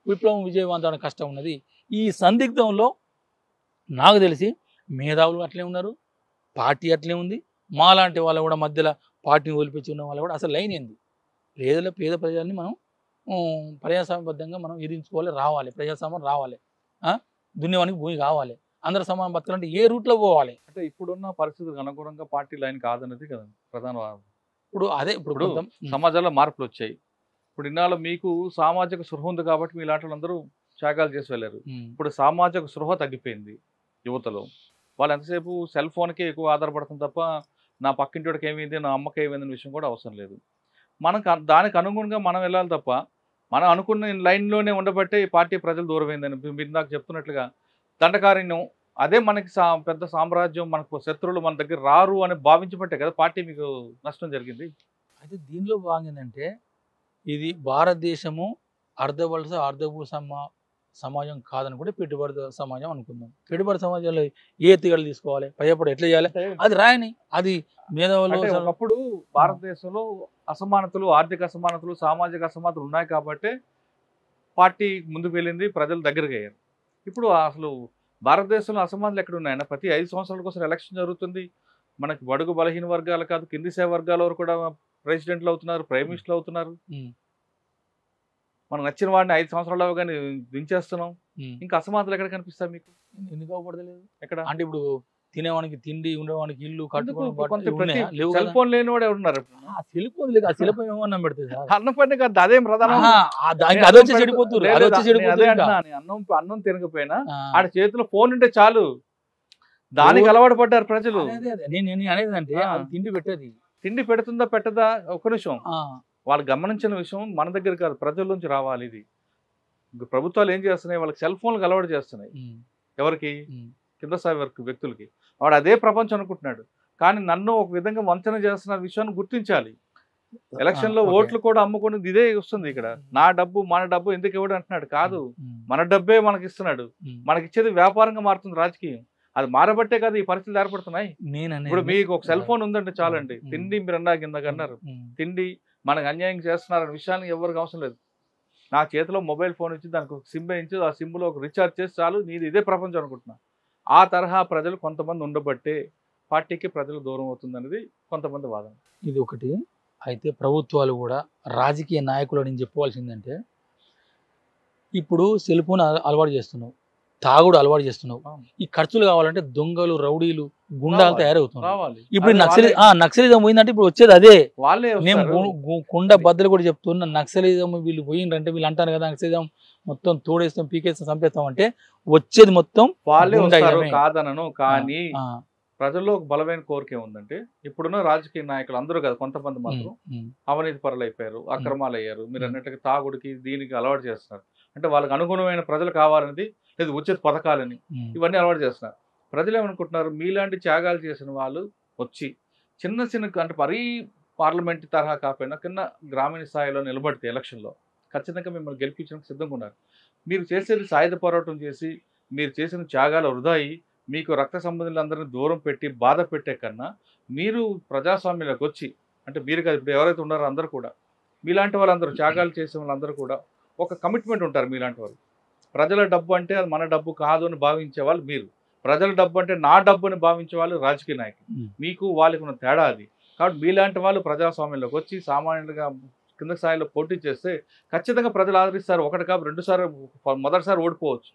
విప్లవం విజయవంతం కష్టం ఉన్నది. ఈ సందిగ్ధంలో నాకు తెలిసి మేధావులు అట్లే ఉన్నారు, పార్టీ అట్లే ఉంది, మాలాంటి వాళ్ళు కూడా మధ్యలో పార్టీని వదిలిపెట్టి ఉన్న వాళ్ళు కూడా అసలు లైన్ ఏంది, పేద ప్రజల్ని మనం ప్రజాస్వామ్యబద్ధంగా మనం ఎదిరించుకోవాలి, రావాలి, ప్రజాస్వామ్యం రావాలి, దున్యవానికి భూమి కావాలి, అందరూ సమానం బతకాలంటే ఏ రూట్లో పోవాలి? అంటే ఇప్పుడున్న పరిస్థితులకు అనుగుణంగా పార్టీ లైన్ కాదన్నది కదా ప్రధాన. ఇప్పుడు సమాజంలో మార్పులు వచ్చాయి. ఇప్పుడు ఇన్నాళ్ళు మీకు సామాజిక స్పృహ ఉంది కాబట్టి మీ లాంటి వాళ్ళందరూ త్యాగాలు చేసి వెళ్ళారు. ఇప్పుడు సామాజిక స్పృహ తగ్గిపోయింది యువతలో. వాళ్ళు ఎంతసేపు సెల్ ఫోన్కే ఎక్కువ ఆధారపడుతుంది తప్ప నా పక్కింటికి ఏమైంది, నా అమ్మకి ఏమైంది విషయం కూడా అవసరం లేదు. దానికి అనుగుణంగా మనం వెళ్ళాలి తప్ప మనం అనుకున్న లైన్లోనే ఉండబట్టే ఈ పార్టీ ప్రజలు దూరమైందని మీరు నాకు చెప్తున్నట్లుగా దండకారణ్యం అదే మనకి పెద్ద సామ్రాజ్యం, మనకు శత్రువులు మన దగ్గర రారు అని భావించబట్టే కదా పార్టీ మీకు నష్టం జరిగింది. అయితే దీనిలో బాగుందంటే ఇది భారతదేశము అర్ధవలస అర్ధభూ సమాజం కాదని కూడా పెట్టుబడి సమాజం అనుకుందాం. పెట్టుబడి సమాజంలో ఏ ఎత్తుగడలు తీసుకోవాలి, భయపడి ఎట్లా చేయాలి అది రాయని. అది మేధావులు ఒకప్పుడు భారతదేశంలో అసమానతలు, ఆర్థిక అసమానతలు, సామాజిక అసమానతలు ఉన్నాయి కాబట్టి పార్టీ ముందుకు వెళ్ళింది, ప్రజలు దగ్గరగా అయ్యారు. ఇప్పుడు అసలు భారతదేశంలో అసమానతలు ఎక్కడ ఉన్నాయన్న? ప్రతి 5 సంవత్సరాల కోసం ఎలక్షన్ జరుగుతుంది. మనకి బడుగు బలహీన వర్గాలు కాదు, కింది సేవ వర్గాల వరకు కూడా ప్రెసిడెంట్లు అవుతున్నారు, ప్రైమ్ మినిస్టర్లు అవుతున్నారు. మనకు నచ్చిన వాడిని 5 సంవత్సరాలు కానీ దించేస్తున్నాం. ఇంకా అసమానతలు ఎక్కడ కనిపిస్తాయి మీకు? ఎందుకు అవ్వబడలేదు ఎక్కడ? అంటే ఇప్పుడు తినేవానికి తిండి, ఉండేవానికి ఇల్లు, సెల్ ఫోన్ లేని వాడు ఎవరున్నారు? సెల్ ఫోన్ లేదు, ఆ సెల్ ఫోన్ ఏమన్నా పెడుతుంది అన్నం పని కాదు, అదేం ప్రధానం. అన్నం తినకపోయినా ఆడ చేతిలో ఫోన్ ఉంటే చాలు, దానికి అలవాటు పడ్డారు ప్రజలు. నేను అనేది అంటే తిండి పెట్టేది, తిండి పెడుతుందా పెట్టదా ఒక నిమిషం వాళ్ళు గమనించిన విషయం మన దగ్గర కాదు, ప్రజల నుంచి రావాలి. ఇది ప్రభుత్వాలు ఏం చేస్తున్నాయి, వాళ్ళకి సెల్ ఫోన్లకు అలవాటు చేస్తున్నాయి. ఎవరికి? కింద స్థాయి వ్యక్తులకి. వాడు అదే ప్రపంచం అనుకుంటున్నాడు. కానీ నన్ను ఒక విధంగా వంచన చేస్తున్న విషయాన్ని గుర్తించాలి. ఎలక్షన్ లో ఓట్లు కూడా అమ్ముకునేది ఇదే వస్తుంది. ఇక్కడ నా డబ్బు మన డబ్బు ఎందుకు ఇవ్వడం అంటున్నాడు. కాదు, మన డబ్బే మనకి ఇస్తున్నాడు. మనకి ఇచ్చేది వ్యాపారంగా మారుతుంది రాజకీయం. అది మారబట్టే కదా ఈ పరిస్థితులు ఏర్పడుతున్నాయి. ఇప్పుడు మీకు ఒక సెల్ ఫోన్ ఉందంటే చాలండి, తిండి మీరు అన్నారు, తిండి మనకు అన్యాయం చేస్తున్నారనే విషయాన్ని ఎవరికి అవసరం లేదు. నా చేతిలో మొబైల్ ఫోన్ ఇచ్చి దానికి ఒక సిమ్ వేయించి ఆ సిమ్లో ఒక రీఛార్జ్ చేసి చాలు, నీది ఇదే ప్రపంచం అనుకుంటున్నా. ఆ తరహా ప్రజలు కొంతమంది ఉండబట్టే పార్టీకి ప్రజలు దూరం అవుతుంది అనేది కొంతమంది వాదన. ఇది ఒకటి. అయితే ప్రభుత్వాలు కూడా రాజకీయ నాయకులు నేను చెప్పుకోవాల్సిందంటే, ఇప్పుడు సెల్ ఫోన్ అలవాటు చేస్తున్నావు, తాగుడు అలవాటు చేస్తున్నావు, ఈ ఖర్చులు కావాలంటే దొంగలు, రౌడీలు, గుండాలు తయారవుతున్నారు. ఇప్పుడు నక్సలిజం పోయిందంటే ఇప్పుడు వచ్చేది అదే. నేను కుండ బద్దలు కూడా చెప్తున్నా, నక్సలిజం వీళ్ళు పోయిందంటే వీళ్ళు అంటారు కదా నక్సలిజం మొత్తం తోడేస్తాం, పీకేస్తాం, చంపేస్తాం అంటే వచ్చేది మొత్తం వాళ్ళే కాదనను. కానీ ప్రజల్లో ఒక బలమైన కోరిక ఉందంటే, ఇప్పుడున్న రాజకీయ నాయకులు అందరూ కదా, కొంతమంది మాత్రం అవినీతి పరులు అయిపోయారు, అక్రమాలు అయ్యారు. మీరు అన్నట్టుగా తాగుడికి దీనికి అలవాటు చేస్తున్నారు. అంటే వాళ్ళకి అనుగుణమైన ప్రజలు కావాలనేది లేదు, వచ్చేది పథకాలని ఇవన్నీ అలవాటు చేస్తున్నారు. ప్రజలు ఏమనుకుంటున్నారు, మీలాంటి త్యాగాలు చేసిన వాళ్ళు వచ్చి చిన్న చిన్న అంటే మరీ పార్లమెంట్ తరహా కాకపోయినా కింద గ్రామీణ స్థాయిలో నిలబడితే ఎలక్షన్లో ఖచ్చితంగా మిమ్మల్ని గెలిపించడానికి సిద్ధంగా ఉన్నారు. మీరు చేసేది సాయుధ పోరాటం చేసి మీరు చేసిన త్యాగాలు వృధాయి మీకు రక్త సంబంధులందరినీ దూరం పెట్టి బాధ పెట్టే కన్నా మీరు ప్రజాస్వామ్యంలోకి వచ్చి, అంటే మీరు కాదు ఇప్పుడు ఎవరైతే ఉన్నారో అందరూ కూడా మీలాంటి వాళ్ళందరూ త్యాగాలు చేసే వాళ్ళందరూ కూడా ఒక కమిట్మెంట్ ఉంటారు. మీలాంటి వాళ్ళు ప్రజల డబ్బు అంటే అది మన డబ్బు కాదు అని భావించే వాళ్ళు మీరు, ప్రజల డబ్బు అంటే నా డబ్బు అని భావించే వాళ్ళు రాజకీయ నాయకులు. మీకు వాళ్ళకి ఉన్న తేడా అది. కాబట్టి మీలాంటి వాళ్ళు ప్రజాస్వామ్యంలోకి వచ్చి సామాన్యులుగా కింద స్థాయిలో పోటీ చేస్తే ఖచ్చితంగా ప్రజలు ఆదరిస్తారు. ఒకటి కాదు, 2 సార్లు, మొదటిసారి ఓడిపోవచ్చు,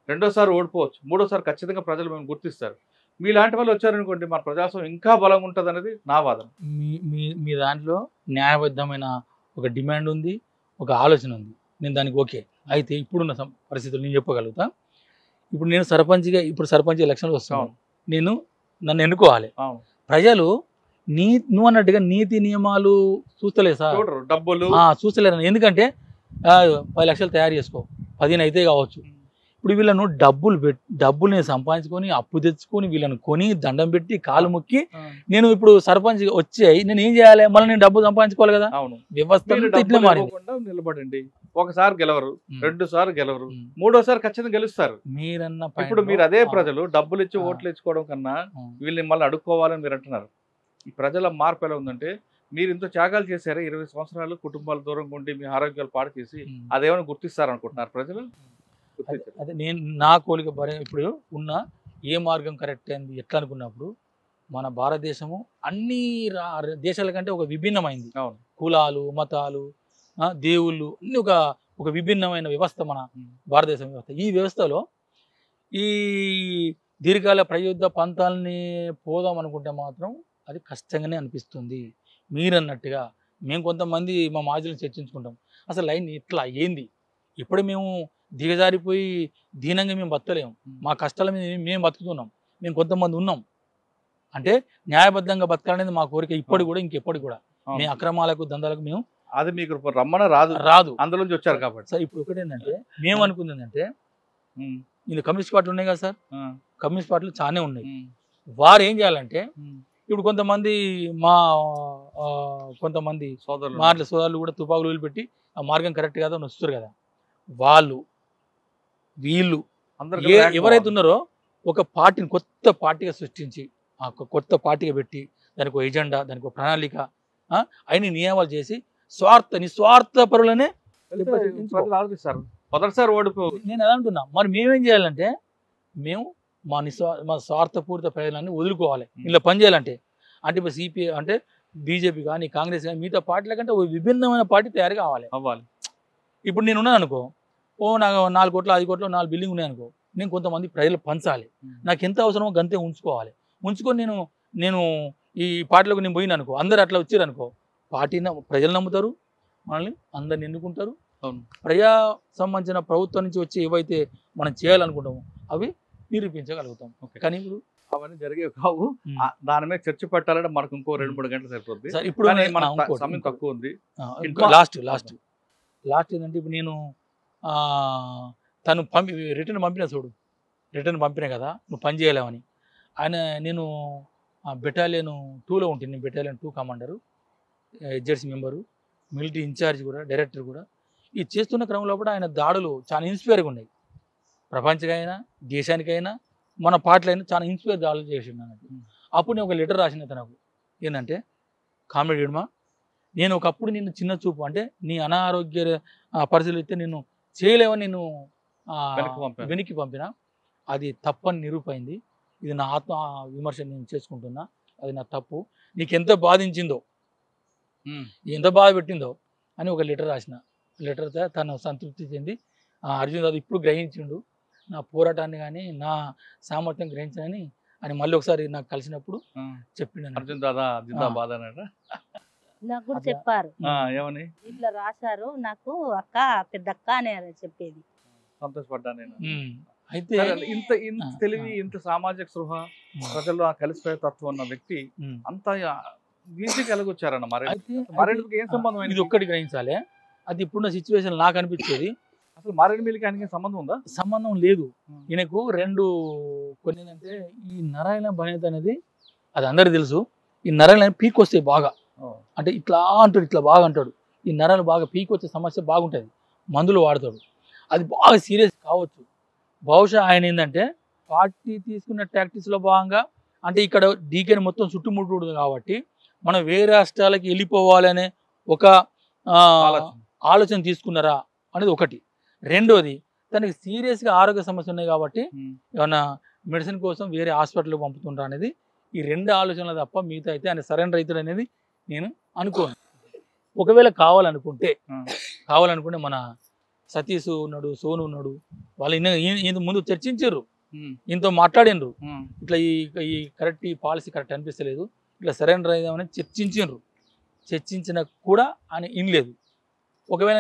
2వ సారి ఓడిపోవచ్చు, 3వ సారి ఖచ్చితంగా ప్రజలు మేము గుర్తిస్తారు. మీలాంటి వాళ్ళు వచ్చారనుకోండి మన ప్రజాస్వామ్యం ఇంకా బలంగా ఉంటుంది అనేది నా వాదన. మీ దాంట్లో న్యాయబద్ధమైన ఒక డిమాండ్ ఉంది, ఒక ఆలోచన ఉంది, నేను దానికి ఓకే. అయితే ఇప్పుడున్న పరిస్థితులు నేను చెప్పగలుగుతా. ఇప్పుడు నేను సర్పంచ్గా, ఇప్పుడు సర్పంచ్ ఎలక్షన్లు వస్తున్నాను, నన్ను ఎన్నుకోవాలి. ప్రజలు నువ్వు అన్నట్టుగా నీతి నియమాలు చూస్తలేదు సార్, డబ్బులు చూస్తలేరు. ఎందుకంటే 10 లక్షలు తయారు చేసుకో, 15 అయితే కావచ్చు. ఇప్పుడు వీళ్ళను డబ్బులు నేను సంపాదించుకొని అప్పు తెచ్చుకొని వీళ్ళని కొని దండం పెట్టి కాలు మొక్కి నేను ఇప్పుడు సర్పంచ్ వచ్చాయి, నేను ఏం చేయాలి? మళ్ళీ నేను డబ్బు సంపాదించుకోవాలి కదా. వ్యవస్థ ఇట్లా మారింది. నిలబడండి, ఒకసారి గెలవరు, ఉమ్. 2 సార్లు గెలవరు, ఉమ్. 3ఓసారి ఖచ్చితంగా గెలుస్తారు. మీరన్న ఇప్పుడు మీరు అదే ప్రజలు డబ్బులు ఇచ్చి ఓట్లు ఇచ్చుకోవడం కన్నా ఉమ్. వీళ్ళని మళ్ళీ అడుక్కోవాలని మీరు అంటున్నారు. ఈ ప్రజల మార్పు ఎలా ఉందంటే, మీరు ఇంత త్యాగాలు చేశారు, 20 సంవత్సరాలు కుటుంబాల దూరంగా ఉండి మీ ఆరోగ్యాలు పాడు చేసి ఉమ్. అదేమైనా గుర్తిస్తారనుకుంటున్నారు ప్రజలు? గుర్తించరు. అదే నేను నా కోలిక ఇప్పుడు ఉన్న ఏ మార్గం కరెక్ట్ అయింది ఎట్లా అనుకున్నప్పుడు మన భారతదేశము అన్ని దేశాల కంటే ఒక విభిన్నమైంది. అవును. కులాలు, మతాలు, దేవుళ్ళు అన్ని ఒక విభిన్నమైన వ్యవస్థ మన భారతదేశం వ్యవస్థ. ఈ వ్యవస్థలో ఈ దీర్ఘకాల ప్రయుద్ధ పంతాలని పోదాం అనుకుంటే మాత్రం అది కష్టంగానే అనిపిస్తుంది. మీరన్నట్టుగా మేము కొంతమంది మా మాజీలను చర్చించుకుంటాం, అసలు లైన్ ఇట్లా ఏంది, ఇప్పుడు మేము దిగజారిపోయి దీనంగా మేము బతకలేము, మా కష్టాల మీద మేము బతుకుతున్నాం, మేము కొంతమంది ఉన్నాం అంటే న్యాయబద్ధంగా బతకాలనేది మా కోరిక ఇప్పటి కూడా ఇంకెప్పటి కూడా. మేము అక్రమాలకు దందాలకు మేము అది మీకు రమ్మన రాదు, రాదు, అందులోంచి వచ్చారు కాబట్టి. సార్ ఇప్పుడు ఒకటి ఏంటంటే మేము అనుకుంది ఏంటంటే ఇందులో కమ్యూనిస్ట్ పార్టీలు ఉన్నాయి కదా సార్, కమ్యూనిస్ట్ పార్టీలు చాలానే ఉన్నాయి. వారు ఏం చేయాలంటే ఇప్పుడు కొంతమంది కొంతమంది సోదరులు కూడా తుపాకులు వదిలిపెట్టి ఆ మార్గం కరెక్ట్ కాదు అని వస్తారు కదా, వీళ్ళు ఎవరైతే ఉన్నారో ఒక పార్టీని కొత్త పార్టీగా సృష్టించి కొత్త పార్టీగా పెట్టి దానికి ఒక ఎజెండా, దానికి ఒక ప్రణాళిక, అయిన నియమాలు చేసి నిస్వార్థ పరులనే ఆదరిస్తారు. మొదటిసారి ఓడిపో నేను ఎలా అంటున్నా, మరి మేమేం చేయాలంటే మేము మా స్వార్థపూరిత ప్రయోజనాన్ని వదులుకోవాలి ఇలా పనిచేయాలంటే. అంటే ఇప్పుడు సిపిఐ అంటే బీజేపీ కానీ కాంగ్రెస్ కానీ మిగతా పార్టీల కంటే ఒక విభిన్నమైన పార్టీ తయారు అవ్వాలి. ఇప్పుడు నేను ఉన్నాను అనుకో, నాకు 4 కోట్లు 5 కోట్లు 4 బిల్డింగ్ ఉన్నాయనుకో, నేను కొంతమంది ప్రజలు పంచాలి, నాకు ఎంత అవసరమో గంతే ఉంచుకోవాలి. ఉంచుకొని నేను ఈ పార్టీలోకి నేను పోయినా అనుకో, అందరు అట్లా వచ్చారనుకో, పార్టీని ప్రజలు నమ్ముతారు, మనల్ని అందరిని ఎన్నుకుంటారు. ప్రజా సంబంధించిన ప్రభుత్వం నుంచి వచ్చి ఏవైతే మనం చేయాలనుకుంటామో అవి నిరూపించగలుగుతాం. కానీ ఇప్పుడు అవన్నీ జరిగేవి కావు. దాని మీద చర్చ పెట్టాలంటే మనకు ఇంకో 2-3 గంటలు సరిపోతుంది. ఇప్పుడు సమయం తక్కువ ఉంది. లాస్ట్ ఏంటంటే ఇప్పుడు నేను తను రిటర్న్ పంపినా కదా నువ్వు పని చేయలేవని, నేను బెటాలియన్ 2లో ఉంటుంది. నేను battalion 2 commander, HZC member, military incharge కూడా, డైరెక్టర్ కూడా. ఈ చేస్తున్న క్రమంలో కూడా ఆయన దాడులు చాలా ఇన్స్పైర్గా ఉన్నాయి. ప్రపంచకైనా దేశానికైనా మన పార్టీలో అయినా చాలా ఇన్స్పైర్ దాడులు చేసిండు అన్నట్టు. అప్పుడు నేను ఒక లెటర్ రాసిన తనకు, ఏంటంటే కామ్రేడ్ హిడ్మా, నేను ఒకప్పుడు నిన్ను చిన్న చూపు అంటే నీ అనారోగ్య పరిస్థితులు అయితే నేను చేయలేవని నేను వెనక్కి పంపిన, అది తప్పని నిరూపైంది. ఇది నా ఆత్మ విమర్శ నేను చేసుకుంటున్నా, అది నా తప్పు, నీకు ఎంత బాధించిందో ఎంత బాధ పెట్టిందో అని ఒక లెటర్ రాసిన. లెటర్ తను సంతృప్తి చెంది అర్జున్ దాదా ఇప్పుడు గ్రహించిండు నా పోరాటాన్ని కానీ నా సామర్థ్యం గ్రహించానని అని మళ్ళీ ఒకసారి నాకు కలిసినప్పుడు చెప్పిండు. అర్జున్ దాదా జిందాబాద్ అన్నట నాకు కూడా చెప్పారు, ఏమని ఇట్లా రాశారు, నాకు అక్క పెద్ద అక్క అని చెప్పేది. సంతోషపడ్డా నేను. అయితే ఇంత తెలివి, ఇంత సామాజిక స్పృహ, ప్రజల్లో ఆ కలిసిపోయే తత్వం ఉన్న వ్యక్తి అంత ఈజీగా ఎలాగొచ్చారన్న మారేడుమిల్లికి ఏం సంబంధం? ఇది ఒక్కటి గ్రహించాలి, అది ఇప్పుడున్న సిచ్యువేషన్ నాకు అనిపించేది. అసలు మారేడుమిల్లికి ఆయనకి సంబంధం ఉందా? సంబంధం లేదు. ఈయనకు కొన్ని ఏంటంటే ఈ నరాయణ బనేత అనేది అది అందరికి తెలుసు. ఈ నరాయణ పీక్ వస్తాయి బాగా, అంటే ఇట్లా అంటాడు, ఇట్లా బాగా అంటాడు. ఈ నరాలు బాగా పీక్ వచ్చే సమస్య బాగుంటుంది, మందులు వాడతాడు, అది బాగా సీరియస్ కావచ్చు. బహుశా ఆయన ఏంటంటే పార్టీ తీసుకున్న టాక్టిక్స్లో భాగంగా, అంటే ఇక్కడ డీకేని మొత్తం చుట్టుముట్టు కాబట్టి మనం వేరే రాష్ట్రాలకి వెళ్ళిపోవాలనే ఒక ఆలోచన తీసుకున్నారా అనేది ఒకటి. రెండోది, తనకి సీరియస్గా ఆరోగ్య సమస్య ఉన్నాయి కాబట్టి ఏమన్నా మెడిసిన్ కోసం వేరే హాస్పిటల్కి పంపుతుంటారు అనేది ఈ 2 ఆలోచనలు తప్ప మిగతా అయితే ఆయన సరెండర్ అవుతాడు అనేది నేను అనుకోను. ఒకవేళ కావాలనుకుంటే మన సతీష్ ఉన్నాడు, సోను ఉన్నాడు, వాళ్ళు ఇంత ముందు చర్చించారు, ఇంతో మాట్లాడినరు, ఇట్లా ఈ కరెక్ట్ ఈ పాలసీ కరెక్ట్ అనిపిస్తలేదు, ఇట్లా సరెండర్ అయిదామని చర్చించిన కూడా ఆయన ఇనలేదు. ఒకవేళ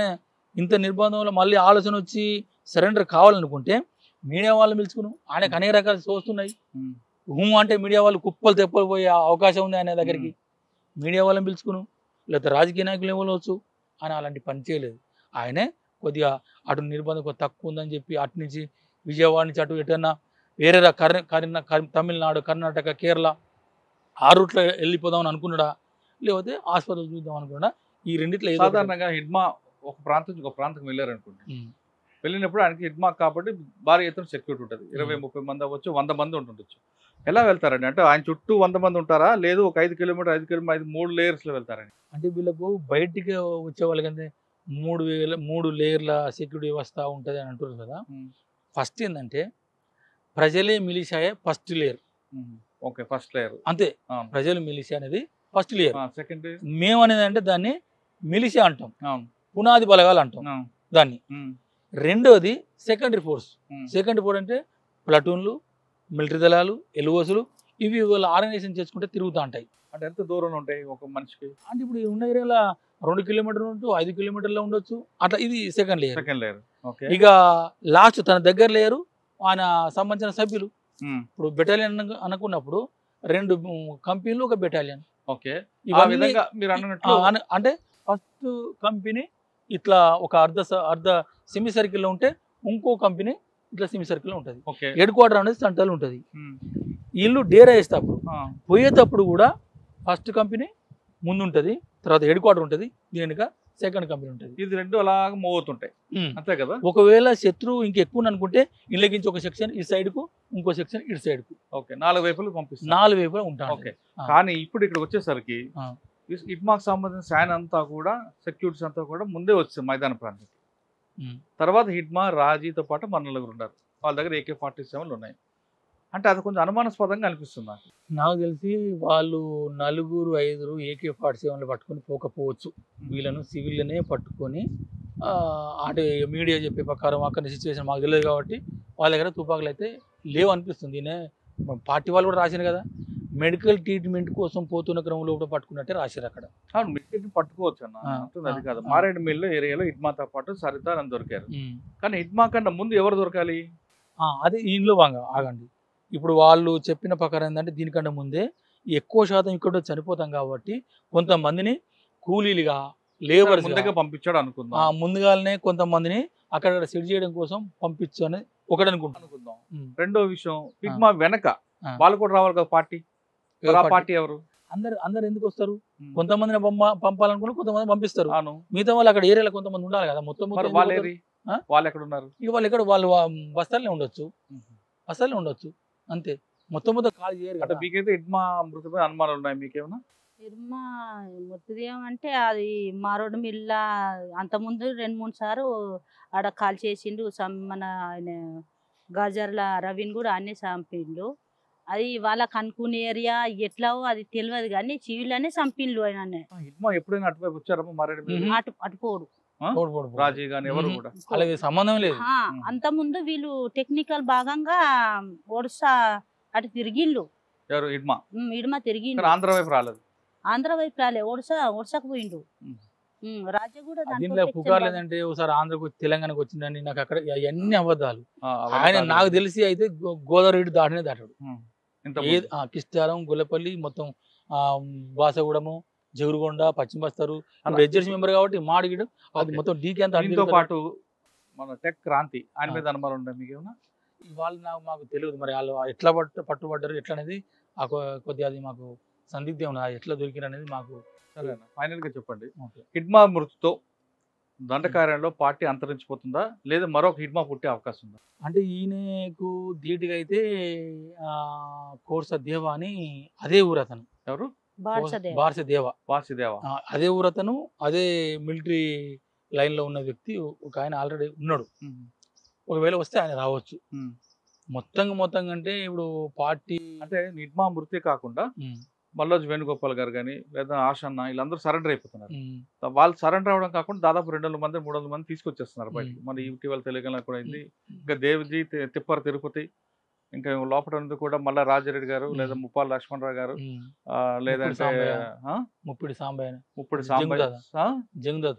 ఇంత నిర్బంధంలో మళ్ళీ ఆలోచన వచ్చి సరెండర్ కావాలనుకుంటే మీడియా వాళ్ళు పిలుచుకును, ఆయనకు అనేక రకాల చూస్తున్నాయి. అంటే మీడియా వాళ్ళు కుప్పలు తెప్పలు పోయే అవకాశం ఉంది ఆయన దగ్గరికి. మీడియా వాళ్ళని పిలుచుకును, లేకపోతే రాజకీయ నాయకులు ఏమవచ్చు, ఆయన అలాంటి పని చేయలేదు. ఆయనే కొద్దిగా అటు నిర్బంధం కొద్దిగా తక్కువ ఉందని చెప్పి అటు నుంచి విజయవాడ నుంచి అటు ఎటన్నా వేరే తమిళనాడు, కర్ణాటక, కేరళ ఆ రూట్లో వెళ్ళిపోదామని అనుకున్నాడా, లేకపోతే హాస్పిటల్ చూద్దాం అనుకున్నాడా? ఈ రెండిట్లో సాధారణంగా హిడ్మా ఒక ప్రాంతం నుంచి ఒక ప్రాంతం వెళ్ళారనుకోండి, వెళ్ళినప్పుడు ఆయనకి హిడ్మా కాబట్టి భారీ ఎత్తున సెక్యూరిటీ ఉంటుంది. 20-30 మంది అవ్వచ్చు, 100 మంది ఉంటుండొచ్చు. ఎలా వెళ్తారండి? అంటే ఆయన చుట్టూ 100 మంది ఉంటారా, లేదు ఒక 5 కిలోమీటర్ 3 లేయర్స్లో వెళ్తారండి? అంటే వీళ్ళకు బయటికి వచ్చే వాళ్ళకంటే 3 లేయర్ల సెక్యూరిటీ వ్యవస్థ ఉంటుంది అని అంటారు కదా. ఫస్ట్ ఏంటంటే ప్రజలే మిలిషియాయే first layer. Okay, first layer అంతే. ప్రజలు మిలిషియా అనేది ఫస్ట్ లేయర్. సెకండ్ మేము అనేది అంటే దాన్ని మిలిషియా అంటాం, పునాది బలగాలు అంటాం దాన్ని. రెండోది సెకండరీ ఫోర్స్. సెకండరీ ఫోర్స్ అంటే ప్లటూన్లు, మిలిటరీ దళాలు, ఎల్ఓసులు, ఇవి వాళ్ళు ఆర్గనైజేషన్ చేసుకుంటే తిరుగుతూ ఉంటాయి. అంటే ఎంత దూరంలో ఉంటాయి ఒక మనిషికి? అంటే ఇప్పుడు ఉన్న ఏరియాలో 2 కిలోమీటర్లు ఉంటూ 5 కిలోమీటర్లో ఉండొచ్చు అట్లా. ఇది second layer. Second layer. Okay. ఇక లాస్ట్ తన దగ్గర లేయరు ఆయన సంబంధించిన సభ్యులు. ఇప్పుడు బెటాలియన్ అనుకున్నప్పుడు 2 కంపెనీలు, ఒక బెటాలియన్. ఓకే. ఇవన్నీ మీరు అన్నట్లు అంటే ఫస్ట్ కంపెనీ ఇట్లా ఒక అర్ధ సెమీ సర్కిల్లో ఉంటే ఇంకో కంపెనీ ఇట్లా సెమీ సర్కిల్లో ఉంటుంది. హెడ్ క్వార్టర్ అనేది సెంట్రల్ ఉంటుంది. వీళ్ళు డేరా వేసేటప్పుడు పోయేటప్పుడు కూడా ఫస్ట్ కంపెనీ ముందు ఉంటుంది, తర్వాత హెడ్ క్వార్టర్ ఉంటుంది, దీనిక సెకండ్ కంపెనీ ఉంటుంది. ఇది రెండు అలాగా మూవ్ అవుతుంటాయి, అంతే కదా. ఒకవేళ శత్రువు ఇంకెక్కువ అనుకుంటే ఇళ్ళకించి ఒక సెక్షన్ ఈ సైడ్ కు, ఇంకో సెక్షన్ ఇటు సైడ్ కు. ఓకే, 4 వైపులు పంపిస్తారు. 4 వైపులా ఉంటాను. ఓకే. కానీ ఇప్పుడు ఇక్కడ వచ్చేసరికి హిడ్మాకు సంబంధించిన శాన్ అంతా కూడా, సెక్యూరిటీస్ అంతా కూడా ముందే వచ్చింది మైదాన ప్రాంతానికి. తర్వాత హిడ్మా, రాజీతో పాటు మన నలుగురు ఉన్నారు, వాళ్ళ దగ్గర AK-47 ఉన్నాయి. అంటే అది కొంచెం అనుమానాస్పదంగా అనిపిస్తుంది నాకు తెలిసి వాళ్ళు 4-5 AK-47 పట్టుకొని పోకపోవచ్చు. వీళ్ళను సివిల్లనే పట్టుకొని అంటే మీడియా చెప్పే ప్రకారం అక్కడ సిచ్యువేషన్ మాకు తెలియదు కాబట్టి వాళ్ళ దగ్గర తుపాకులు అయితే లేవు అనిపిస్తుంది. పార్టీ వాళ్ళు కూడా రాశారు కదా, మెడికల్ ట్రీట్మెంట్ కోసం పోతున్న క్రమంలో కూడా పట్టుకున్నట్టే రాశారు అక్కడ. అవును, మెడికల్ పట్టుకోవచ్చు అన్న, అది కాదు. మారేడుమిల్లి ఏరియాలో హిడ్మాతో పాటు సరిత అని దొరికారు. కానీ హిడ్మా కన్నా ముందు ఎవరు దొరకాలి? అదే ఇంట్లో బాగా ఆగండి. ఇప్పుడు వాళ్ళు చెప్పిన ప్రకారం ఏంటంటే దీనికంటే ముందే ఎక్కువ శాతం ఇక్కడ చనిపోతాం కాబట్టి కొంతమందిని కూలీలుగా, లేబర్స్ పంపించాడు అనుకుందాం. ముందుగానే కొంతమందిని అక్కడ సెట్ చేయడం కోసం పంపించు అని ఒకటి అనుకుందాం. రెండో విషయం, హిడ్మా వెనక వాళ్ళు కూడా రావాలి కదా పార్టీ. పార్టీ ఎవరు? అందరు ఎందుకు వస్తారు? కొంతమందిని పంపాలనుకుని కొంతమంది పంపిస్తారు. మిగతా వాళ్ళు అక్కడ ఏరియాలో కొంతమంది ఉండాలి కదా. మొత్తం వాళ్ళు ఎక్కడ ఉన్నారు? ఇక వాళ్ళు ఎక్కడ, వాళ్ళు బస్తాలనే ఉండొచ్చు అంతే. మొత్తం కాల్ చేయరు కదా. మీకైతే హిడ్మా మృతిపై అనుమానాలు ఉన్నాయి మీకేమన్నా? హిడ్మా మృతదేహం అంటే అది మారేడుమిల్ల అంతకుముందు 2-3 సార్లు ఆడ కాల్ చేసిండు. మన ఆయన గాజర్ల రవిని కూడా అన్నీ చంపిండు. అది వాళ్ళకి అనుకునే ఏరియా ఎట్లావో అది తెలియదు కానీ సివిల్లోనే చంపిండు ఆయన. హిడ్మా ఎప్పుడైనా అటువైపు వచ్చారమ్మా మారేడుమిల్లి? అటుపోడు రాజీ గాని ఎవరు కూడా అలాగే సంబంధం లేదు. అంత ముందు వీళ్ళు టెక్నికల్ భాగంగా ఒడిశా అటు తిరిగిండు. హిడ్మా తిరిగిండు. ఆంధ్ర వైపు రాలేదు. ఆంధ్ర వైపు రాలే, ఒడిశాకు పోయిండు. రాజా కూడా దీంట్లో పుకార్లు ఏంటంటే ఒకసారి ఆంధ్రకు తెలంగాణకు వచ్చిందండి. నాకు అక్కడ అవన్నీ అబద్ధాలు. ఆయన నాకు తెలిసి అయితే గోదావరి దాటాడు. కిష్టారం, గొల్లపల్లి, మొత్తం బాసగూడము, జగురుగొండ, పశ్చిమ బస్తారు. ఎడ్జెస్ మెంబర్ కాబట్టి మాడిగిడు అది మొత్తం డీకే అంతా. దీంతో పాటు మన టెక్ క్రాంతి ఆయన మీద అనుమానం ఉంటాయి మీకేమన్నా? వాళ్ళు మాకు తెలియదు మరి, వాళ్ళు ఎట్లా పట్టుబడ్డారు ఎట్లా అనేది కొద్దిగా అది మాకు సందిగ్ధం ఉన్నది. ఎట్లా దొరికిన అనేది మాకు. సరేనా, ఫైనల్ గా చెప్పండి, హిడ్మా మృతితో దండకార్యంలో పార్టీ అంతరించిపోతుందా, లేదా మరొక హిడ్మా పుట్టే అవకాశం ఉందా? అంటే ఈయనకు ధీటుగా అయితే కోర్స దేవ అని అదే ఊరు అతను. ఎవరు? బార్సదేవ. అదే ఊరు అతను, అదే మిలిటరీ లైన్ లో ఉన్న వ్యక్తి ఒక ఆయన ఆల్రెడీ ఉన్నాడు. ఒకవేళ వస్తే ఆయన రావచ్చు. మొత్తంగా అంటే ఇప్పుడు పార్టీ అంటే హిడ్మా మృతి కాకుండా మల్లోజ్ వేణుగోపాల్ గారు కానీ లేదా ఆశన్న వీళ్ళందరూ సరెండర్ అయిపోతున్నారు. వాళ్ళు సరెండర్ అవ్వడం కాకుండా దాదాపు 200 మంది 300 మంది తీసుకొచ్చేస్తున్నారు బయటకు. మరి ఇటీవల తెలంగాణ కూడా అయింది. ఇంకా దేవ్జీ, తిప్పర్ తిరుపతి, ఇంకా లోపల ఉంది కూడా మళ్ళా రాజారెడ్డి గారు లేదా ముప్పాల లక్ష్మణరావు గారు, లేదంటే ముప్పిడి సాంబయ్య,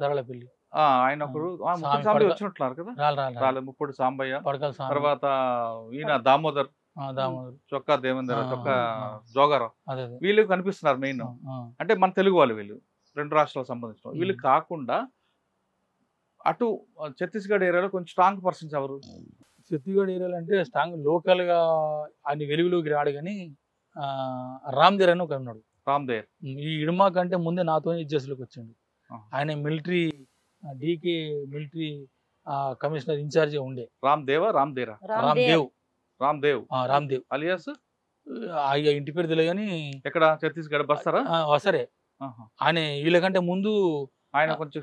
తరళపల్లి ఆయన ఒకరు సాంబయ్య వచ్చినట్టున్నారు కదా. రాలేదు ముప్పిడి సాంబయ్య. తర్వాత ఈయన దామోదర్, చొక్కా దేవేందర్, చొక్కా జోగారావు, వీళ్ళు కనిపిస్తున్నారు మెయిన్. అంటే మన తెలుగు వాళ్ళు వీళ్ళు, 2 రాష్ట్రాలకు సంబంధించిన వీళ్ళు కాకుండా అటు ఛత్తీస్గఢ్ ఏరియాలో కొంచెం స్ట్రాంగ్ పర్సన్స్ ఎవరు? ఛత్తీస్గఢ్ ఏరియాలో అంటే స్ట్రాంగ్ లోకల్ గా ఆయన వెలుగులోకి రాడు కానీ రామ్దేర్ అని ఒక ఉన్నాడు. రామ్దేర్ ఈ ఇడుమా కంటే ముందే నాతో ఇజ్జస్లోకి వచ్చిండు. ఆయన మిలిటరీ డీకే మిలిటరీ కమిషనర్ ఇన్ఛార్జ్ ఉండే రామ్ దేవరా రామ్దేవ్ రామ్దేవ్ అలియాస్ ఇంటి పేరు తెలియదు కానీ ఎక్కడ ఛత్తీస్గఢ్ బస్తారా సరే ఆయన వీళ్ళకంటే ముందు ఆయన కొంచెం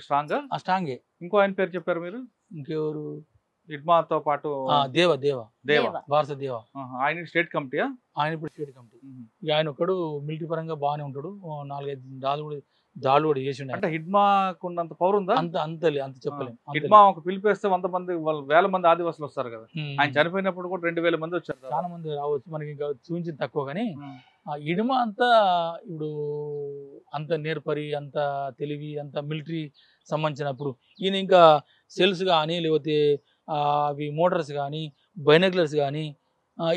స్ట్రాంగే. ఇంకో ఆయన పేరు చెప్పారు మీరు, ఇంకెవరు, హిడ్మాతో పాటు దేవ భారత దేవ. ఆయన స్టేట్ కమిటీయా? ఆయన ఇప్పుడు స్టేట్ కమిటీ. ఇక ఆయన ఒకడు మిలిటరీ పరంగా బాగానే ఉంటాడు, 4-5 దాడులు కూడా చేసి ఉండే. అంటే హిడ్మాకు ఉన్నంత పవర్ ఉందా? అంత చెప్పలేము. హిడ్మా ఒక పిలిపేస్తే 100 మంది 1000 మంది ఆదివాసులు వస్తారు కదా, ఆయన చనిపోయినప్పుడు కూడా 2000 మంది వచ్చారు. చాలా మంది రావచ్చు, మనకి ఇంకా చూపించింది తక్కువ. కానీ హిడ్మా అంతా ఇప్పుడు అంత నేర్పరి, అంత తెలివి, అంత మిలిటరీ సంబంధించినప్పుడు ఈయన ఇంకా సెల్స్ కానీ లేకపోతే అవి మోటార్స్ కానీ బైనాక్యులర్స్ కానీ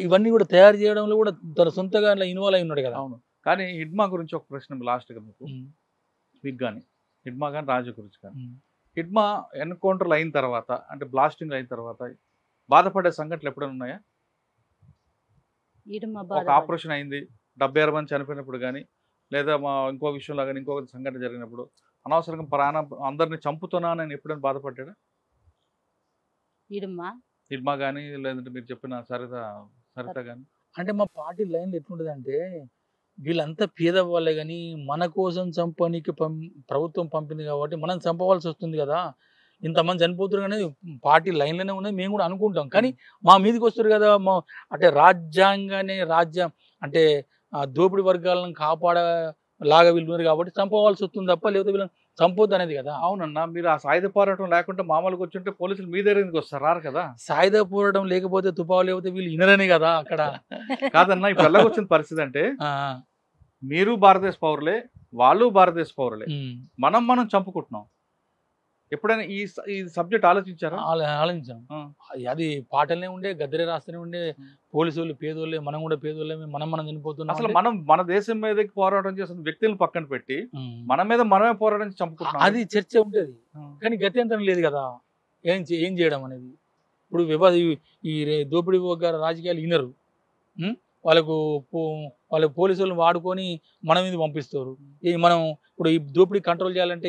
ఇవన్నీ కూడా తయారు చేయడంలో కూడా తన సొంతగా ఇన్వాల్వ్ అయి ఉన్నాడు కదా. అవును. కానీ హిడ్మా గురించి ఒక ప్రశ్న లాస్ట్గా మీకు కానీ హిడ్మా కానీ రాజు గురించి కానీ, హిడ్మా ఎన్కౌంటర్లు అయిన తర్వాత అంటే బ్లాస్టింగ్ అయిన తర్వాత బాధపడే సంఘటనలు ఎప్పుడైనా ఉన్నాయా? ఒక ఆపరేషన్ అయింది 76 మంది చనిపోయినప్పుడు కానీ, లేదా ఇంకో విషయంలో కానీ ఇంకొక సంఘటన జరిగినప్పుడు అనవసరంగా ప్రాణం అందరినీ చంపుతున్నానని ఎప్పుడైనా బాధపడ్డా? హిడ్మా కానీ లేదంటే మీరు చెప్పిన సరిత కానీ. అంటే మా పార్టీ లైన్లు ఎట్లుంటుంది అంటే, వీళ్ళంతా పేదవాళ్ళే కానీ మన కోసం చంపడానికి ప్రభుత్వం పంపింది కాబట్టి మనం చంపవలసి వస్తుంది కదా, ఇంతమంది చనిపోతున్నారు కానీ పార్టీ లైన్లోనే ఉన్నాయి మేము కూడా అనుకుంటాం. కానీ మా మీదకి వస్తారు కదా, అంటే రాజ్యం అంటే దోపిడీ వర్గాలను కాపాడలాగా వీళ్ళు ఉన్నారు కాబట్టి చంపవలసి వస్తుంది తప్ప, లేకపోతే వీళ్ళని చంపొద్దు అనేది కదా. అవునన్నా, మీరు ఆ సాయుధ పోరాటం లేకుంటే మామూలుగా వచ్చుంటే పోలీసులు మీ దగ్గరికి వస్తారు, రారు కదా. సాయుధ పోరాటం లేకపోతే తుపాలు లేకపోతే వీళ్ళు ఇనరని కదా అక్కడ. కాదన్నా, ఇప్పుడు ఎలాగొచ్చిన పరిస్థితి అంటే మీరు భారతదేశ పౌరులే, వాళ్ళు భారతదేశ పౌరులే, మనం చంపుకుంటున్నాం. ఎప్పుడైనా ఈ సబ్జెక్ట్ ఆలోచించారా? ఆలోచించాం. అది పాటలనే ఉండే, గద్దరే రాస్తూనే ఉండే, పోలీసు వాళ్ళు పేదోళ్ళే, మనం కూడా పేదోళ్ళే, మనం చనిపోతున్నాం. అసలు మన దేశం మీద పోరాటం చేసిన వ్యక్తులను పక్కన పెట్టి మన మీద మనమే పోరాటం చంపుకుంటున్నాం. అది చర్చ ఉంటుంది కానీ గత్యంతరం లేదు కదా ఏం చేయడం అనేది. ఇప్పుడు ఈ దోపిడీ రాజకీయాలు వినరు, వాళ్ళకు పోలీసు వాళ్ళని వాడుకొని మన మీద పంపిస్తారు. మనం ఇప్పుడు ఈ దోపిడీ కంట్రోల్ చేయాలంటే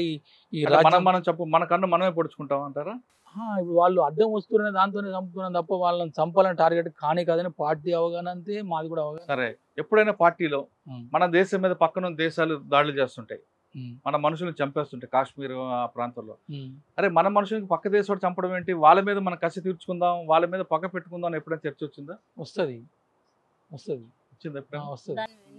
మన కన్ను మనమే పొడుచుకుంటాం అంటారా? ఇప్పుడు వాళ్ళు అడ్డం వస్తున్నారని దాంతోనే చంపుతున్నాం తప్ప వాళ్ళని చంపాలని టార్గెట్ కానే కాదని పార్టీ అవగాహన అంతే, మాది కూడా అవగాహన. సరే, ఎప్పుడైనా పార్టీలో మన దేశం మీద పక్కన దేశాలు దాడులు చేస్తుంటాయి, మన మనుషులను చంపేస్తుంటాయి కాశ్మీర్ ఆ ప్రాంతంలో. అరే, మన మనుషులకి పక్క దేశం చంపడం ఏంటి, వాళ్ళ మీద మన కసి తీర్చుకుందాం, వాళ్ళ మీద పక్క పెట్టుకుందాం అని ఎప్పుడైనా చర్చ వచ్చిందా? వస్తుంది.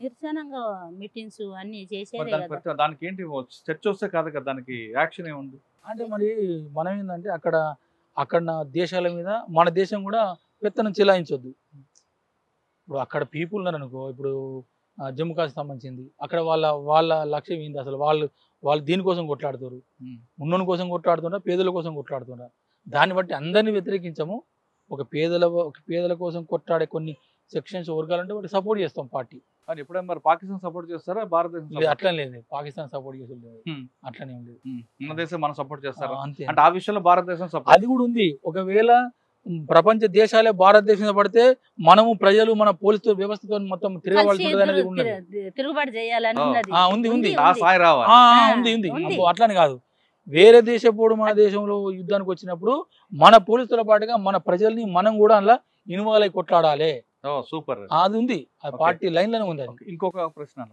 నిరసనంగా మీటింగ్స్ అన్ని చేసేదే. దానికి ఏంటి చర్చ వస్తే కాదు కదా, దానికి యాక్షన్ ఏముంది అంటే మరి మనం ఏంటంటే అక్కడ దేశాల మీద మన దేశం కూడా పెత్తనం చెలాయించొద్దు. ఇప్పుడు అక్కడ పీపుల్ ఉన్నారు అనుకో, ఇప్పుడు జమ్మూ కాశ్మీర్ సంబంధించింది, అక్కడ వాళ్ళ లక్ష్యం ఏంది అసలు, వాళ్ళు దీనికోసం కొట్లాడుతారు, ఉన్నోని కోసం కొట్లాడుతున్నారు, పేదల కోసం కొట్లాడుతున్నారు. దాన్ని బట్టి అందరినీ వ్యతిరేకించము. ఒక పేదల కోసం కొట్లాడే కొన్ని సెక్షన్స్ వర్గాలంటే వాటి సపోర్ట్ చేస్తాం పార్టీ. కానీ ఎప్పుడైనా మరి పాకిస్తాన్ సపోర్ట్ చేస్తారా, భారతదేశం? అట్లా లేదు, పాకిస్తాన్ సపోర్ట్ చేసేది అట్లనే ఉంది. మన దేశం మనం సపోర్ట్ చేస్తారా? అంతే. అంటే ఆ విషయంలో భారతదేశం సపోర్ట్ అది కూడా ఉంది. ఒకవేళ ప్రపంచ దేశాలే భారతదేశం పడితే మనము ప్రజలు మన పోలీసు వ్యవస్థతో మొత్తం తిరుగుబాటు చేయాలని ఉంది. అట్లానే కాదు, వేరే దేశపోడు మన దేశంలో యుద్ధానికి వచ్చినప్పుడు మన పోలీసుల పాటుగా మన ప్రజల్ని మనం కూడా అలా ఇన్వాల్వ్ అయి కొట్లాడాలి. సూపర్, అది ఉంది, పార్టీ లైన్ లోనే ఉంది. ఇంకొక ప్రశ్న,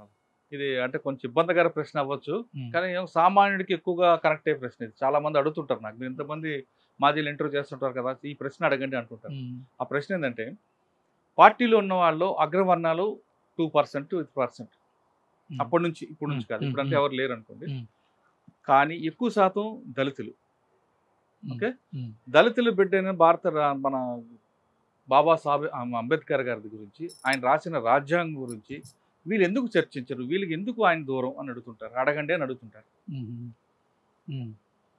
ఇది అంటే కొంచెం ఇబ్బందికర ప్రశ్న అవ్వచ్చు కానీ సామాన్యుడికి ఎక్కువగా కనెక్ట్ అయ్యే ప్రశ్న. ఇది చాలా మంది అడుగుతుంటారు నాకు, మీరు ఎంతమంది మాజీలు ఇంటర్వ్యూ చేస్తుంటారు కదా, ఈ ప్రశ్న అడగండి అంటుంటారు. ఆ ప్రశ్న ఏంటంటే, పార్టీలో ఉన్న వాళ్ళు అగ్రవర్ణాలు 2%, 3%, అప్పటి నుంచి ఇప్పుడు నుంచి కాదు, ఇప్పుడంటే ఎవరు లేరు అనుకోండి, కానీ ఎక్కువ శాతం దళితులు. ఓకే, దళితులు బిడ్డైన మన బాబాసాహెబ్ అంబేద్కర్ గారి గురించి, ఆయన రాసిన రాజ్యాంగం గురించి వీళ్ళు ఎందుకు చర్చించరు, వీళ్ళకి ఎందుకు ఆయన దూరం అని అడుగుతుంటారు, అడగండి అని అడుగుతుంటారు.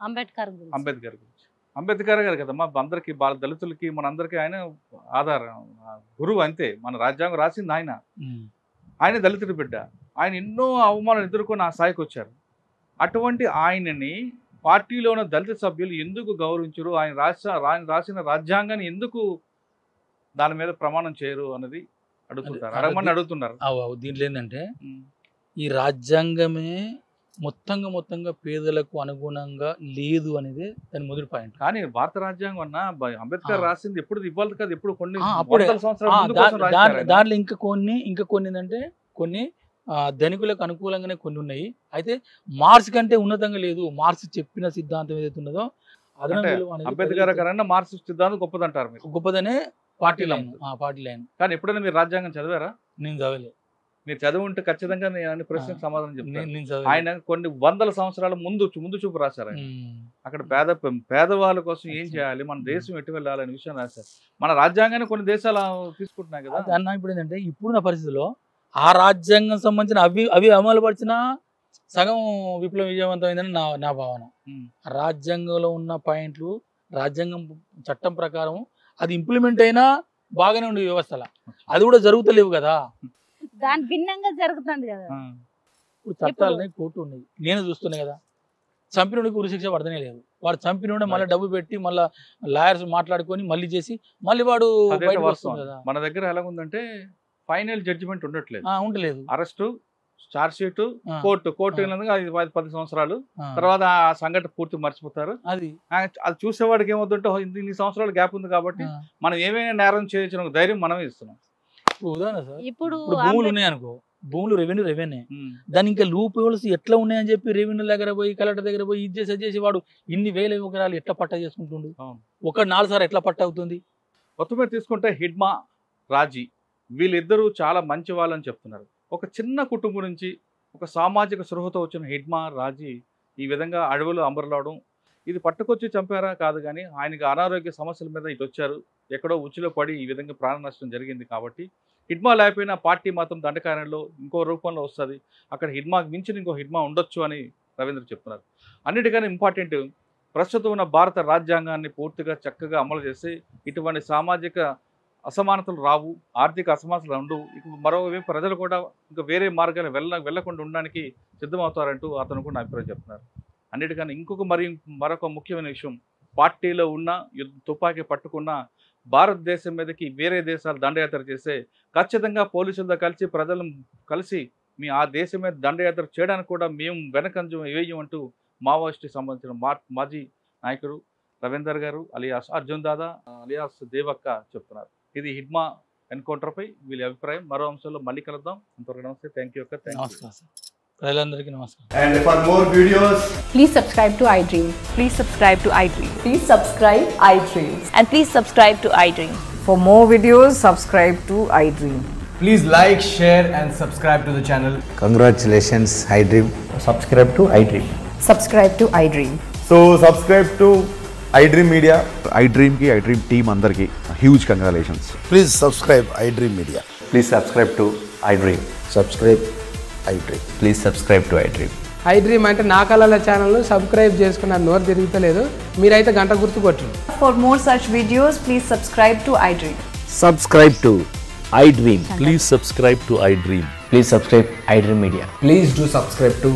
అంబేద్కర్ గురించి, అంబేద్కర్ గారు కదా మా అందరికి, దళితులకి మనందరికీ ఆయన ఆధారం, గురువు అంతే. మన రాజ్యాంగం రాసింది ఆయన దళితుడి బిడ్డ. ఆయన ఎన్నో అవమానాలు ఎదుర్కొని ఆ స్థాయికి వచ్చారు. అటువంటి ఆయనని పార్టీలో ఉన్న దళిత సభ్యులు ఎందుకు గౌరవించరు, ఆయన రాసిన రాజ్యాంగాన్ని ఎందుకు దాని మీద ప్రమాణం చేయరు అన్నది అడుగుతుంటారు, అడగమని అడుగుతున్నారు. దీంట్లో ఏంటంటే, ఈ రాజ్యాంగమే మొత్తంగా పేదలకు అనుగుణంగా లేదు అనేది దాని మొదటి పాయింట్. కానీ భారత రాజ్యాంగం అన్న అంబేద్కర్ రాసింది ఎప్పుడు ఇవ్వాలి కదా, ఎప్పుడు కొన్ని అప్పుడే వందల సంవత్సరాల ముందు కోసం రాశారు ఆయన. దాంట్లో ఇంకా కొన్ని ఏంటంటే కొన్ని ధనికులకు అనుకూలంగానే కొన్ని ఉన్నాయి. అయితే మార్క్స్ కంటే ఉన్నతంగా లేదు. మార్క్స్ చెప్పిన సిద్ధాంతం ఏదైతే ఉన్నదో అదనం విలువ అనేది అంబేద్కర్ గారన్నా మార్క్సిస్ట్ సిద్ధాంతం గొప్పదంటారు మీరు. గొప్పదనే పార్టీ లైన్. కానీ ఎప్పుడైనా మీరు రాజ్యాంగం చదివారా? నేను చదవలే. మీరు చదివి ఉంటే ఖచ్చితంగా నేను అన్ని ప్రశ్నకు సమాధానం చెప్తాను. నేను చదవలే. ఆయన కొన్ని వందల సంవత్సరాల ముందు చూపు రాశారు ఆయన. అక్కడ పేదవాళ్ళ కోసం ఏం చేయాలి, మన దేశం ఎటు వెళ్ళాలి అనే విషయం రాశారు. మన రాజ్యాంగాన్ని కొన్ని దేశాలు తీసుకుంటున్నాయి కదా అన్న. ఇప్పుడు ఏంటంటే ఇప్పుడున్న పరిస్థితిలో ఆ రాజ్యాంగం సంబంధించిన అవి అమలు పరిచిన సగం విప్లవం విజయవంతమైందని నా భావన. రాజ్యాంగంలో ఉన్న పాయింట్లు రాజ్యాంగం చట్టం ప్రకారం అది ఇంప్లిమెంట్ అయినా బాగానే ఉండే వ్యవస్థల అది కూడా జరుగుతలేవు కదా. దాని భిన్నంగా జరుగుతుంది కదా. ఇప్పుడు చట్టాలని కోర్టు ఉన్నాయి, నేను చూస్తున్నా కదా. చంపినోడికి ఉరిశిక్ష పడతనే లేదు. వాడు చంపినోడే మళ్ళీ డబ్బు పెట్టి మళ్ళీ లాయర్స్ మాట్లాడుకొని మళ్ళీ చేసి మళ్ళీ వాడు బయటకు వస్తుంది కదా. మన దగ్గర ఎలా ఉందంటే ఫైనల్ జడ్జిమెంట్ ఉండట్లేదు. అరెస్టు, ఛార్జ్ షీట్, కోర్టు 10 సంవత్సరాలు తర్వాత ఆ సంఘటన పూర్తి మర్చిపోతారు. అది చూసేవాడికి ఏమవుతుంటే ఇన్ని సంవత్సరాలు గ్యాప్ ఉంది కాబట్టి మనం ఏమైనా నేరం చేయొచ్చు ధైర్యం మనమే ఇస్తున్నాం. ఉదాహరణ సార్, ఇప్పుడు భూములు ఉన్నాయనుకో, భూములు రెవెన్యూ దాని ఇంకా లూప్ హోల్స్ ఎట్లా ఉన్నాయని చెప్పి రెవెన్యూ దగ్గర పోయి కలెక్టర్ దగ్గర పోయి ఇది చేసి వాడు ఇన్ని వేల ఎకరాలు ఎట్లా పట్టా చేసుకుంటుండు. ఒక 4 సార్లు ఎట్లా పట్ట అవుతుంది. మొత్తం మీద తీసుకుంటే హిడ్మా, రాజీ వీళ్ళిద్దరూ చాలా మంచి వాళ్ళని చెప్తున్నారు. ఒక చిన్న కుటుంబం నుంచి ఒక సామాజిక సృహతో వచ్చిన హిడ్మా, రాజీ ఈ విధంగా అడవులు అమరలావడం, ఇది పట్టుకొచ్చి చంపారా కాదు కానీ ఆయనకి అనారోగ్య సమస్యల మీద ఇటు వచ్చారు, ఎక్కడో ఉచ్చులో పడి ఈ విధంగా ప్రాణ నష్టం జరిగింది. కాబట్టి హిడ్మా లేకపోయినా పార్టీ మాత్రం దండకారణలో ఇంకో రూపంలో వస్తుంది. అక్కడ హిడ్మాకి మించిన ఇంకో హిడ్మా ఉండొచ్చు అని రవీంద్ర చెప్తున్నారు. అన్నిటికన్నా ఇంపార్టెంట్, ప్రస్తుతం ఉన్న భారత రాజ్యాంగాన్ని పూర్తిగా చక్కగా అమలు చేసి ఇటువంటి సామాజిక అసమానతలు రావు, ఆర్థిక అసమానతలు ఉండవు. ఇక మరోవైపు ప్రజలు కూడా ఇంకా వేరే మార్గాలు వెళ్లకుండా ఉండడానికి సిద్ధమవుతారంటూ అతను కూడా అభిప్రాయం చెప్తున్నారు. అన్నిటికన్నా మరొక ముఖ్యమైన విషయం, పార్టీలో ఉన్న తుపాకీ పట్టుకున్న భారతదేశం మీదకి వేరే దేశాలు దండయాత్ర చేస్తే ఖచ్చితంగా పోలీసులతో కలిసి ప్రజలు కలిసి ఆ దేశం మీద దండయాత్ర చేయడానికి కూడా మేము వెనకంజం వేయమంటూ మావోయిస్టుకి సంబంధించిన మాజీ నాయకుడు రవీందర్ గారు అలియాస్ అర్జున్ దాదా అలియాస్ దేవక్క చెప్తున్నారు. ఇది హిడ్మా ఎన్కౌంటర్పై వీళ్ళ అభిప్రాయం. మరో అంశంలో మళ్ళీ కలుద్దాం. అంతవరకు నమస్తే. థ్యాంక్ యూ అక్క. ప్రజలందరికీ నమస్కారం. And for more videos, please subscribe to iDream. Please subscribe to iDream. Please subscribe iDream. And please subscribe to iDream. For more videos, subscribe to iDream. please like, share and subscribe to the channel. Congratulations, iDream. Subscribe to iDream. Subscribe to iDream. So subscribe to iDream Media. iDream ki iDream team andarki huge congratulations. Please subscribe iDream Media. Please subscribe to iDream. Subscribe iDream. Please subscribe to iDream. iDream అంటే నా కళల channel subscribe చేసుకున్న నోరు తిరుగుతలేదు, మీరైతే గంట గుర్తు కొట్టండి. For more such videos, please subscribe to iDream. Subscribe to iDream. Please subscribe to iDream. Please subscribe iDream Media. Please do subscribe to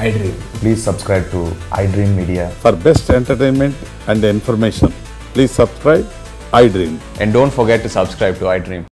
iDream. Please subscribe to iDream Media. For best entertainment and information, please subscribe iDream. And don't forget to subscribe to iDream.